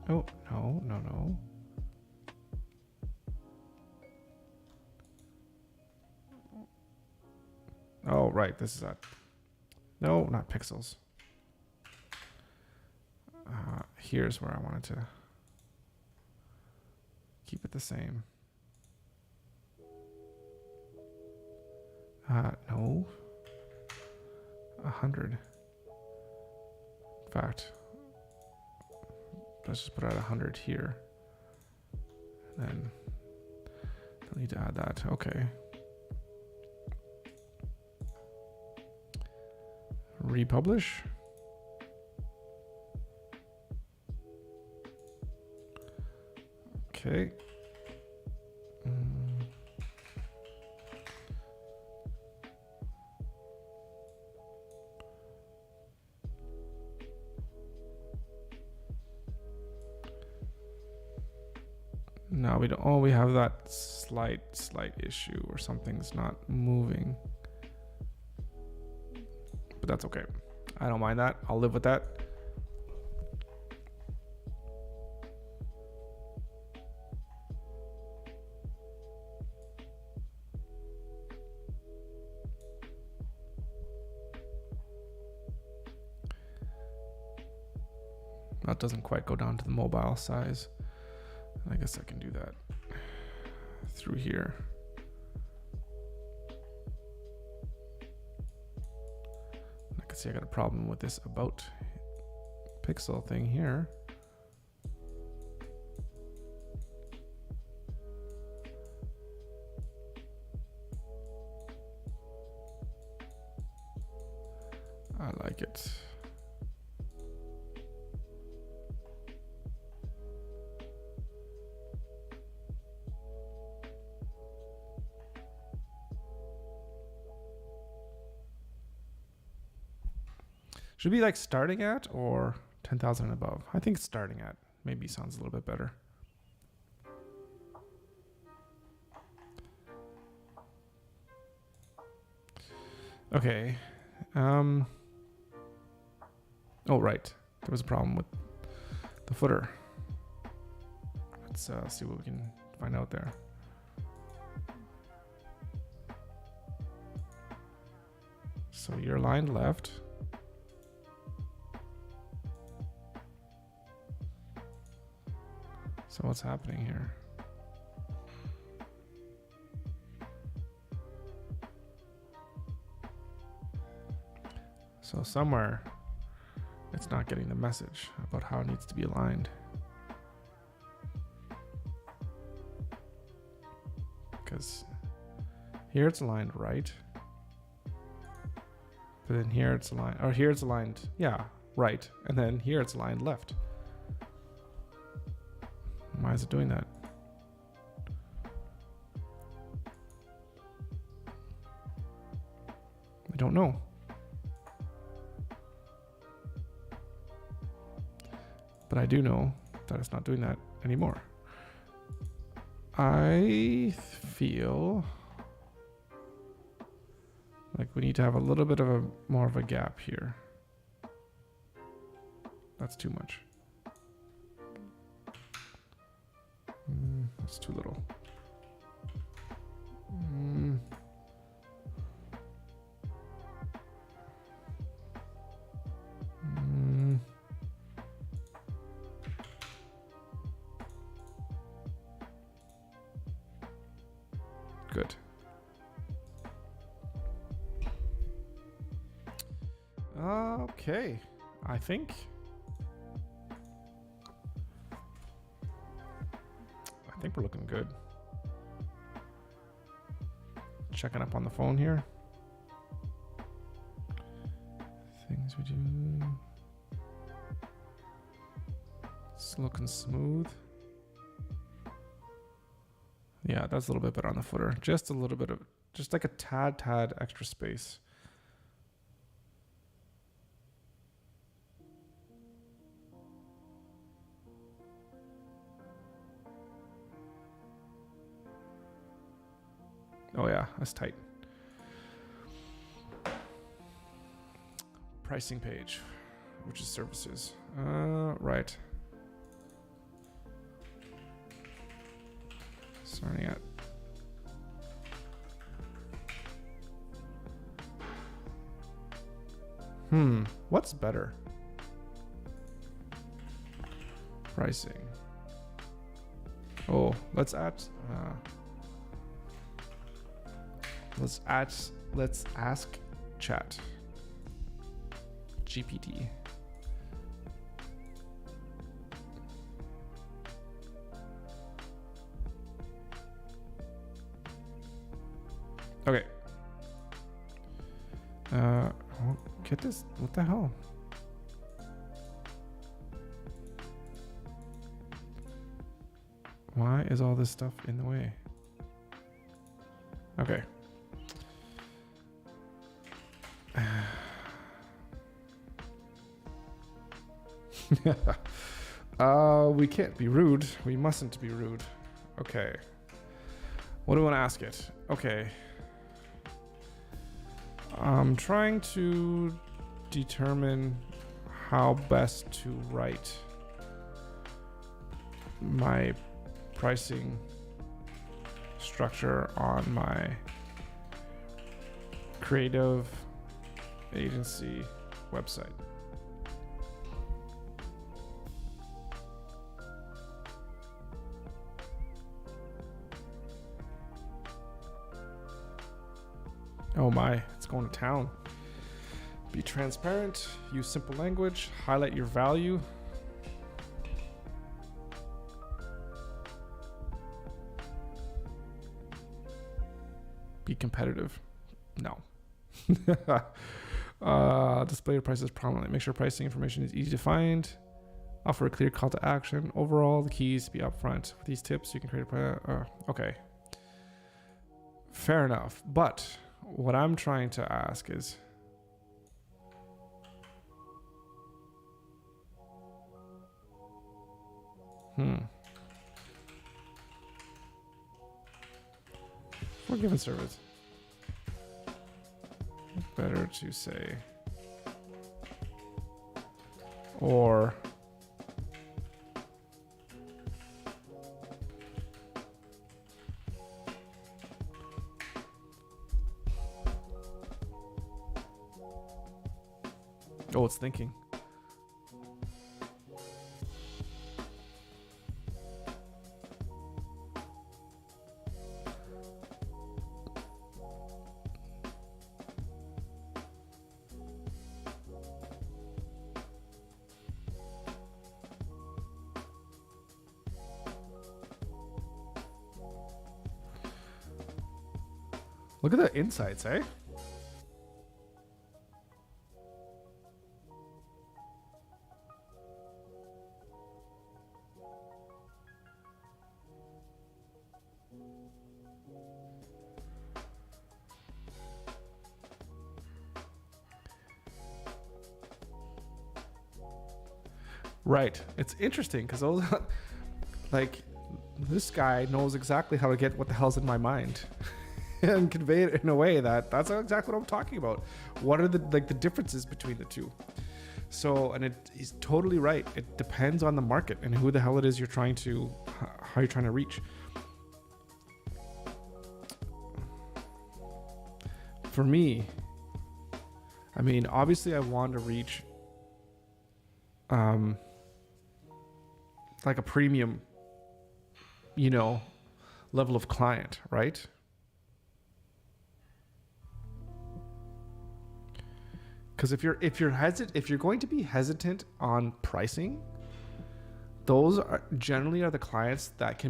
Oh, no. Oh, right, this is that. No, not pixels. Here's where I wanted to keep it the same. No. 100. In fact, let's just put it at 100 here. And then don't need to add that. Okay. Republish. Okay. No, we don't. Oh, we have that slight issue where something's not moving. But that's okay. I don't mind that. I'll live with that. That doesn't quite go down to the mobile size. I guess I can do that through here. I can see I got a problem with this about pixel thing here. I like it. Should be like starting at or 10,000 and above. I think starting at maybe sounds a little bit better. Okay. Oh, right. There was a problem with the footer. Let's see what we can find out there. So you're aligned left. So what's happening here? So somewhere it's not getting the message about how it needs to be aligned. Because here it's aligned right. But then here it's aligned, or here it's aligned, yeah, right. And then here it's aligned left. Why is it doing that? I don't know. But I do know that it's not doing that anymore. I feel like we need to have a little bit of more of a gap here. That's too much. That's too little. Good. Okay, I think we're looking good. Checking up on the phone here. Things we do. It's looking smooth. Yeah, that's a little bit better on the footer. Just a little bit of Just like a tad extra space. Oh yeah, that's tight. Pricing page, which is services. Right. Starting at what's better? Pricing. Oh, let's ask chat GPT. Okay. Get this. What the hell? Why is all this stuff in the way? Okay. We can't be rude. We mustn't be rude. Okay. What do I want to ask it? Okay. I'm trying to determine how best to write my pricing structure on my creative agency website. Oh my, it's going to town. Be transparent, use simple language, highlight your value. Be competitive. No. Display your prices prominently. Make sure pricing information is easy to find. Offer a clear call to action. Overall, the keys be upfront. With these tips, you can create a okay. Fair enough. But what I'm trying to ask is, we're given service. Better to say, or oh, it's thinking. Look at the insights, eh? Right. It's interesting because like this guy knows exactly how to get what the hell's in my mind and convey it in a way that's exactly what I'm talking about. What are the differences between the two? So, and he's totally right. It depends on the market and who the hell it is you're trying to, how you're trying to reach. For me, I mean, obviously I want to reach like a premium, level of client, right? Because if you're going to be hesitant on pricing, those are generally the clients that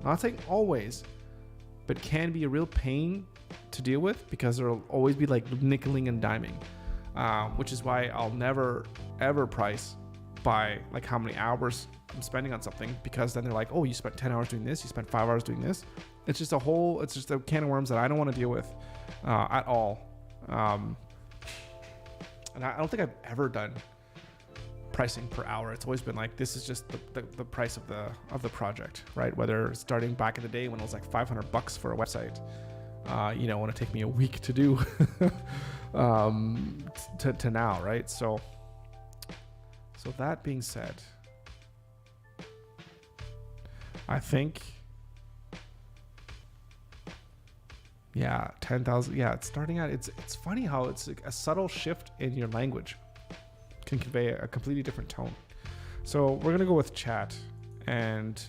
not saying always, but can be a real pain to deal with because there'll always be like nickeling and diming, which is why I'll never ever price by like how many hours I'm spending on something, because then they're like, oh, you spent 10 hours doing this, you spent 5 hours doing this. It's just a can of worms that I don't want to deal with at all. And I don't think I've ever done pricing per hour. It's always been like, this is just the price of the project, right? Whether starting back in the day when it was like $500 for a website, when it take me a week to do, to now, right? So that being said, I think, 10,000. Yeah, it's starting out. It's funny how it's like a subtle shift in your language can convey a completely different tone. So we're gonna go with chat and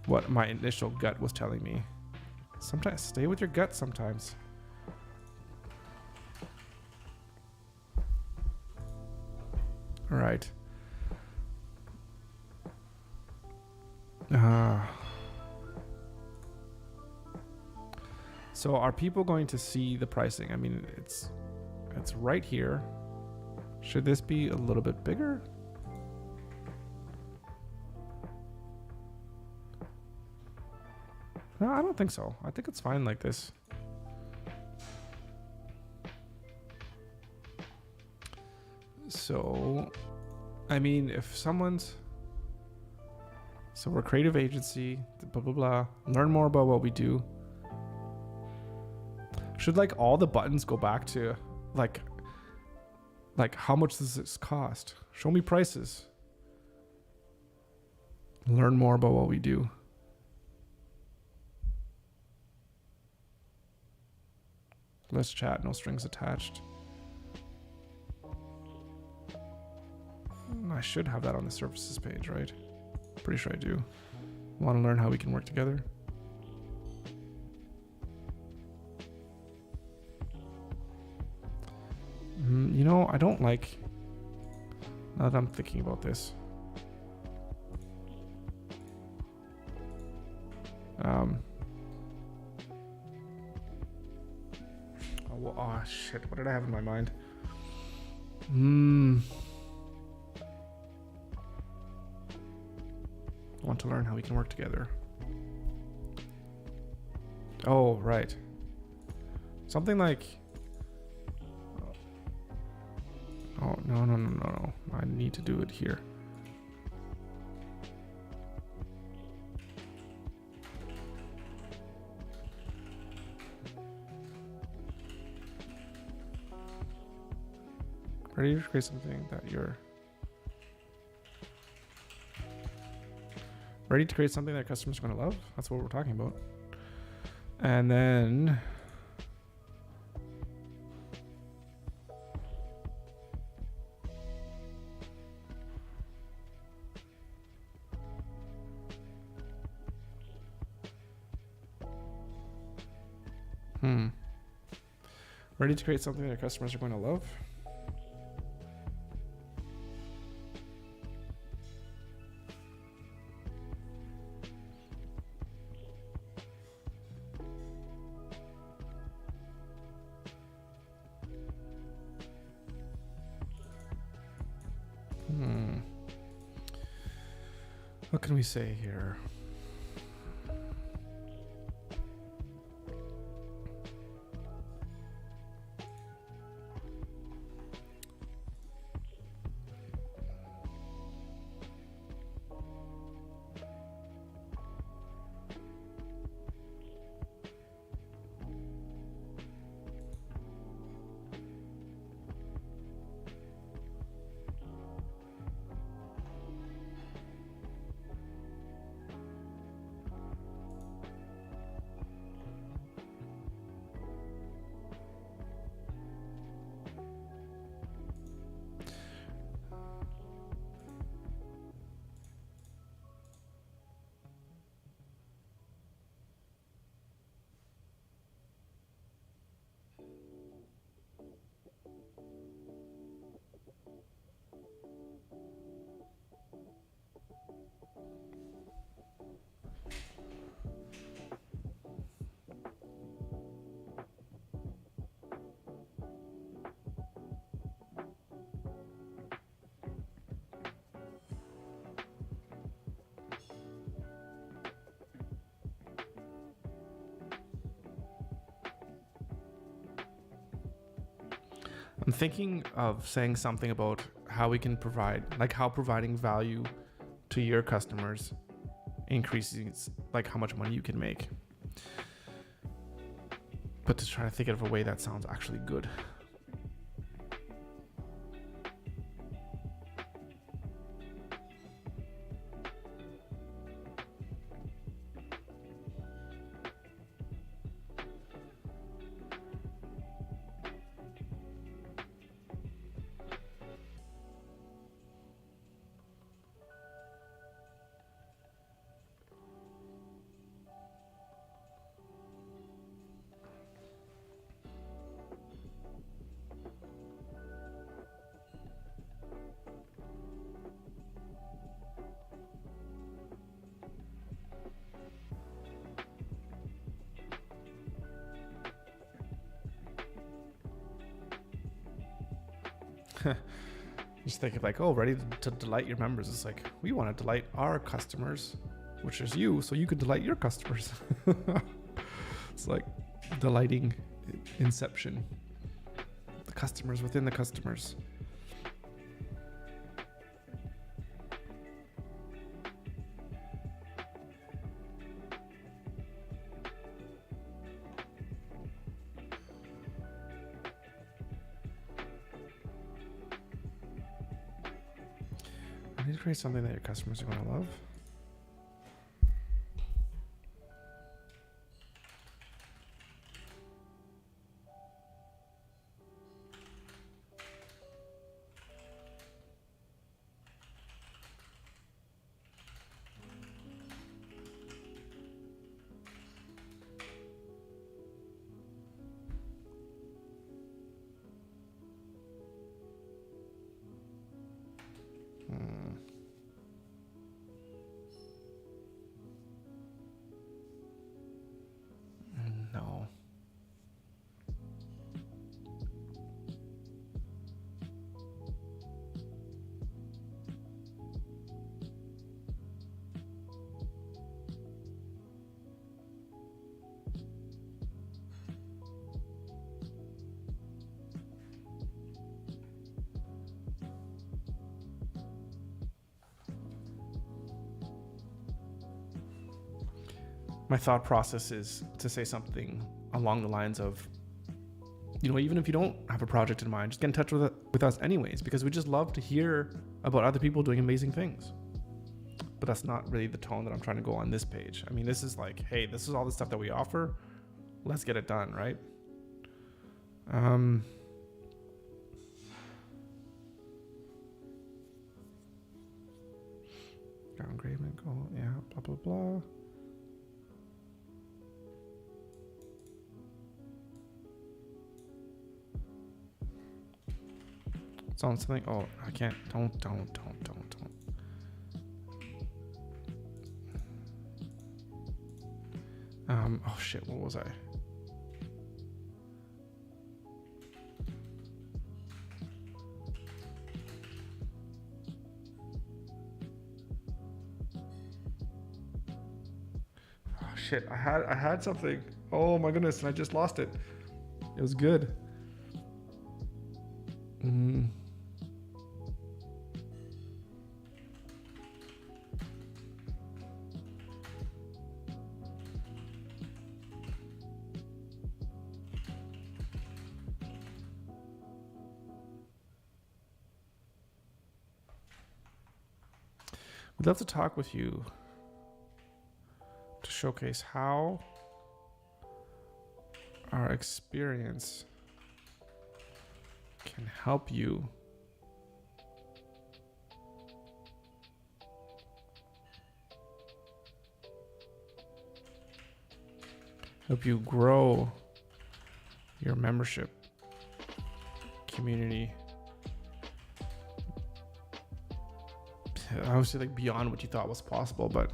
what my initial gut was telling me. Sometimes stay with your gut sometimes. All right. So are people going to see the pricing? I mean, it's right here. Should this be a little bit bigger? No, I don't think so. I think it's fine like this. So, I mean, if someone's... So we're a creative agency, blah, blah, blah. Learn more about what we do. Should like all the buttons go back to like how much does this cost? Show me prices. Learn more about what we do. Let's chat, no strings attached. I should have that on the services page, right? Pretty sure I do. Want to learn how we can work together? I don't like, now that I'm thinking about this. Oh shit, what did I have in my mind? I want to learn how we can work together. Oh, right. Something like, oh, no. I need to do it here. Ready to create something that you're... Ready to create something that customers are going to love? That's what we're talking about. And then... Ready to create something that customers are going to love? What can we say here? I'm thinking of saying something about how we can provide, like how providing value to your customers increases like how much money you can make. But to try to think of a way that sounds actually good. Just think of like, oh, ready to delight your members. It's like, we want to delight our customers, which is you, so you can delight your customers. It's like delighting inception. The customers within the customers. I need to create something that your customers are going to love. No. My thought process is to say something along the lines of, you know, even if you don't have a project in mind, just get in touch with us anyways, because we just love to hear about other people doing amazing things. But that's not really the tone that I'm trying to go on this page. I mean, this is like, hey, this is all the stuff that we offer. Let's get it done, right? Downgradement goal, yeah, blah, blah, blah. It's on something. Oh, I can't. Don't. Oh shit, what was I? Oh shit, I had something. Oh my goodness, and I just lost it. It was good. We'd love to talk with you to showcase how our experience can help you grow your membership community. Obviously, like beyond what you thought was possible, but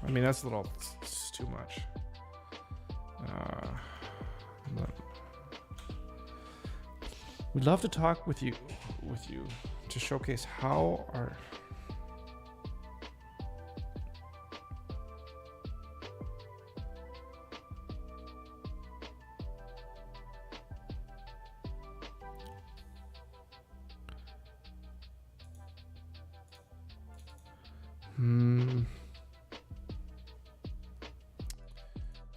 I mean, that's a little, it's too much. We'd love to talk with you to showcase how our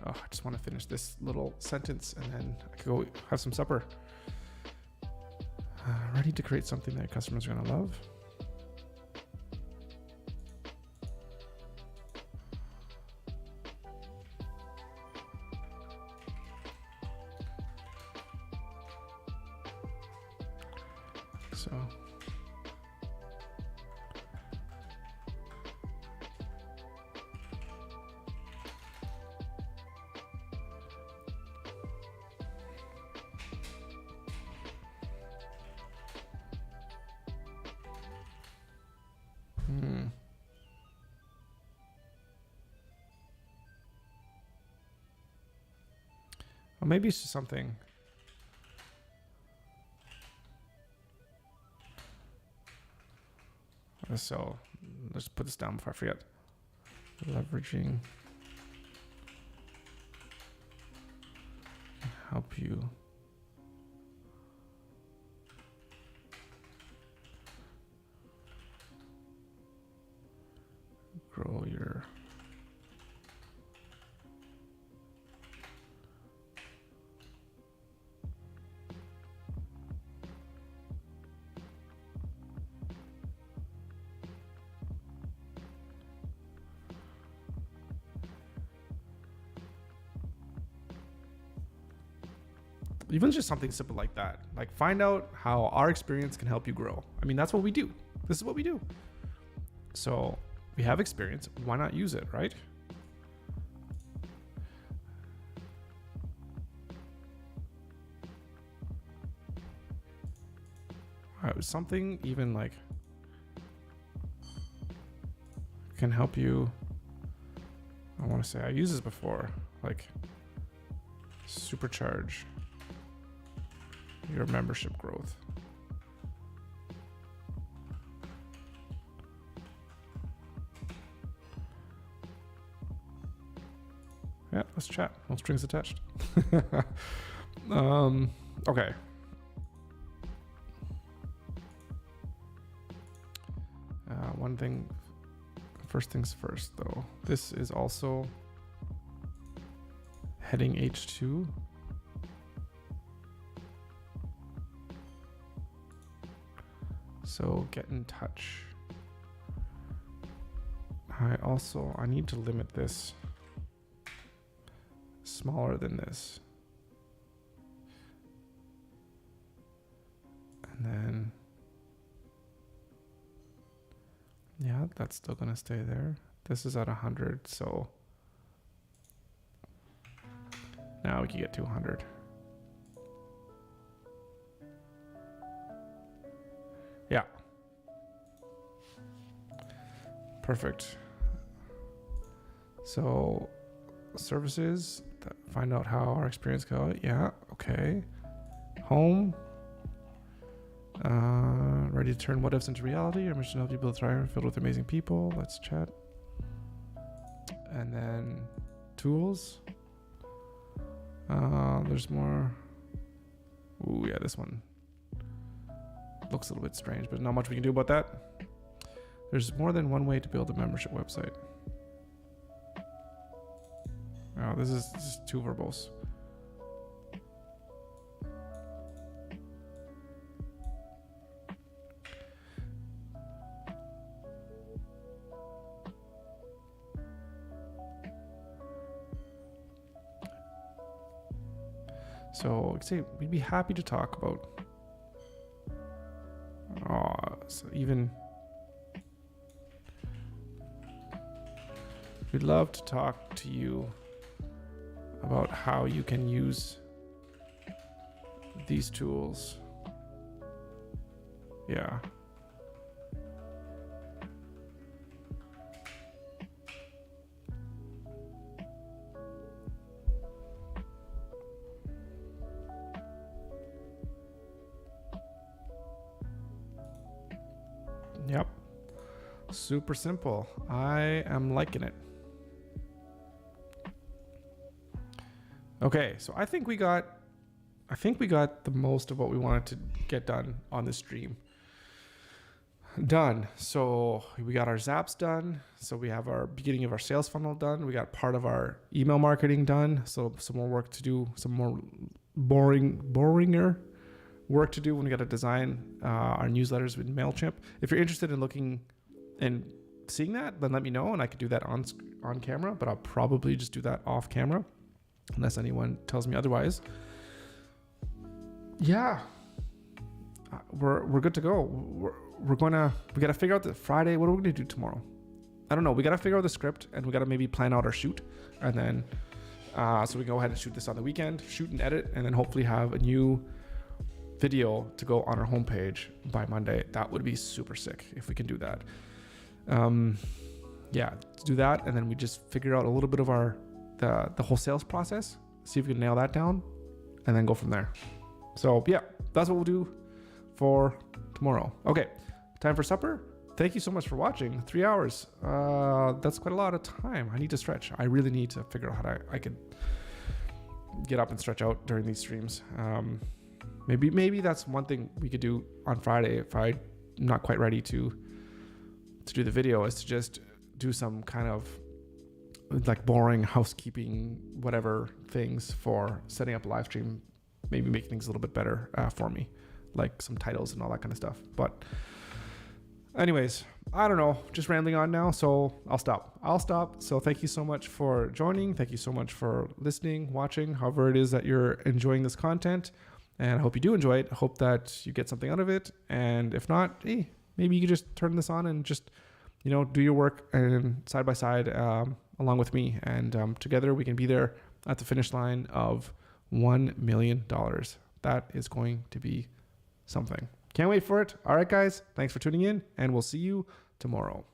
Oh, I just want to finish this little sentence and then I could go have some supper. Ready to create something that customers are going to love. So well, maybe it's just something. So let's put this down before I forget. Leveraging help you grow your even just something simple like that. Like find out how our experience can help you grow. I mean, that's what we do. This is what we do. So we have experience. Why not use it, right? Something even like can help you. I want to say I used this before, like supercharge your membership growth. Yeah, let's chat. No strings attached. Okay. One thing, first things first though. This is also heading H2. So get in touch. I need to limit this smaller than this. And then, yeah, that's still gonna stay there. This is at 100, so now we can get to 100. Yeah. Perfect. So services, find out how our experience goes. Yeah, okay. Home. Ready to turn what ifs into reality. Our mission to help you build a thrive filled with amazing people. Let's chat. And then tools. There's more. Ooh, yeah, this one looks a little bit strange, but not much we can do about that. There's more than one way to build a membership website. Oh, this is just too verbose. So, say we'd be happy to talk about. So even we'd love to talk to you about how you can use these tools. Yeah. Super simple. I am liking it. Okay, so I think we got the most of what we wanted to get done on this stream. Done. So we got our Zaps done. So we have our beginning of our sales funnel done. We got part of our email marketing done. So some more work to do, some more boringer work to do when we got to design our newsletters with MailChimp. If you're interested in looking and seeing that, then let me know and I could do that on camera, but I'll probably just do that off camera unless anyone tells me otherwise. Yeah, we're good to go. We got to figure out the Friday. What are we going to do tomorrow? I don't know. We got to figure out the script and we got to maybe plan out our shoot. And then, so we go ahead and shoot this on the weekend, shoot and edit, and then hopefully have a new video to go on our homepage by Monday. That would be super sick if we can do that. Yeah, to do that. And then we just figure out a little bit of the whole sales process, see if we can nail that down and then go from there. So yeah, that's what we'll do for tomorrow. Okay, time for supper. Thank you so much for watching. 3 hours. That's quite a lot of time. I need to stretch. I really need to figure out how I could get up and stretch out during these streams. Maybe that's one thing we could do on Friday if I'm not quite ready to do the video, is to just do some kind of like boring housekeeping, whatever things for setting up a live stream, maybe make things a little bit better for me, like some titles and all that kind of stuff. But anyways, I don't know, just rambling on now. So I'll stop. So thank you so much for joining. Thank you so much for listening, watching, however it is that you're enjoying this content. And I hope you do enjoy it. I hope that you get something out of it. And if not, hey, maybe you can just turn this on and just, do your work and side by side along with me. And together we can be there at the finish line of $1 million. That is going to be something. Can't wait for it. All right, guys. Thanks for tuning in, and we'll see you tomorrow.